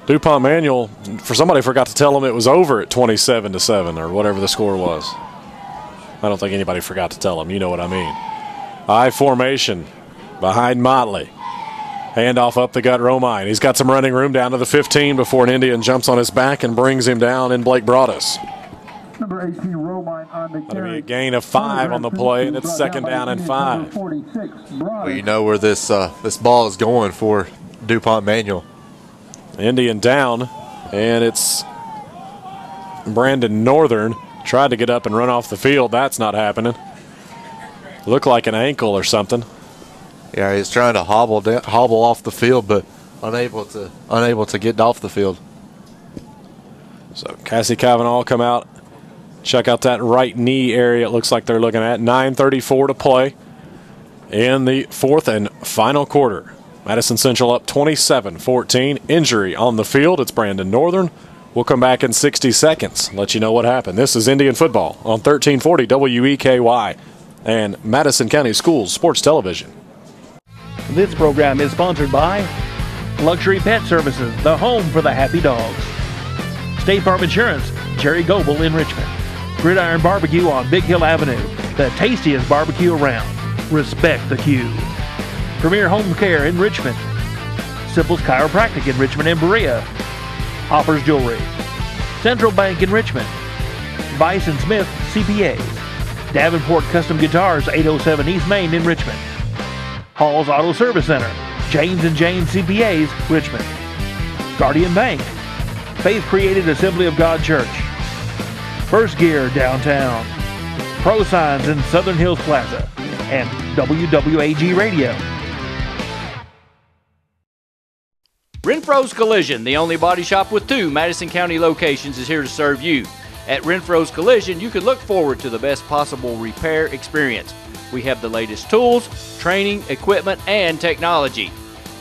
DuPont Manual, somebody forgot to tell them it was over at 27-7 or whatever the score was. I don't think anybody forgot to tell them. You know what I mean. I formation behind Motley. Handoff up the gut, Romine. He's got some running room down to the 15 before an Indian jumps on his back and brings him down in Blake Broadus. Number 18, Romine on the That'll be a gain of 5 on the play, and it's second down and 5. Well, you know where this ball is going for DuPont Manual. Indian down, and it's Brandon Northern. Tried to get up and run off the field. That's not happening. Looked like an ankle or something. Yeah, he's trying to hobble off the field, but unable to get off the field. So Cassie Cavanaugh come out. Check out that right knee area it looks like they're looking at. 9:34 to play in the fourth and final quarter. Madison Central up 27-14. Injury on the field. It's Brandon Northern. We'll come back in 60 seconds. Let you know what happened. This is Indian Football on 1340 WEKY and Madison County Schools Sports Television. This program is sponsored by Luxury Pet Services, the home for the happy dogs. State Farm Insurance, Jerry Goebel in Richmond. Gridiron Barbecue on Big Hill Avenue, the tastiest barbecue around. Respect the queue. Premier Home Care in Richmond. Simple's Chiropractic in Richmond and Berea. Hoppers Jewelry. Central Bank in Richmond. Bison Smith CPAs. Davenport Custom Guitars, 807 East Main in Richmond. Hall's Auto Service Center. James & James CPAs, Richmond. Guardian Bank. Faith Created Assembly of God Church. First Gear downtown. Pro Signs in Southern Hills Plaza. And WWAG Radio. Renfro's Collision, the only body shop with 2 Madison County locations, is here to serve you. At Renfro's Collision, you can look forward to the best possible repair experience. We have the latest tools, training, equipment, and technology.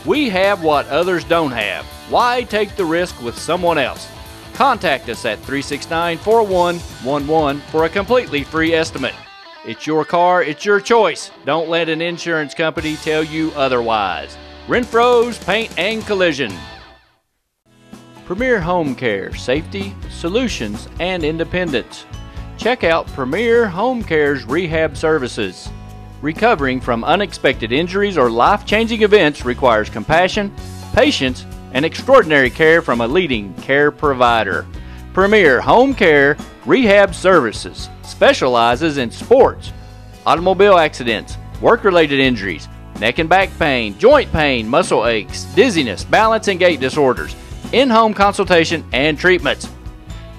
We have what others don't have. Why take the risk with someone else? Contact us at 369-4111 for a completely free estimate. It's your car, it's your choice. Don't let an insurance company tell you otherwise. Renfro's Paint and Collision. Premier Home Care, safety, solutions, and independence. Check out Premier Home Care's rehab services. Recovering from unexpected injuries or life-changing events requires compassion, patience, and extraordinary care from a leading care provider. Premier Home Care Rehab Services specializes in sports, automobile accidents, work-related injuries, neck and back pain, joint pain, muscle aches, dizziness, balance and gait disorders, in-home consultation, and treatments.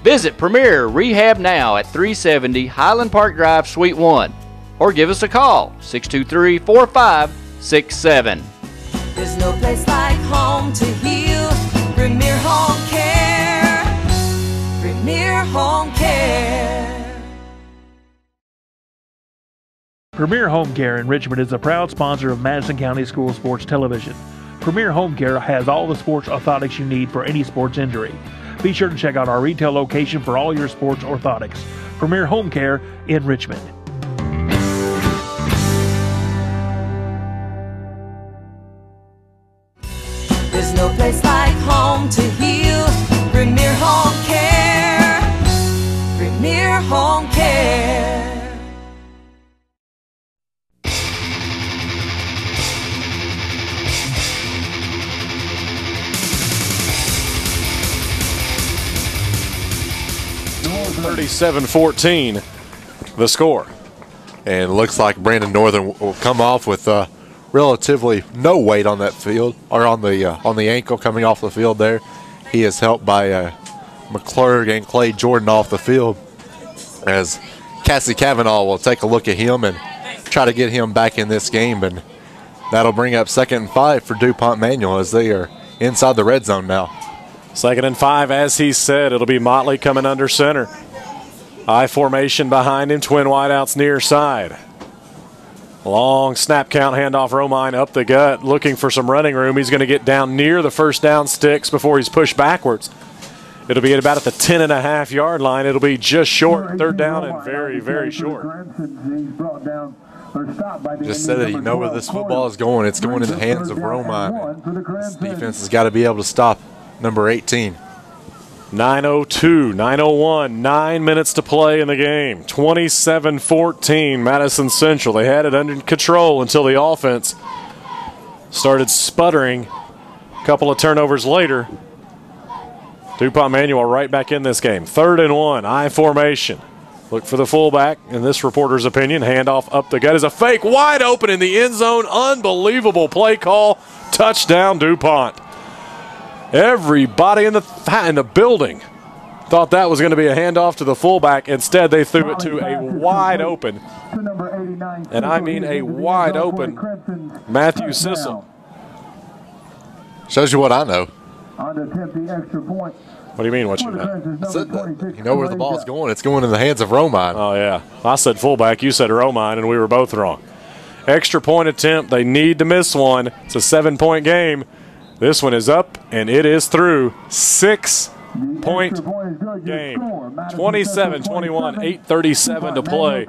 Visit Premier Rehab now at 370 Highland Park Drive, Suite 1, or give us a call, 623-4567. There's no place like home to heal. Premier Home Care. Premier Home Care. Premier Home Care in Richmond is a proud sponsor of Madison County School Sports Television. Premier Home Care has all the sports orthotics you need for any sports injury. Be sure to check out our retail location for all your sports orthotics. Premier Home Care in Richmond. There's no place like home to heal. Premier Home Care. Premier Home Care. (37-14) the score. And it looks like Brandon Northern will come off with relatively no weight on that field, or on the ankle coming off the field there. He is helped by McClurg and Clay Jordan off the field, as Cassie Cavanaugh will take a look at him and try to get him back in this game. And that'll bring up 2nd and 5 for DuPont Manual as they are inside the red zone now. 2nd and 5, as he said. It'll be Motley coming under center. I formation behind him, twin wideouts near side. Long snap count, handoff Romine up the gut, looking for some running room. He's going to get down near the first down sticks before he's pushed backwards. It'll be at about at the 10.5-yard line. It'll be just short, third down and very, very short. Just said that you know where this football is going. It's going in the hands of Romine. This defense has got to be able to stop number 18. 9:02, 9:01, 9 minutes to play in the game. 27-14, Madison Central. They had it under control until the offense started sputtering. A couple of turnovers later, DuPont Manual right back in this game. 3rd and 1, I formation. Look for the fullback, in this reporter's opinion. Handoff up the gut is a fake, wide open in the end zone. Unbelievable play call. Touchdown, DuPont. Everybody in the building thought that was going to be a handoff to the fullback. Instead, they threw it to a wide open, and I mean a wide open, Matthew Sissel. Shows you what I know. What do you mean, what you know? I said that. You know where the ball's going. It's going in the hands of Romine. Oh, yeah. I said fullback. You said Romine, and we were both wrong. Extra point attempt. They need to miss one. It's a 7-point game. This one is up, and it is through. 6-point game. 27-21, 8:37 to play.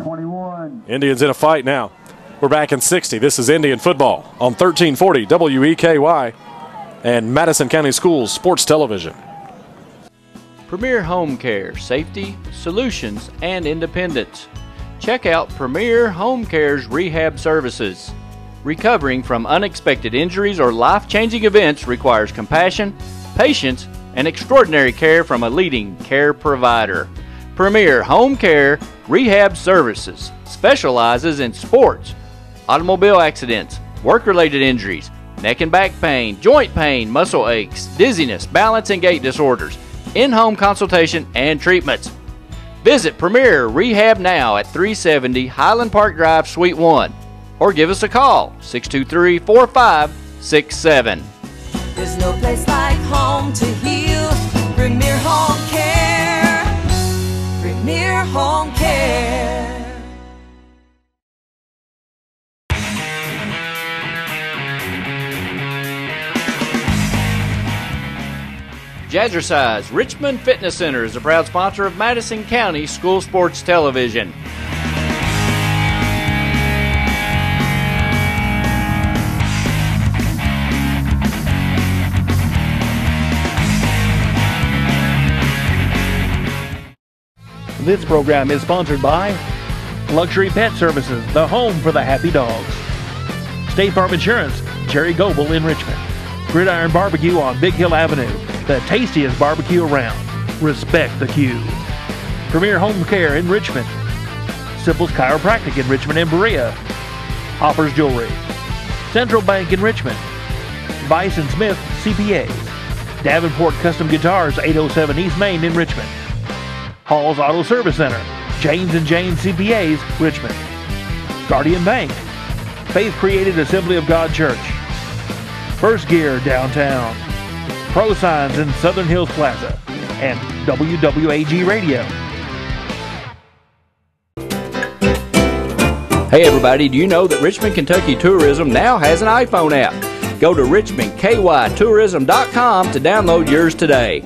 Indians in a fight now. We're back in 60. This is Indian football on 1340 WEKY and Madison County Schools Sports Television. Premier Home Care, safety, solutions, and independence. Check out Premier Home Care's rehab services. Recovering from unexpected injuries or life-changing events requires compassion, patience, and extraordinary care from a leading care provider. Premier Home Care Rehab Services specializes in sports, automobile accidents, work-related injuries, neck and back pain, joint pain, muscle aches, dizziness, balance and gait disorders, in-home consultation, and treatments. Visit Premier Rehab now at 370 Highland Park Drive, Suite 1. Or give us a call, 623-4567. There's no place like home to heal. Premier Home Care. Premier Home Care. Jazzercise Richmond Fitness Center is a proud sponsor of Madison County School Sports Television. This program is sponsored by Luxury Pet Services, the home for the happy dogs. State Farm Insurance, Jerry Goebel in Richmond. Gridiron Barbecue on Big Hill Avenue, the tastiest barbecue around. Respect the queue. Premier Home Care in Richmond. Simple's Chiropractic in Richmond and Berea. Hopper's Jewelry. Central Bank in Richmond. Bison Smith CPAs. Davenport Custom Guitars, 807 East Main in Richmond. Hall's Auto Service Center, James & James CPAs, Richmond. Guardian Bank, Faith Created Assembly of God Church. First Gear downtown. Pro Signs in Southern Hills Plaza. And WWAG Radio. Hey everybody, do you know that Richmond, Kentucky Tourism now has an iPhone app? Go to richmondkytourism.com to download yours today.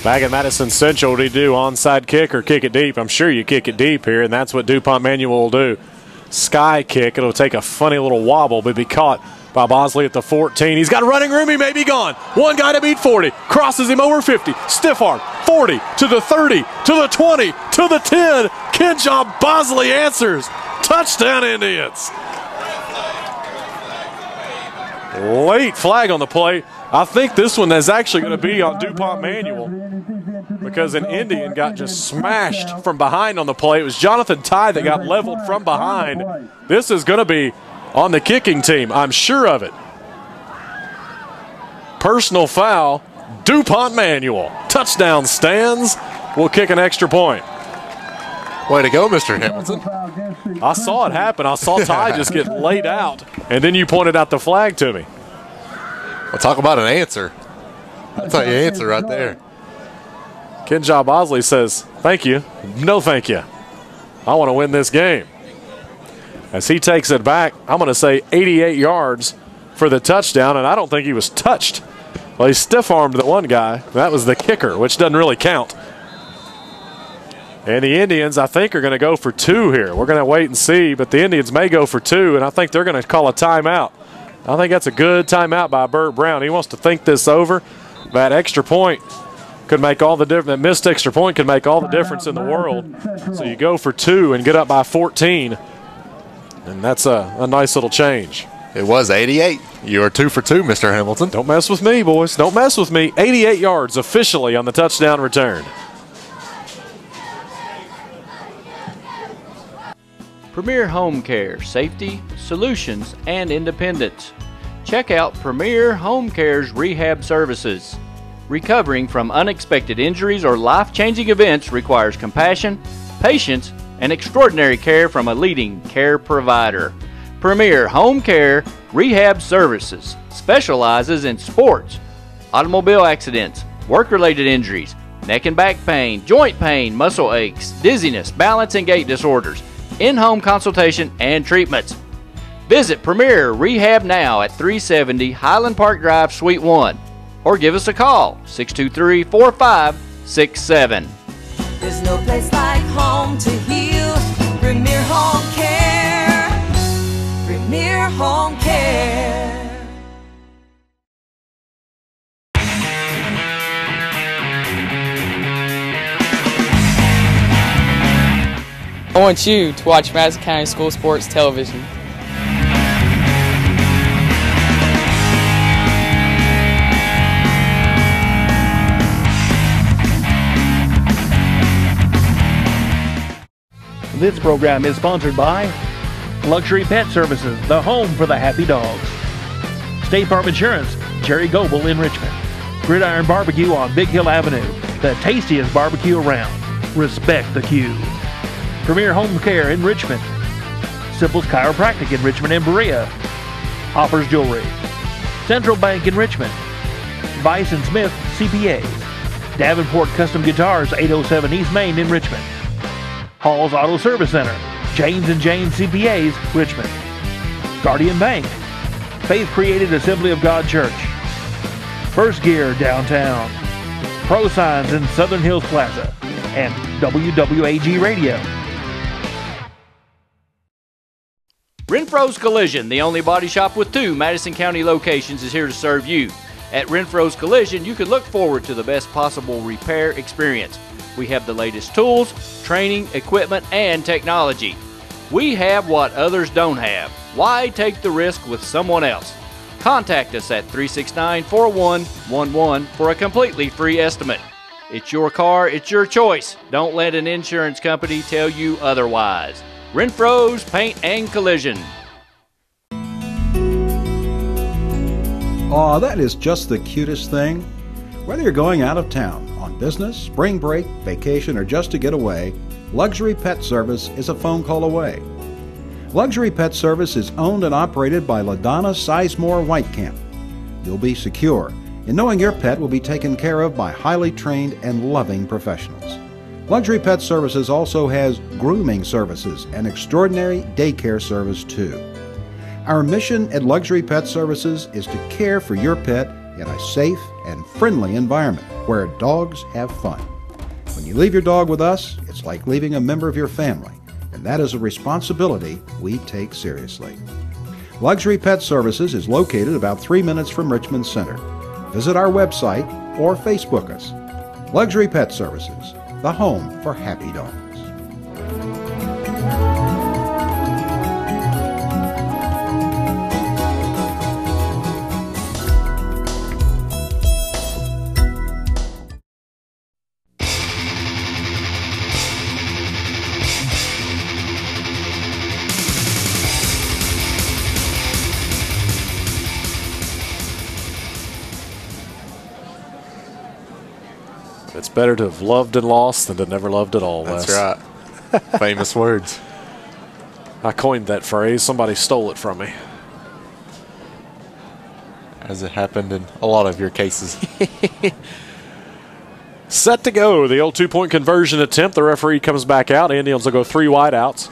Back at Madison Central, what do you do? Onside kick or kick it deep? I'm sure you kick it deep here, and that's what DuPont Manual will do. Sky kick. It'll take a funny little wobble, but be caught by Bosley at the 14. He's got running room. He may be gone. One guy to beat 40. Crosses him over 50. Stiff arm. 40 to the 30 to the 20 to the 10. Kenjob Bosley answers. Touchdown, Indians. Late flag on the play. I think this one is actually going to be on DuPont Manual because an Indian got just smashed from behind on the play. It was Jonathan Tye that got leveled from behind. This is going to be on the kicking team. I'm sure of it. Personal foul, DuPont Manual. Touchdown stands will kick an extra point. Way to go, Mr. Hamilton. I saw it happen. I saw Ty just get laid out, and then you pointed out the flag to me. Well, talk about an answer. That's how you answer right there. Kenja Bosley says, thank you. No thank you. I want to win this game. As he takes it back, I'm going to say 88 yards for the touchdown, and I don't think he was touched. Well, he stiff-armed the one guy. That was the kicker, which doesn't really count. And the Indians, I think, are going to go for 2 here. We're going to wait and see, but the Indians may go for 2, and I think they're going to call a timeout. I think that's a good timeout by Burt Brown. He wants to think this over. That extra point could make all the difference. That missed extra point could make all the difference in the world. So you go for 2 and get up by 14, and that's a nice little change. It was 88. You are 2 for 2, Mr. Hamilton. Don't mess with me, boys. Don't mess with me. 88 yards officially on the touchdown return. Premier Home Care, safety, solutions, and independence. Check out Premier Home Care's rehab services. Recovering from unexpected injuries or life-changing events requires compassion, patience, and extraordinary care from a leading care provider. Premier Home Care Rehab Services specializes in sports, automobile accidents, work-related injuries, neck and back pain, joint pain, muscle aches, dizziness, balance and gait disorders, in-home consultation and treatments. Visit Premier Rehab now at 370 Highland Park Drive, Suite 1, or give us a call, 623-4567. There's no place like home to heal. Premier Home Care. Premier Home Care. I want you to watch Madison County School Sports Television. This program is sponsored by Luxury Pet Services, the home for the happy dogs. State Farm Insurance, Jerry Goebel in Richmond. Gridiron Barbecue on Big Hill Avenue, the tastiest barbecue around. Respect the queue. Premier Home Care in Richmond. Simple's Chiropractic in Richmond and Berea. Hoppers Jewelry. Central Bank in Richmond. Vice & Smith CPAs. Davenport Custom Guitars, 807 East Main in Richmond. Hall's Auto Service Center. James & James CPAs, Richmond. Guardian Bank. Faith Created Assembly of God Church. First Gear downtown. Pro Signs in Southern Hills Plaza. And WWAG Radio. Renfro's Collision, the only body shop with 2 Madison County locations, is here to serve you. At Renfro's Collision, you can look forward to the best possible repair experience. We have the latest tools, training, equipment, and technology. We have what others don't have. Why take the risk with someone else? Contact us at 369-4111 for a completely free estimate. It's your car, it's your choice. Don't let an insurance company tell you otherwise. Renfro's Paint and Collision. Aw, that is just the cutest thing. Whether you're going out of town, on business, spring break, vacation, or just to get away, Luxury Pet Service is a phone call away. Luxury Pet Service is owned and operated by LaDonna Sizemore Whitecamp. You'll be secure in knowing your pet will be taken care of by highly trained and loving professionals. Luxury Pet Services also has grooming services and extraordinary daycare service too. Our mission at Luxury Pet Services is to care for your pet in a safe and friendly environment where dogs have fun. When you leave your dog with us, it's like leaving a member of your family, and that is a responsibility we take seriously. Luxury Pet Services is located about 3 minutes from Richmond Center. Visit our website or Facebook us. Luxury Pet Services, the home for happy dogs. better to have loved and lost than to never loved at all, That's Wes. right. Famous words. I coined that phrase. Somebody stole it from me. As it happened in a lot of your cases. Set to go. The old 2-point conversion attempt. The referee comes back out. Indians will go 3 wideouts.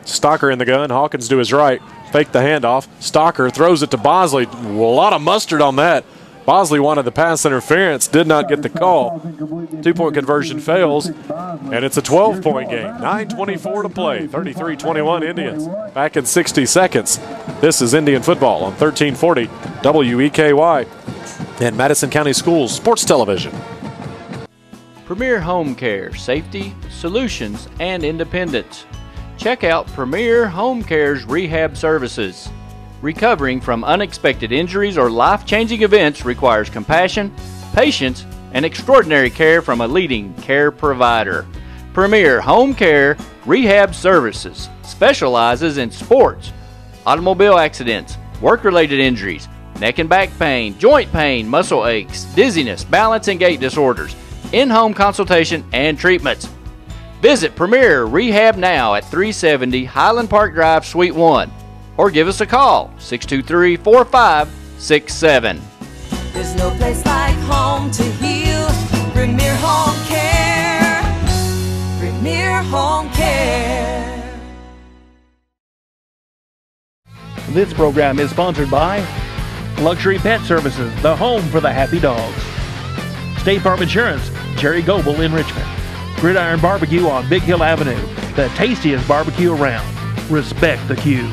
Stocker in the gun. Hawkins to his right. Fake the handoff. Stocker throws it to Bosley. A lot of mustard on that. Bosley wanted the pass interference. Did not get the call. 2-point conversion fails. And it's a 12-point game. 9:24 to play. 33-21 Indians. Back in 60 seconds. This is Indian football on 1340 WEKY and Madison County Schools Sports Television. Premier Home Care, safety, solutions, and independence. Check out Premier Home Care's rehab services. Recovering from unexpected injuries or life-changing events requires compassion, patience, and extraordinary care from a leading care provider. Premier Home Care Rehab Services specializes in sports, automobile accidents, work-related injuries, neck and back pain, joint pain, muscle aches, dizziness, balance and gait disorders, in-home consultation and treatments. Visit Premier Rehab now at 370 Highland Park Drive, Suite 1, or give us a call, 623-4567. There's no place like home to heal. Premier Home Care. Premier Home Care. This program is sponsored by Luxury Pet Services, the home for the happy dogs. State Farm Insurance, Jerry Goble in Richmond. Gridiron Barbecue on Big Hill Avenue, the tastiest barbecue around. Respect the queue.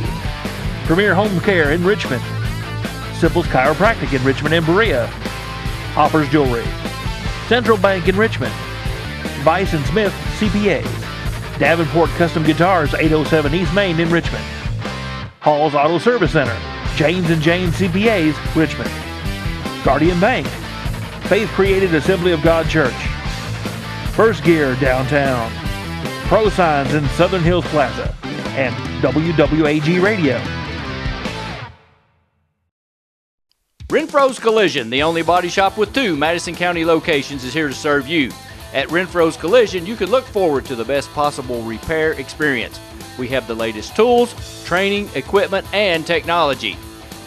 Premier Home Care in Richmond. Simple's Chiropractic in Richmond and Berea. Hoppers Jewelry. Central Bank in Richmond. Vice & Smith CPAs. Davenport Custom Guitars, 807 East Main in Richmond. Hall's Auto Service Center. James & James CPAs, Richmond. Guardian Bank. Faith Created Assembly of God Church. First Gear downtown. Pro Signs in Southern Hills Plaza. And WWAG Radio. Renfro's Collision, the only body shop with 2 Madison County locations, is here to serve you. At Renfro's Collision, you can look forward to the best possible repair experience. We have the latest tools, training, equipment, and technology.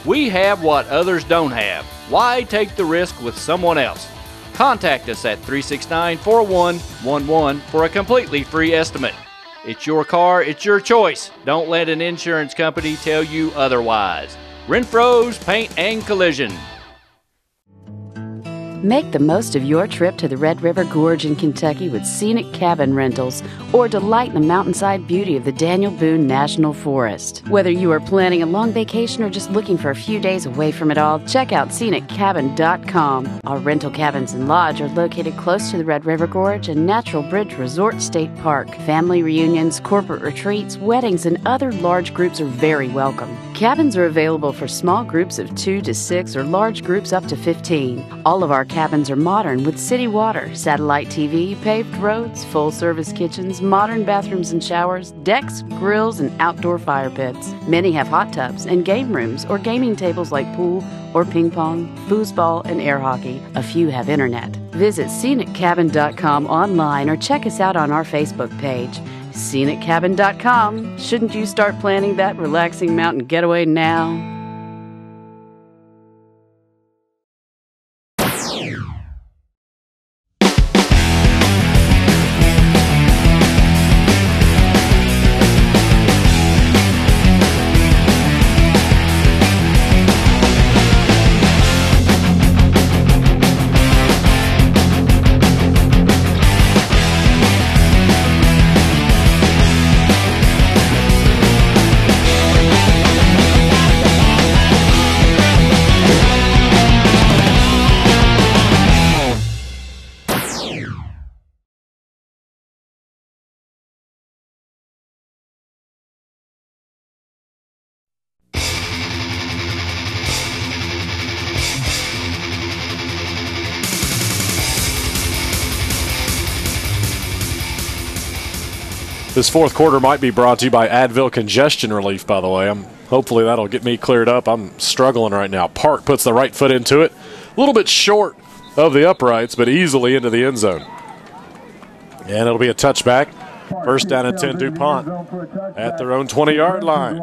We have what others don't have. Why take the risk with someone else? Contact us at 369-4111 for a completely free estimate. It's your car, it's your choice. Don't let an insurance company tell you otherwise. Renfro's Paint and Collision. Make the most of your trip to the Red River Gorge in Kentucky with scenic cabin rentals, or delight in the mountainside beauty of the Daniel Boone National Forest. Whether you are planning a long vacation or just looking for a few days away from it all, check out sceniccabin.com. Our rental cabins and lodge are located close to the Red River Gorge and Natural Bridge Resort State Park. Family reunions, corporate retreats, weddings, and other large groups are very welcome. Cabins are available for small groups of 2 to 6 or large groups up to 15. All of our cabins are modern with city water, satellite TV, paved roads, full-service kitchens, modern bathrooms and showers, decks, grills, and outdoor fire pits. Many have hot tubs and game rooms or gaming tables like pool or ping pong, foosball, and air hockey. A few have internet. Visit sceniccabin.com online or check us out on our Facebook page. sceniccabin.com. Shouldn't you start planning that relaxing mountain getaway now? This fourth quarter might be brought to you by Advil Congestion Relief, by the way. Hopefully that'll get me cleared up. I'm struggling right now. Park puts the right foot into it. A little bit short of the uprights, but easily into the end zone. And it'll be a touchback. First down and 10, DuPont at their own 20-yard line.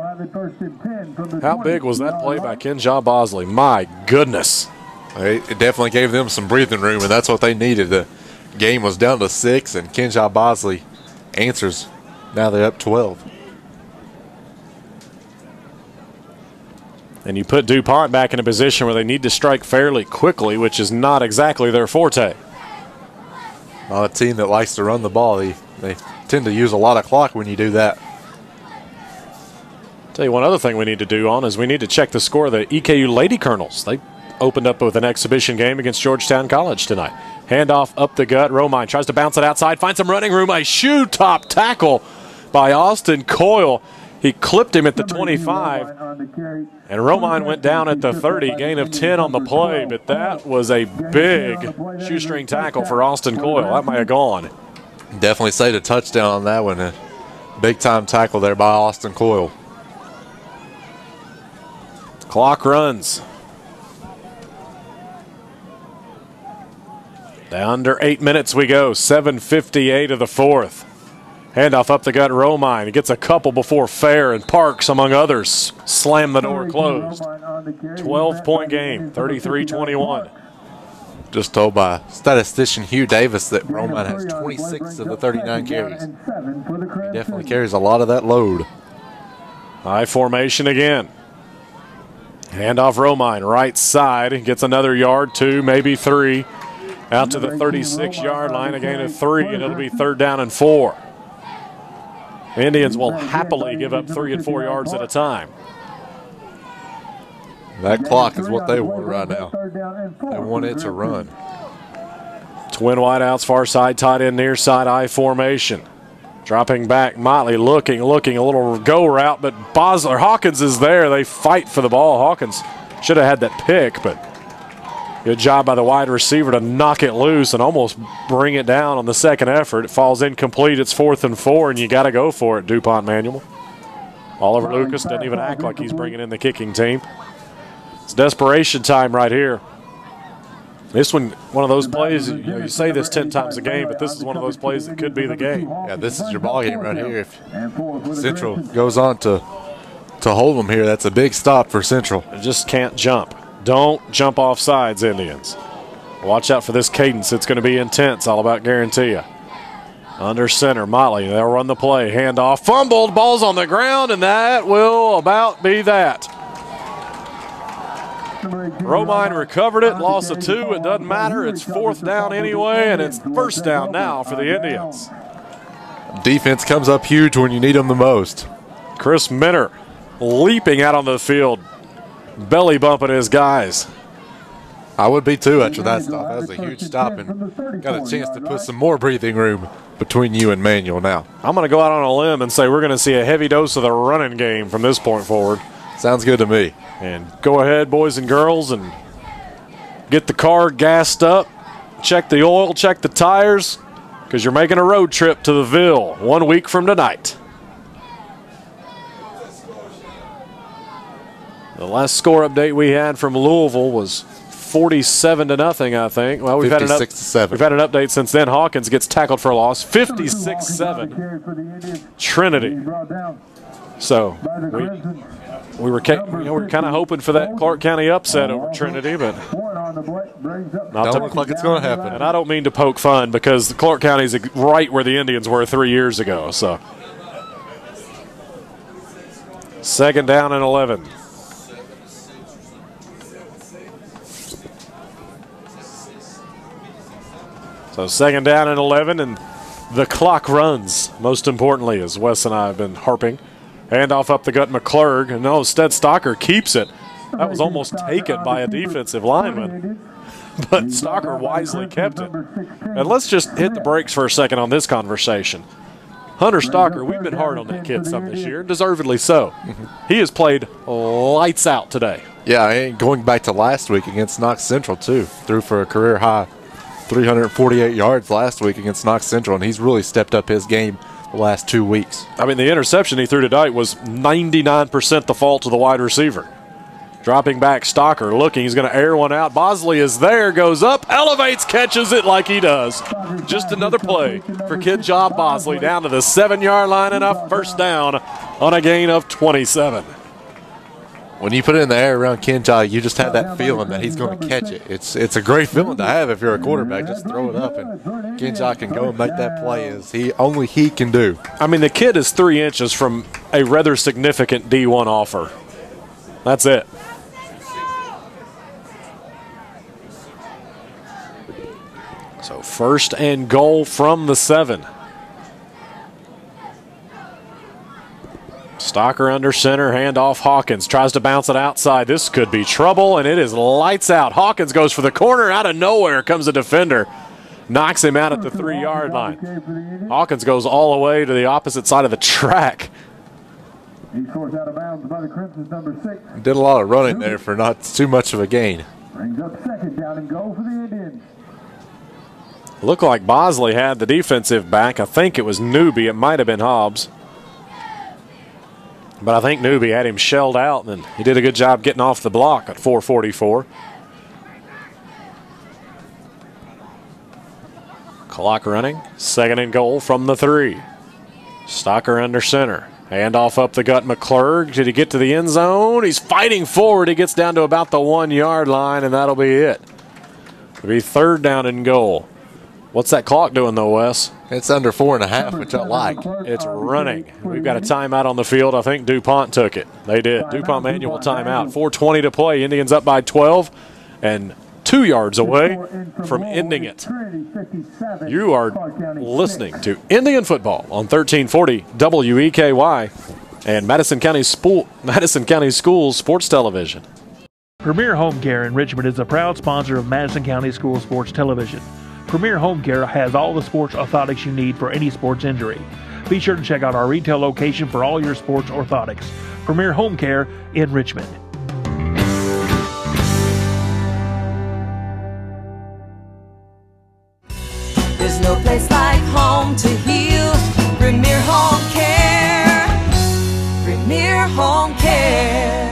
How big was that play by Kenja Bosley? My goodness. It definitely gave them some breathing room, and that's what they needed. The game was down to 6, and Kenja Bosley answers. Now they're up 12. And you put DuPont back in a position where they need to strike fairly quickly, which is not exactly their forte. Not a team that likes to run the ball. They tend to use a lot of clock when you do that. Tell you one other thing we need to do on is we need to check the score of the EKU Lady Colonels. They opened up with an exhibition game against Georgetown College tonight. Handoff up the gut. Romine tries to bounce it outside, find some running room. A shoe top tackle by Austin Coyle. He clipped him at the 25, and Romine went down at the 30, gain of 10 on the play, but that was a big shoestring tackle for Austin Coyle. That might have gone. Definitely saved a touchdown on that one. A big-time tackle there by Austin Coyle. Clock runs. Under 8 minutes we go, 7:58 of the fourth. Handoff up the gut, Romine. He gets a couple before Fair and Parks, among others, slam the door closed. 12-point game, 33-21. Just told by statistician Hugh Davis that Romine has 26 of the 39 carries. He definitely carries a lot of that load. High formation again. Handoff Romine, right side. Gets another yard, 2, maybe 3. Out to the 36-yard line, a gain of 3, and it'll be 3rd down and 4. Indians will happily give up 3 and 4 yards at a time. That clock is what they want right now. They want it to run. Twin wideouts, far side, tight end, near side, I formation. Dropping back, Motley looking, a little go route, but Hawkins is there. They fight for the ball. Hawkins should have had that pick, but good job by the wide receiver to knock it loose and almost bring it down on the second effort. It falls incomplete. It's 4th and 4, and you got to go for it, DuPont Manual. Oliver Lucas doesn't even act like he's bringing in the kicking team. It's desperation time right here. This one of those plays, you say this 10 times a game, but this is one of those plays that could be the game. Yeah, this is your ball game right here. If Central goes on to hold them here, that's a big stop for Central. They just can't jump. Don't jump off sides, Indians. Watch out for this cadence. It's going to be intense, all about guarantee you. Under center, Motley. They'll run the play. Handoff, fumbled, ball's on the ground, and that will about be that. Romine recovered it, loss of 2. It doesn't matter. It's 4th down anyway, and it's 1st down now for the Indians. Defense comes up huge when you need them the most. Chris Minner leaping out on the field, belly bumping his guys. I would be too after that stop. That was a huge stop and got a chance to put some more breathing room between you and Manual now. I'm going to go out on a limb and say we're going to see a heavy dose of the running game from this point forward. Sounds good to me. And go ahead, boys and girls, and get the car gassed up, check the oil, check the tires, because you're making a road trip to the Ville 1 week from tonight. The last score update we had from Louisville was 47-0, I think. Well, we've had an update since then. Hawkins gets tackled for a loss, 56-7. Trinity. So we were kind of hoping for that Clark County upset over Trinity, but don't look like it's going to happen. And I don't mean to poke fun because Clark County is right where the Indians were 3 years ago. So 2nd down and 11. So 2nd down and 11, and the clock runs, most importantly, as Wes and I have been harping. Handoff up the gut, McClurg, and no, Stead Stocker keeps it. That was almost taken by a defensive lineman, but Stocker wisely kept it. And let's just hit the brakes for a second on this conversation. Hunter Stocker, we've been hard on that kid some this year, deservedly so. He has played lights out today. Yeah, and going back to last week against Knox Central, too. Threw for a career high 348 yards last week against Knox Central, and he's really stepped up his game the last 2 weeks. I mean, the interception he threw tonight was 99% the fault of the wide receiver. Dropping back, Stalker looking. He's going to air one out. Bosley is there, goes up, elevates, catches it like he does. Just another play for Kid Job Bosley down to the 7-yard line and a first down on a gain of 27. When you put it in the air around Kenji, you just have that feeling that he's going to catch it. It's a great feeling to have if you're a quarterback. Just throw it up, and Kenji can go and make that play as only he can do. I mean, the kid is 3 inches from a rather significant D1 offer. That's it. So 1st and goal from the 7. Stalker under center, handoff Hawkins. Tries to bounce it outside. This could be trouble, and it is lights out. Hawkins goes for the corner. Out of nowhere comes a defender. Knocks him out at the 3-yard line. Hawkins goes all the way to the opposite side of the track. He scores out of bounds by the Crimson's number 6. Did a lot of running there for not too much of a gain. Brings up 2nd down and goal for the Indians. Looked like Bosley had the defensive back. I think it was Newby. It might have been Hobbs. But I think Newby had him shelled out, and he did a good job getting off the block at 4:44. Clock running. 2nd and goal from the 3. Stalker under center. Handoff up the gut, McClurg. Did he get to the end zone? He's fighting forward. He gets down to about the 1-yard line, and that'll be it. It'll be 3rd down and goal. What's that clock doing, though, Wes? It's under 4.5, which I like. It's running. We've got a timeout on the field. I think DuPont took it. They did. DuPont manual timeout. 4:20 to play. Indians up by 12 and 2 yards away from ending it. You are listening to Indian football on 1340 WEKY and Madison County Schools Sports Television. Premier Home Care in Richmond is a proud sponsor of Madison County School Sports Television. Premier Home Care has all the sports orthotics you need for any sports injury. Be sure to check out our retail location for all your sports orthotics. Premier Home Care in Richmond. There's no place like home to heal. Premier Home Care. Premier Home Care.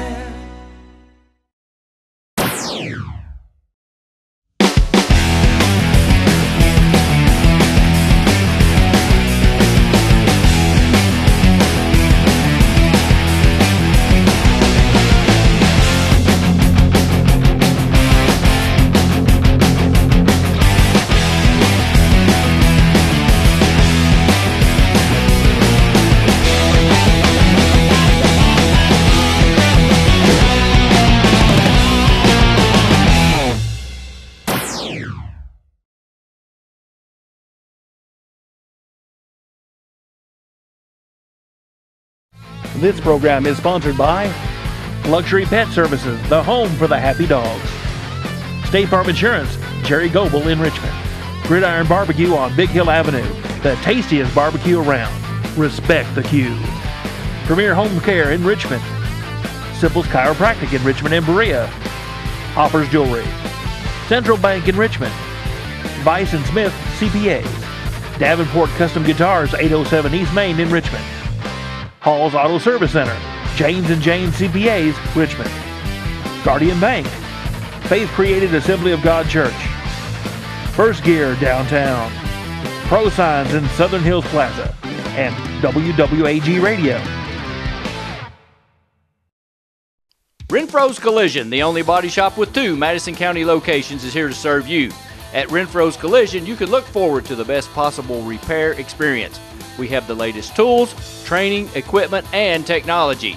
This program is sponsored by Luxury Pet Services, the home for the happy dogs. State Farm Insurance, Jerry Goebel in Richmond. Gridiron Barbecue on Big Hill Avenue, the tastiest barbecue around. Respect the queue. Premier Home Care in Richmond. Simple's Chiropractic in Richmond and Berea. Hoppers Jewelry. Central Bank in Richmond. Vice and Smith CPAs. Davenport Custom Guitars, 807 East Main in Richmond. Hall's Auto Service Center, James & James CPAs, Richmond. Guardian Bank, Faith Created Assembly of God Church. First Gear downtown. Pro Signs in Southern Hills Plaza. And WWAG Radio. Renfro's Collision, the only body shop with 2 Madison County locations, is here to serve you. At Renfro's Collision, you can look forward to the best possible repair experience. We have the latest tools, training, equipment, and technology.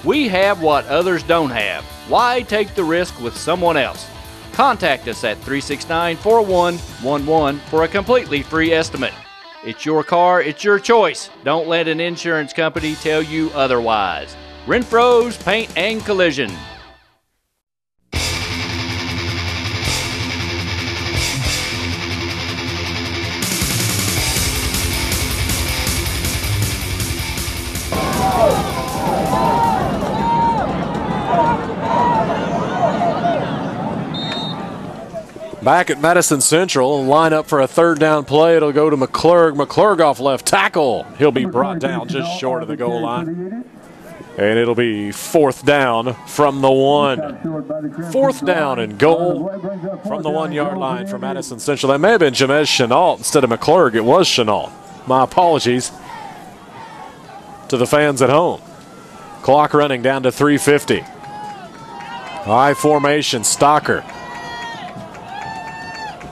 We have what others don't have. Why take the risk with someone else? Contact us at 369-4111 for a completely free estimate. It's your car, it's your choice. Don't let an insurance company tell you otherwise. Renfro's Paint and Collision. Back at Madison Central, line up for a 3rd down play. It'll go to McClurg. McClurg off left tackle. He'll be brought down just short of the goal line. And it'll be 4th down from the 1. 4th down and goal from the 1-yard line for Madison Central. That may have been Jamez Chenault instead of McClurg. It was Chenault. My apologies to the fans at home. Clock running down to 3:50. High formation, Stocker.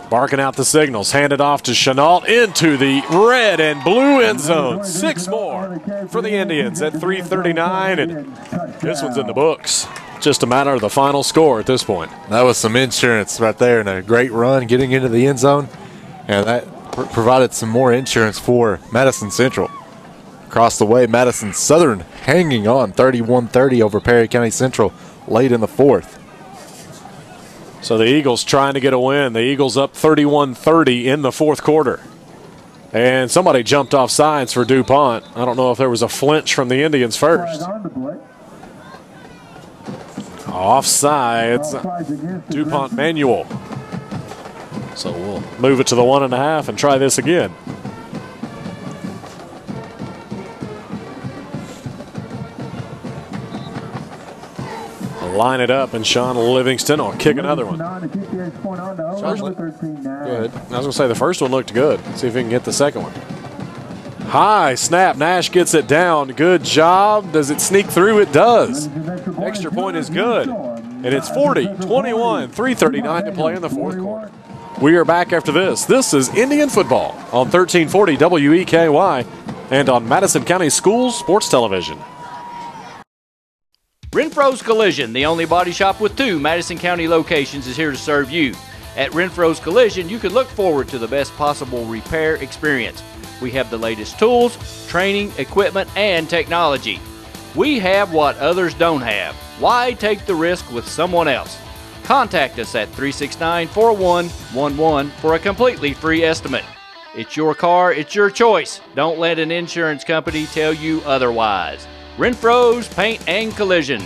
Barking out the signals, handed off to Chenault into the red and blue end zone. 6 more for the Indians at 3:39, and this one's in the books. Just a matter of the final score at this point. That was some insurance right there, and a great run getting into the end zone, and that provided some more insurance for Madison Central. Across the way, Madison Southern hanging on 31-30 over Perry County Central late in the 4th. So the Eagles trying to get a win. The Eagles up 31-30 in the 4th quarter. And somebody jumped off sides for DuPont. I don't know if there was a flinch from the Indians first. Offsides, DuPont manual. So we'll move it to the 1.5 and try this again. Line it up, and Sean Livingston will kick another one. Go ahead. I was going to say the first one looked good. See if he can get the second one. High snap. Nash gets it down. Good job. Does it sneak through? It does. Extra point is good. And it's 40-21, 3:39 to play in the 4th quarter. We are back after this. This is Indian football on 1340 WEKY and on Madison County Schools Sports Television. Renfro's Collision, the only body shop with 2 Madison County locations, is here to serve you. At Renfro's Collision, you can look forward to the best possible repair experience. We have the latest tools, training, equipment, and technology. We have what others don't have. Why take the risk with someone else? Contact us at 369-4111 for a completely free estimate. It's your car, it's your choice. Don't let an insurance company tell you otherwise. Renfro's Paint and Collision.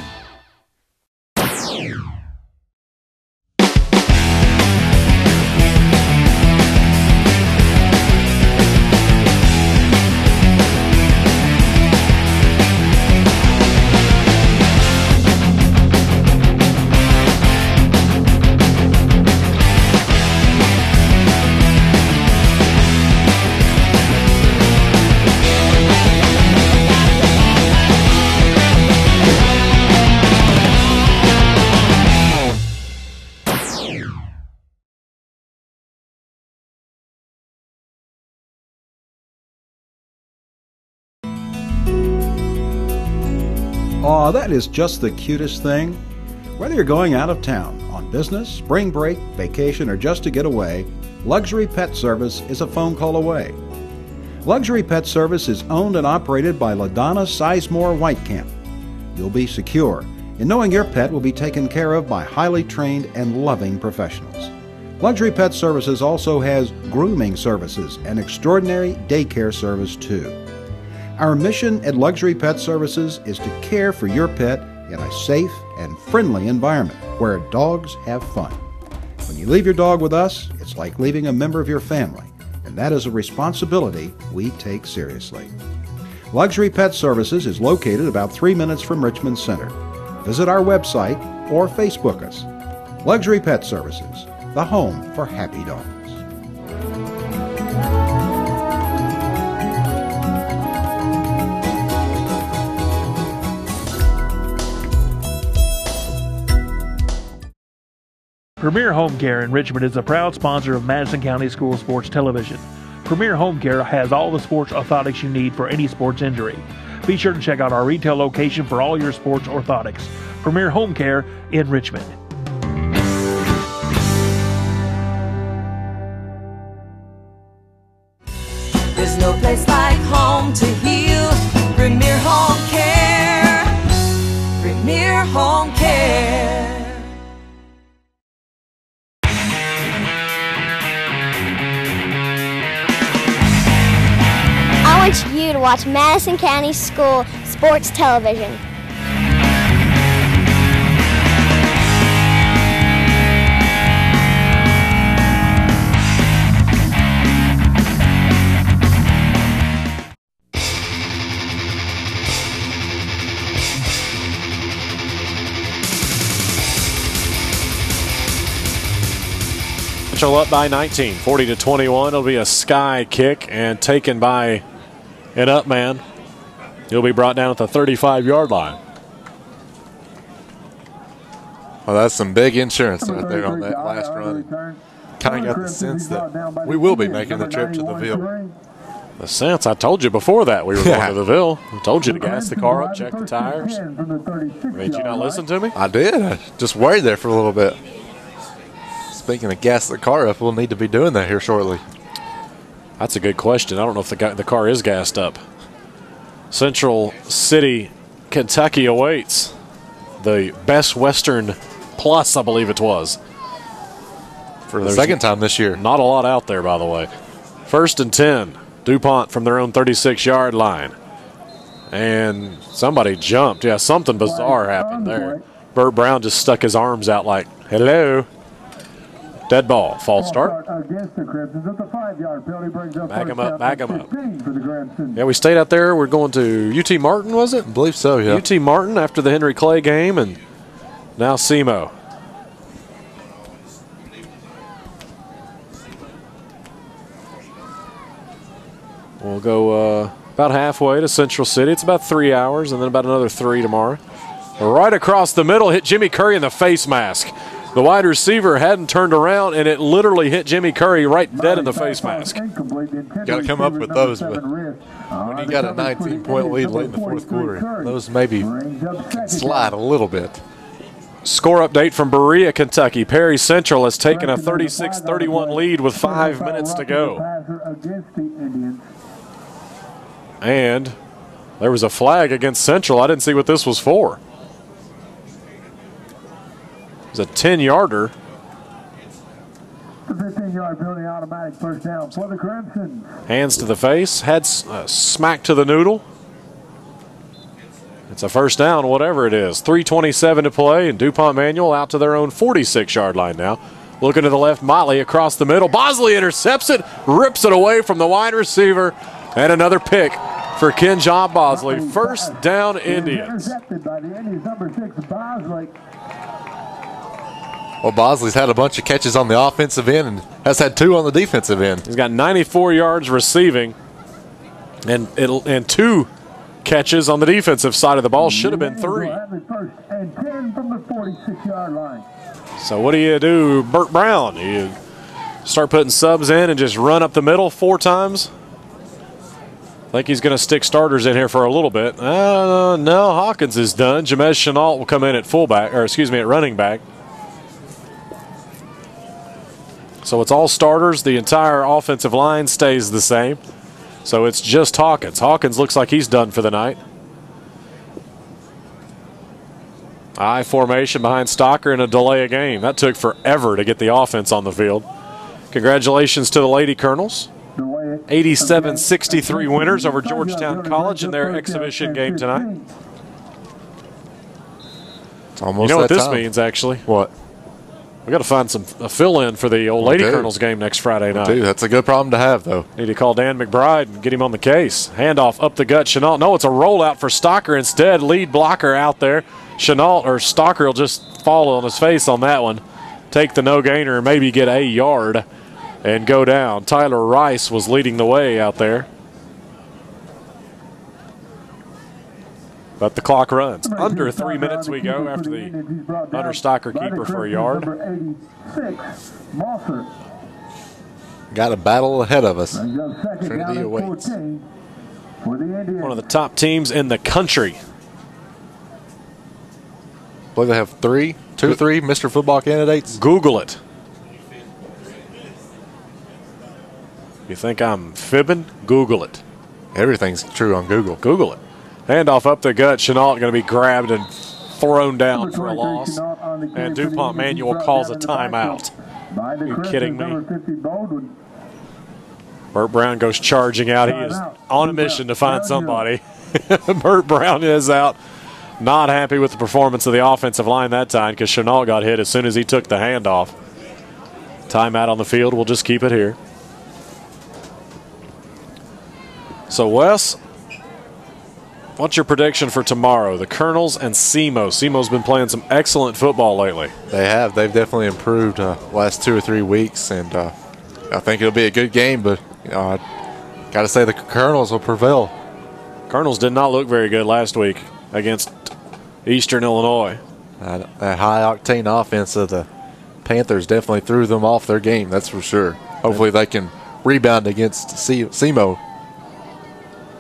Aw, that is just the cutest thing. Whether you're going out of town, on business, spring break, vacation, or just to get away, Luxury Pet Service is a phone call away. Luxury Pet Service is owned and operated by LaDonna Sizemore Whitecamp. You'll be secure in knowing your pet will be taken care of by highly trained and loving professionals. Luxury Pet Services also has grooming services and extraordinary daycare service too. Our mission at Luxury Pet Services is to care for your pet in a safe and friendly environment where dogs have fun. When you leave your dog with us, it's like leaving a member of your family, and that is a responsibility we take seriously. Luxury Pet Services is located about 3 minutes from Richmond Center. Visit our website or Facebook us. Luxury Pet Services, the home for happy dogs. Premier Home Care in Richmond is a proud sponsor of Madison County School Sports Television. Premier Home Care has all the sports orthotics you need for any sports injury. Be sure to check out our retail location for all your sports orthotics. Premier Home Care in Richmond. There's no place like home to heal. Premier Home Care. Premier Home Care. I want you to watch Madison County School Sports Television. Central up by 19, 40-21. It'll be a sky kick and taken by an up man. He'll be brought down at the 35-yard line. Well, that's some big insurance right there on that last run. Kind of got the sense that we will be making the trip to the Ville. The sense, I told you before that we were going to the Ville. I told you to gas the car up, check the tires. Did you not listen to me? I did. I just waited there for a little bit. Speaking of gas the car up, we'll need to be doing that here shortly. That's a good question. I don't know if the car is gassed up. Central City, Kentucky awaits the Best Western Plus, I believe it was. For the second time this year. Not a lot out there, by the way. 1st and 10. DuPont from their own 36-yard line. And somebody jumped. Yeah, something bizarre happened there. Burt Brown just stuck his arms out like, hello. Dead ball. False start. Back him up, back him up. Yeah, we stayed out there. We're going to UT Martin, was it? I believe so, yeah. UT Martin after the Henry Clay game, and now SEMO. We'll go about halfway to Central City. It's about 3 hours, and then about another 3 tomorrow. Right across the middle, hit Jimmy Curry in the face mask. The wide receiver hadn't turned around, and it literally hit Jimmy Curry right dead in the face mask. Got to come up with those, but when you got a 19-point lead late in the fourth quarter, those maybe can slide a little bit. Score update from Berea, Kentucky. Perry Central has taken a 36-31 lead with 5 minutes to go. And there was a flag against Central. I didn't see what this was for. It was a 10-yarder. The 15-yard penalty, automatic first down for the Crimson. Hands to the face, head smack to the noodle. It's a first down, whatever it is. 3:27 to play, and DuPont Manual out to their own 46-yard line now. Looking to the left, Motley across the middle. Bosley intercepts it, rips it away from the wide receiver, and another pick for Kenjon Bosley. First down, Indians. Intercepted by the Indians, number 6, Bosley. Well, Bosley's had a bunch of catches on the offensive end and has had 2 on the defensive end. He's got 94 yards receiving and 2 catches on the defensive side of the ball. Should have been 3. First and 10 from the 46-yard line. So what do, Burt Brown? You start putting subs in and just run up the middle 4 times? I think he's going to stick starters in here for a little bit. No, Hawkins is done. Jamez Chenault will come in at at running back. So it's all starters. The entire offensive line stays the same. So it's just Hawkins. Hawkins looks like he's done for the night. I formation behind Stocker and a delay of game. That took forever to get the offense on the field. Congratulations to the Lady Colonels. 87-63 winners over Georgetown College in their exhibition game tonight. It's almost you know what this time. means, actually? What? We got to find a fill-in for the old Lady Colonels game next Friday night. Dude, that's a good problem to have, though. Need to call Dan McBride and get him on the case. Handoff up the gut, Chenault. No, it's a rollout for Stocker instead. Lead blocker out there. Chenault or Stocker will just fall on his face on that one. Take the no-gainer and maybe get a yard and go down. Tyler Rice was leading the way out there. But the clock runs. Under 3 minutes we go after the under Stocker keeper for a yard. Got a battle ahead of us. Trinity awaits. One of the top teams in the country. I believe they have 3 Mr. Football candidates. Google it. You think I'm fibbing? Google it. Everything's true on Google. Google it. Handoff up the gut. Chenault going to be grabbed and thrown down for a loss. And DuPont Manual calls a timeout. Are you kidding me? Burt Brown goes charging out. He is on a mission to find somebody. Burt Brown is out. Not happy with the performance of the offensive line that time because Chenault got hit as soon as he took the handoff. Timeout on the field. We'll just keep it here. So, Wes, what's your prediction for tomorrow? The Colonels and SEMO. SEMO's been playing some excellent football lately. They have. They've definitely improved last 2 or 3 weeks, and I think it'll be a good game, but got to say the Colonels will prevail. Colonels did not look very good last week against Eastern Illinois. That high-octane offense of the Panthers definitely threw them off their game, that's for sure. Hopefully they can rebound against SEMO.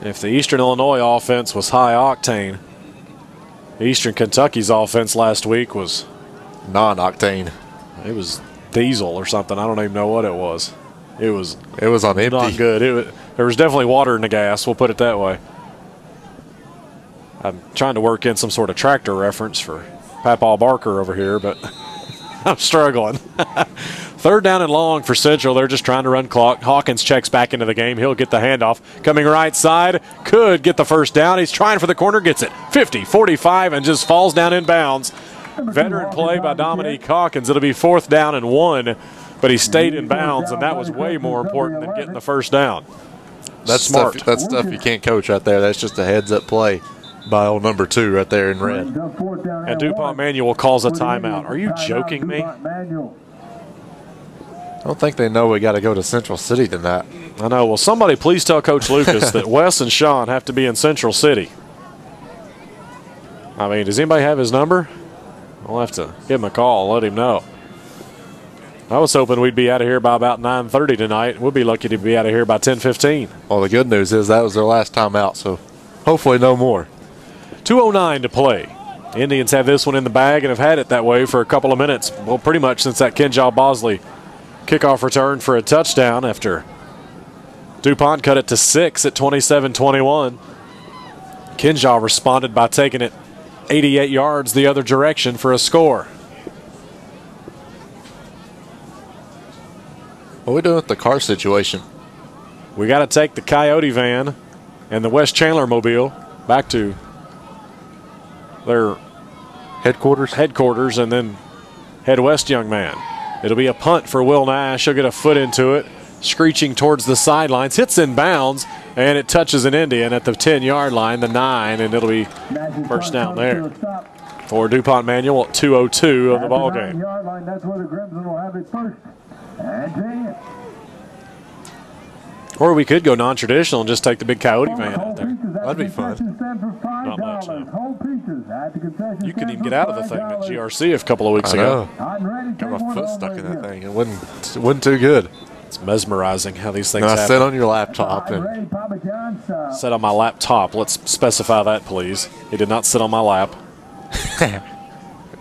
If the Eastern Illinois offense was high-octane, Eastern Kentucky's offense last week was non-octane. It was diesel or something. I don't even know what it was. It was on empty. Not good. There was definitely water in the gas, we'll put it that way. I'm trying to work in some sort of tractor reference for Papaw Barker over here, but I'm struggling. 3rd down and long for Central. They're just trying to run clock. Hawkins checks back into the game. He'll get the handoff. Coming right side. Could get the first down. He's trying for the corner. Gets it. 50, 45, and just falls down in bounds. Veteran play by Dominique Hawkins. It'll be 4th down and 1, but he stayed in bounds, and that was way more important than getting the first down. That's smart. That's stuff you can't coach right there. That's just a heads-up play by old number 2 right there in red. And DuPont Manual calls a timeout. Are you joking me? I don't think they know we got to go to Central City tonight. I know. Well, somebody please tell Coach Lucas that Wes and Sean have to be in Central City. I mean, does anybody have his number? I'll have to give him a call and let him know. I was hoping we'd be out of here by about 9:30 tonight. We'll be lucky to be out of here by 10:15. Well, the good news is that was their last time out, so hopefully no more. 2:09 to play. Indians have this one in the bag and have had it that way for a couple of minutes. Well, pretty much since that Kenjaw Bosley kickoff return for a touchdown after DuPont cut it to 6 at 27-21. Kenjaw responded by taking it 88 yards the other direction for a score. What are we doing with the car situation? We got to take the Coyote van and the West Chandler mobile back to their headquarters and then head west, young man. It'll be a punt for Will Nash. He'll get a foot into it, screeching towards the sidelines, hits in bounds, and it touches an Indian at the 10-yard line, the 9, and it'll be first down there for DuPont Manual at 2:02 of the ball game. That's where the Crimson will have it first. And 10. Or we could go non-traditional and just take the big Coyote van out there. That'd be fun. Not much, no. You couldn't even get out of the thing at GRC a couple of weeks ago. Got my foot stuck in that thing. It wasn't too good. It's mesmerizing how these things now happen. Sit on your laptop. And sit on my laptop. Let's specify that, please. He did not sit on my lap.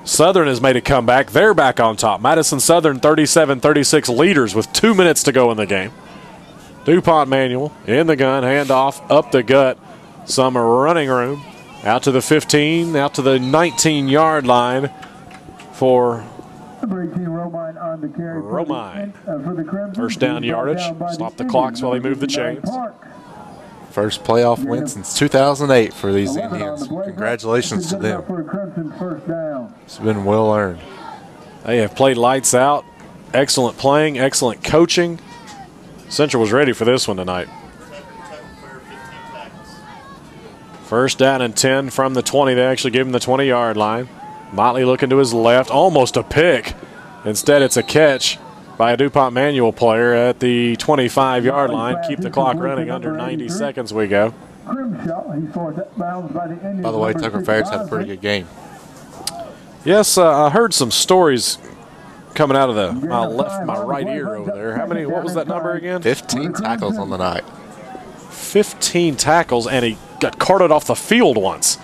Southern has made a comeback. They're back on top. Madison Southern 37-36 leaders with 2 minutes to go in the game. DuPont Manual in the gun, handoff, up the gut. Some running room. Out to the 15, out to the 19-yard line for Romine. First down yardage. Stop the clocks while they move the chains. First playoff win since 2008 for these Indians. Congratulations to them. It's been well earned. They have played lights out. Excellent playing, excellent coaching. Central was ready for this one tonight. First down and 10 from the 20. They actually give him the 20-yard line. Motley looking to his left. Almost a pick. Instead, it's a catch by a DuPont Manual player at the 25-yard line. Keep the clock running. Under 90 seconds we go. By the way, Tucker Ferris had a pretty good game. Yes, I heard some stories coming out of my right ear over there. What was that number again? 15 tackles on the night. 15 tackles, and he got carted off the field once.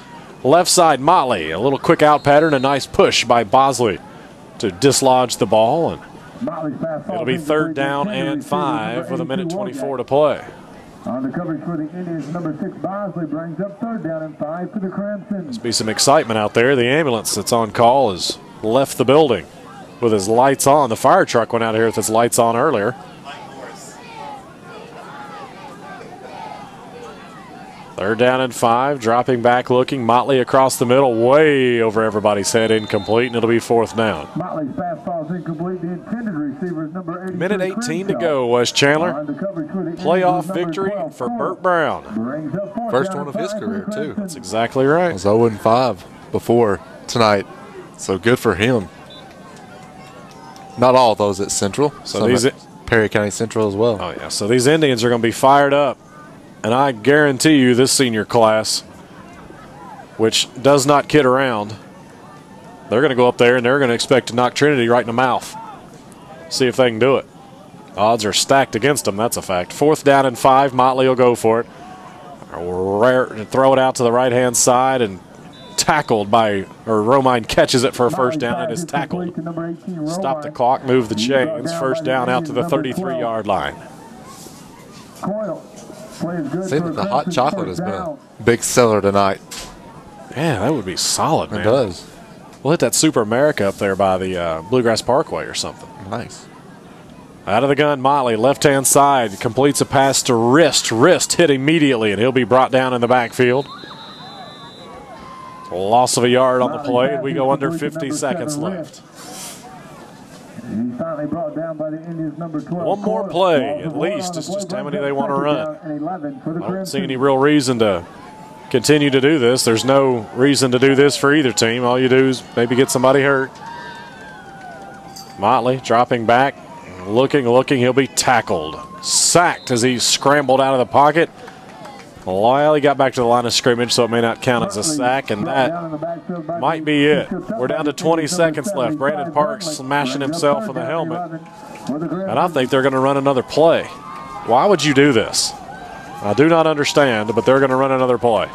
Left side, Motley. A little quick out pattern, a nice push by Bosley to dislodge the ball, and it'll be 3rd down and 5 with 1:24 to play. On the coverage for the Indians, number 6 Bosley brings up 3rd down and 5 for the Crimson. Must be some excitement out there. The ambulance that's on call has left the building with his lights on. The fire truck went out here with its lights on earlier. Third down and 5, dropping back, looking. Motley across the middle, way over everybody's head, incomplete, and it'll be fourth down. Motley's pass ball is incomplete. The intended receiver is number 83. Minute 18 to go, West Chandler. Playoff victory for Burt Brown. First one of his career, too. That's exactly right. It was 0-5 before tonight, so good for him. Not all of those at Central. So these at Perry County Central as well. Oh, yeah. So these Indians are going to be fired up. And I guarantee you this senior class, which does not kid around, they're going to go up there and they're going to expect to knock Trinity right in the mouth. See if they can do it. Odds are stacked against them, that's a fact. Fourth down and 5, Motley will go for it. Throw it out to the right-hand side and tackled by, or Romine catches it for a first down and is tackled. Stop the clock, move the chains. First down out to the 33-yard line. Seems like the hot chocolate has been a big seller tonight. Yeah, that would be solid, man. It does. We'll hit that Super America up there by the Bluegrass Parkway or something. Nice. Out of the gun, Motley, left-hand side, completes a pass to Wrist. Wrist hit immediately, and he'll be brought down in the backfield. Loss of a yard on the play, and we go under 50 seconds left. He's finally brought down by the Indians number 12. One more play, at least. It's just how many they want to run. I don't see any real reason to continue to do this. There's no reason to do this for either team. All you do is maybe get somebody hurt. Motley dropping back, looking. He'll be tackled. Sacked as he scrambled out of the pocket. Well, he got back to the line of scrimmage, so it may not count as a sack, and that might be it. We're down to 20 seconds left. Brandon Parks smashing himself in the helmet. And I think they're going to run another play. Why would you do this? I do not understand, but they're going to run another play.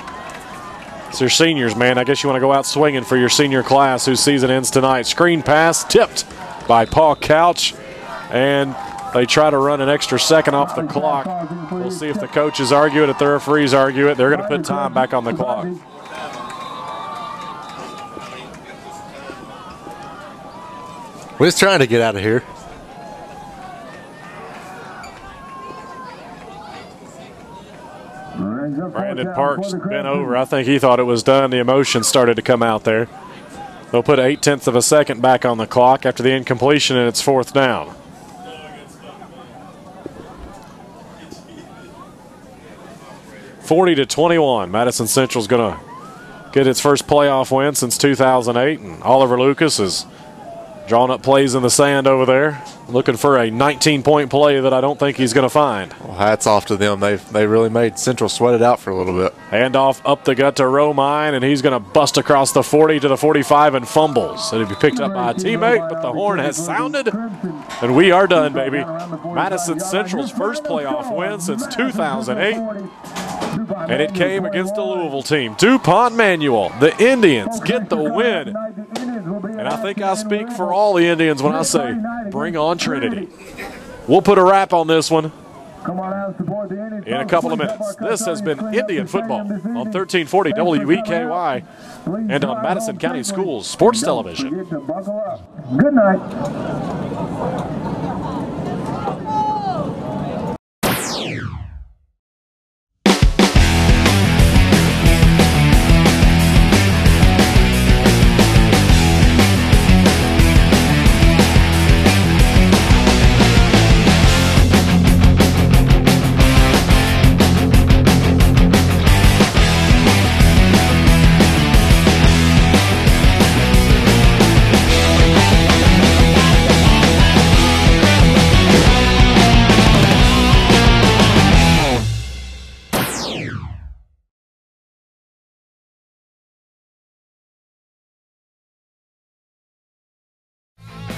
It's your seniors, man. I guess you want to go out swinging for your senior class whose season ends tonight. Screen pass tipped by Paul Couch, and they try to run an extra second off the clock. We'll see if the coaches argue it, if the referees argue it. They're going to put time back on the clock. We're just trying to get out of here. Brandon Parks bent over. I think he thought it was done. The emotion started to come out there. They'll put 0.8 of a second back on the clock after the incompletion, and it's fourth down. (40-21). Madison Central's going to get its first playoff win since 2008, and Oliver Lucas is drawing up plays in the sand over there, looking for a 19-point play that I don't think he's going to find. Well, hats off to them. They really made Central sweat it out for a little bit. Handoff up the gut to Romine, and he's going to bust across the 40 to the 45 and fumbles. It'll be picked up by a teammate, but the horn has sounded, and we are done, baby. Madison Central's first playoff win since 2008, and it came against a Louisville team. DuPont Manual, the Indians get the win. And I think I speak for all the Indians when I say, bring on Trinity. We'll put a wrap on this one in a couple of minutes. This has been Indian Football on 1340 WEKY and on Madison County Schools Sports Television. Good night.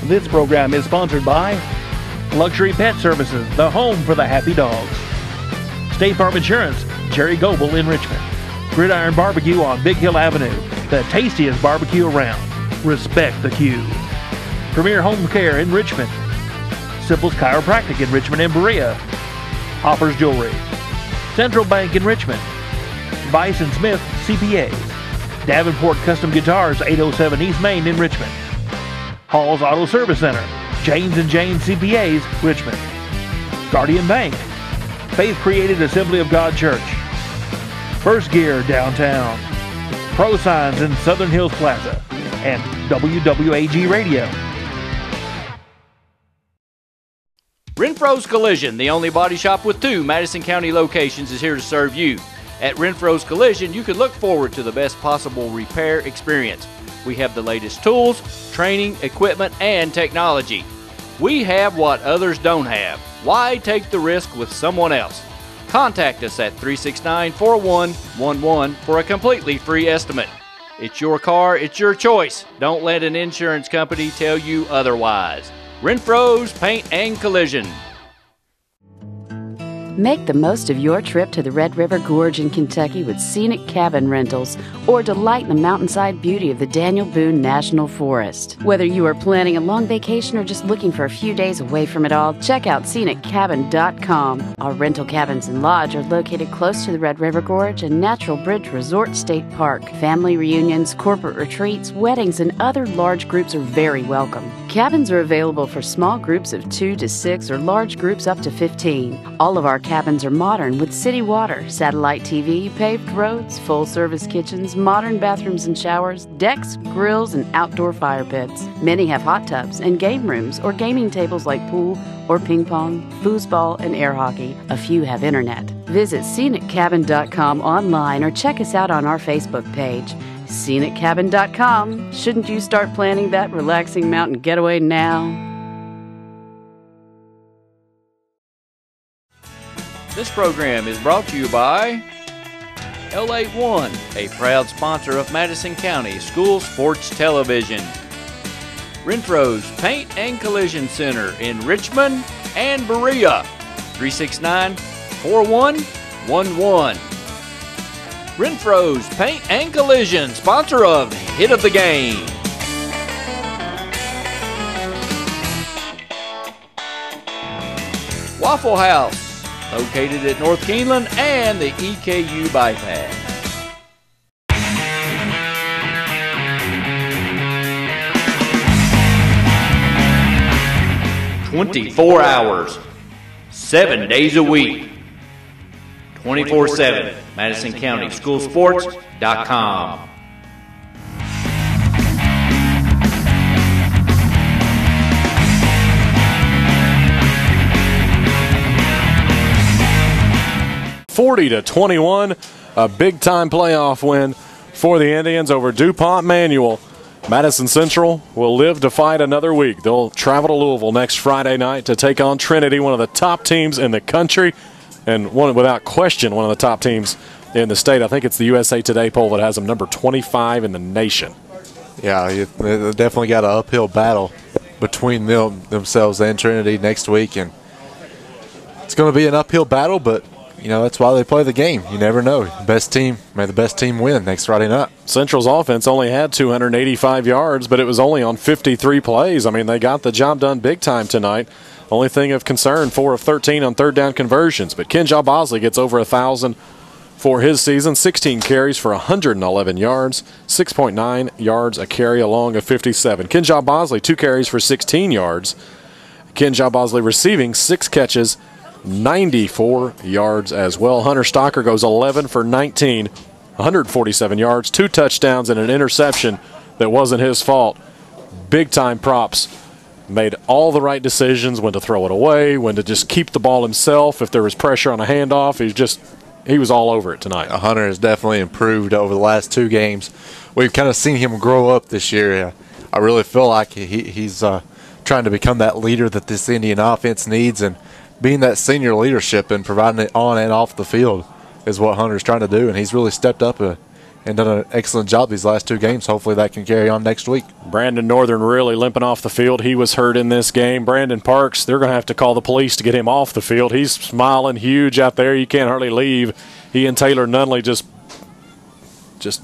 This program is sponsored by Luxury Pet Services, the home for the happy dogs. State Farm Insurance, Jerry Goebel in Richmond. Gridiron Barbecue on Big Hill Avenue, the tastiest barbecue around. Respect the queue. Premier Home Care in Richmond. Simple's Chiropractic in Richmond and Berea. Hopper's Jewelry. Central Bank in Richmond. Bison Smith CPAs. Davenport Custom Guitars, 807 East Main in Richmond. Hall's Auto Service Center, Janes & Janes CPAs, Richmond. Guardian Bank, Faith Created Assembly of God Church. First Gear downtown, Pro Signs in Southern Hills Plaza, and WWAG Radio. Renfro's Collision, the only body shop with 2 Madison County locations, is here to serve you. At Renfro's Collision, you can look forward to the best possible repair experience. We have the latest tools, training, equipment, and technology. We have what others don't have. Why take the risk with someone else? Contact us at 369-4111 for a completely free estimate. It's your car, it's your choice. Don't let an insurance company tell you otherwise. Renfro's Paint and Collision. Make the most of your trip to the Red River Gorge in Kentucky with scenic cabin rentals, or delight in the mountainside beauty of the Daniel Boone National Forest. Whether you are planning a long vacation or just looking for a few days away from it all, check out sceniccabin.com. Our rental cabins and lodge are located close to the Red River Gorge and Natural Bridge Resort State Park. Family reunions, corporate retreats, weddings, and other large groups are very welcome. Cabins are available for small groups of 2 to 6 or large groups up to 15. All of our cabins are modern with city water, satellite TV, paved roads, full-service kitchens, modern bathrooms and showers, decks, grills, and outdoor fire pits. Many have hot tubs and game rooms or gaming tables like pool or ping pong, foosball, and air hockey. A few have internet. Visit sceniccabin.com online or check us out on our Facebook page. sceniccabin.com. Shouldn't you start planning that relaxing mountain getaway now? This program is brought to you by L81, a proud sponsor of Madison County School Sports Television. Renfro's Paint and Collision Center in Richmond and Berea, 369-4111. Renfro's Paint and Collision, sponsor of Hit of the Game. Waffle House, located at North Keeneland and the EKU bypass. "24 hours, 7 days a week, 24/7, MadisonCountySchoolSports.com. "40-21, a big-time playoff win for the Indians over DuPont Manual. Madison Central will live to fight another week. They'll travel to Louisville next Friday night to take on Trinity, one of the top teams in the country, and one, without question, one of the top teams in the state. I think it's the USA Today poll that has them number 25 in the nation. Yeah, they definitely got an uphill battle between themselves and Trinity next week, and it's going to be an uphill battle, but you know, that's why they play the game. You never know. Best team, may the best team win next Friday night. Central's offense only had 285 yards, but it was only on 53 plays. I mean, they got the job done big time tonight. Only thing of concern, 4 of 13 on third down conversions. But Kenjaw Bosley gets over 1,000 for his season. 16 carries for 111 yards, 6.9 yards a carry along of 57. Kenjaw Bosley, 2 carries for 16 yards. Kenjaw Bosley receiving 6 catches, 94 yards as well. Hunter Stocker goes 11 for 19, 147 yards, 2 touchdowns and an interception that wasn't his fault. Big-time props. Made all the right decisions, when to throw it away, when to just keep the ball himself. If there was pressure on a handoff, he was all over it tonight. Hunter has definitely improved over the last 2 games. We've kind of seen him grow up this year. I really feel like he's trying to become that leader that this Indian offense needs, and being that senior leadership and providing it on and off the field is what Hunter's trying to do, and he's really stepped up and done an excellent job these last 2 games. Hopefully that can carry on next week. Brandon Northern really limping off the field. He was hurt in this game. Brandon Parks, they're going to have to call the police to get him off the field. He's smiling huge out there. You can't hardly leave. He and Taylor Nunley just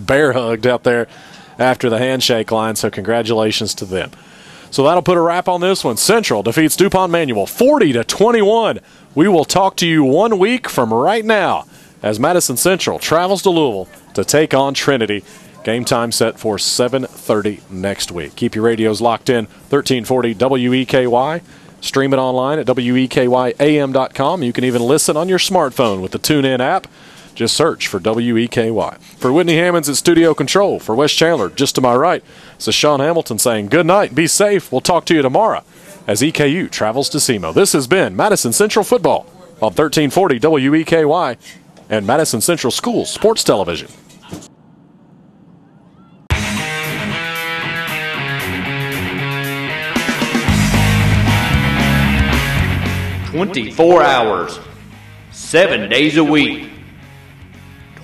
bear hugged out there after the handshake line, so congratulations to them. So that'll put a wrap on this one. Central defeats DuPont Manual 40-21. We will talk to you 1 week from right now as Madison Central travels to Louisville to take on Trinity. Game time set for 7:30 next week. Keep your radios locked in, 1340 WEKY. Stream it online at WEKYAM.com. You can even listen on your smartphone with the TuneIn app. Just search for WEKY. For Whitney Hammonds at Studio Control, for Wes Chandler, just to my right, this is Sean Hamilton saying good night, be safe. We'll talk to you tomorrow as EKU travels to SEMO. This has been Madison Central Football on 1340 WEKY and Madison Central Schools Sports Television. "24 hours, 7 days a week,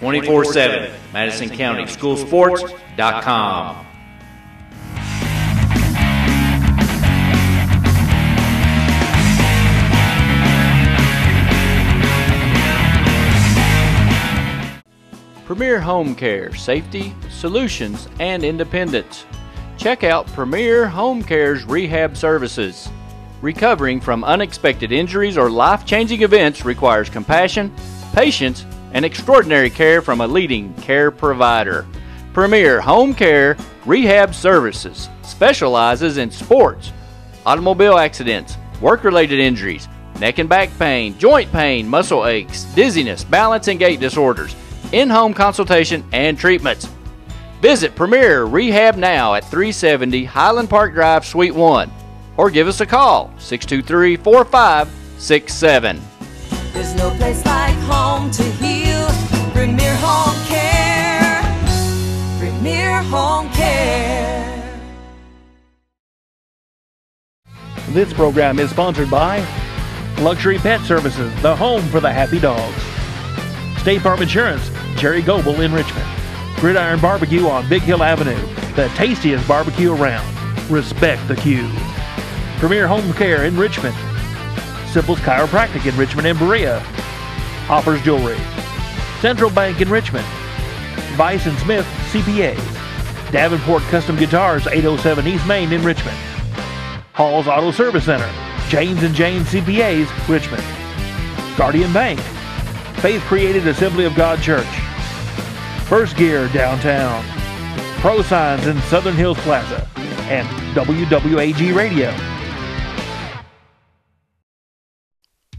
24/7, MadisonCountySchoolSports.com. Premier Home Care, safety, solutions, and independence. Check out Premier Home Care's rehab services. Recovering from unexpected injuries or life-changing events requires compassion, patience, and extraordinary care from a leading care provider. Premier Home Care Rehab Services specializes in sports, automobile accidents, work-related injuries, neck and back pain, joint pain, muscle aches, dizziness, balance and gait disorders, in-home consultation, and treatments. Visit Premier Rehab now at 370 Highland Park Drive, Suite 1, or give us a call, 623-4567. There's no place like home to heal. Premier Home Care. Premier Home Care. This program is sponsored by Luxury Pet Services, the home for the happy dogs. State Farm Insurance, Jerry Goebel in Richmond. Gridiron Barbecue on Big Hill Avenue, the tastiest barbecue around. Respect the queue. Premier Home Care in Richmond. Simple's Chiropractic in Richmond and Berea. Hoppers Jewelry. Central Bank in Richmond. Vice & Smith CPAs. Davenport Custom Guitars, 807 East Main in Richmond. Hall's Auto Service Center. James & James CPAs, Richmond. Guardian Bank. Faith Created Assembly of God Church. First Gear downtown. Pro Signs in Southern Hills Plaza. And WWAG Radio.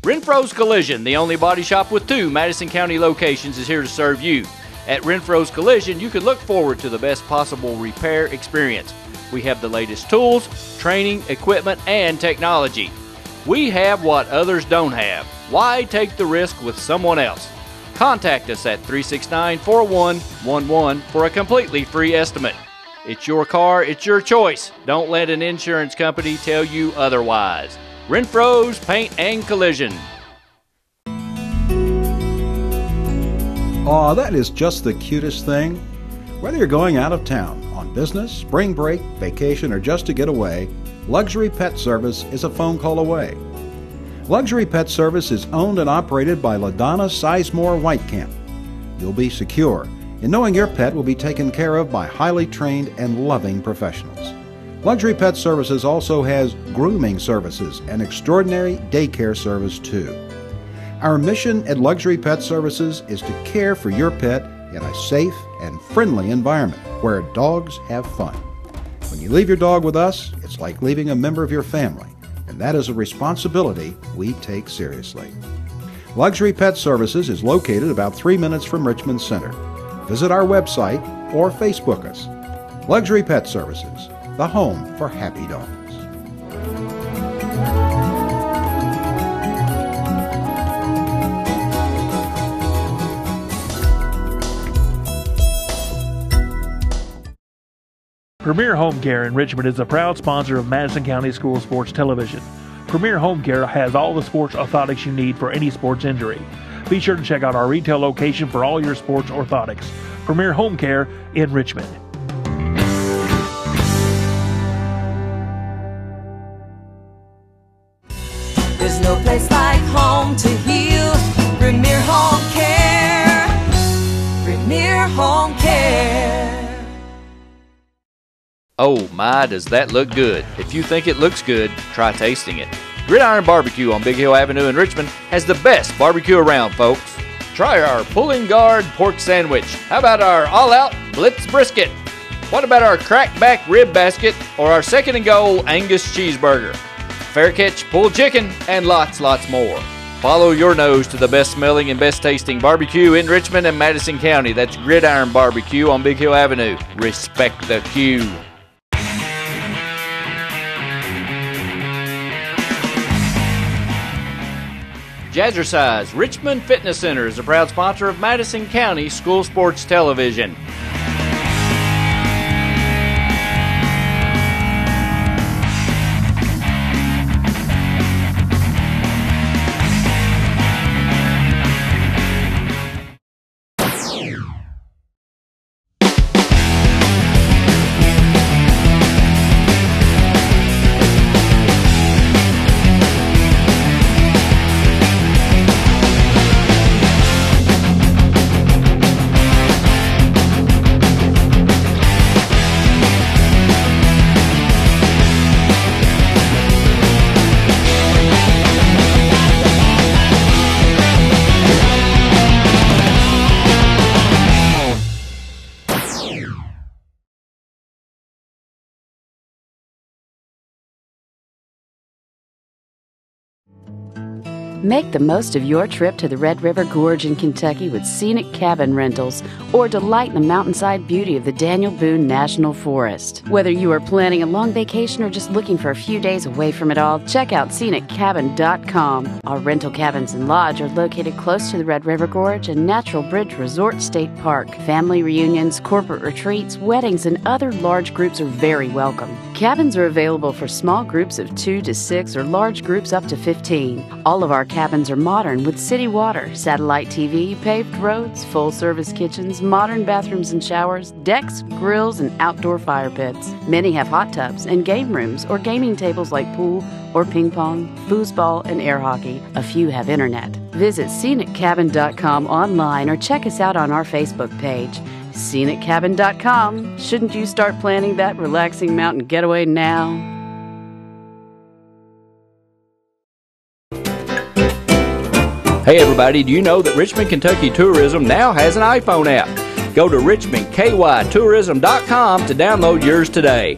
Renfro's Collision, the only body shop with 2 Madison County locations, is here to serve you. At Renfro's Collision, you can look forward to the best possible repair experience. We have the latest tools, training, equipment, and technology. We have what others don't have. Why take the risk with someone else? Contact us at 369-4111 for a completely free estimate. It's your car, it's your choice. Don't let an insurance company tell you otherwise. Renfro's Paint and Collision. Aw, that is just the cutest thing. Whether you're going out of town, on business, spring break, vacation, or just to get away, Luxury Pet Service is a phone call away. Luxury Pet Service is owned and operated by LaDonna Sizemore Whitecamp. You'll be secure in knowing your pet will be taken care of by highly trained and loving professionals. Luxury Pet Services also has grooming services and extraordinary daycare service too. Our mission at Luxury Pet Services is to care for your pet in a safe and friendly environment where dogs have fun. When you leave your dog with us, it's like leaving a member of your family, and that is a responsibility we take seriously. Luxury Pet Services is located about 3 minutes from Richmond Center. Visit our website or Facebook us. Luxury Pet Services, the home for happy dogs. Premier Home Care in Richmond is a proud sponsor of Madison County School Sports Television. Premier Home Care has all the sports orthotics you need for any sports injury. Be sure to check out our retail location for all your sports orthotics. Premier Home Care in Richmond. There's no place like home to heal. Premier Home Care. Premier Home Care. Oh my, does that look good. If you think it looks good, try tasting it. Gridiron Barbecue on Big Hill Avenue in Richmond has the best barbecue around, folks. Try our pulling guard pork sandwich. How about our all-out Blitz brisket? What about our crackback rib basket or our second and goal Angus cheeseburger? Fair catch pulled chicken and lots more. Follow your nose to the best smelling and best tasting barbecue in Richmond and Madison County. That's Gridiron Barbecue on Big Hill Avenue. Respect the queue. Jazzercise Richmond Fitness Center is a proud sponsor of Madison County School Sports Television. Make the most of your trip to the Red River Gorge in Kentucky with scenic cabin rentals, or delight in the mountainside beauty of the Daniel Boone National Forest. Whether you are planning a long vacation or just looking for a few days away from it all, check out sceniccabin.com. Our rental cabins and lodge are located close to the Red River Gorge and Natural Bridge Resort State Park. Family reunions, corporate retreats, weddings, and other large groups are very welcome. Cabins are available for small groups of 2 to 6 or large groups up to 15. All of our cabins are modern with city water, satellite TV, paved roads, full-service kitchens, modern bathrooms and showers, decks, grills, and outdoor fire pits. Many have hot tubs and game rooms or gaming tables like pool or ping pong, foosball, and air hockey. A few have internet. Visit sceniccabin.com online or check us out on our Facebook page. sceniccabin.com. Shouldn't you start planning that relaxing mountain getaway now? Hey everybody, do you know that Richmond, Kentucky Tourism now has an iPhone app? Go to richmondkytourism.com to download yours today.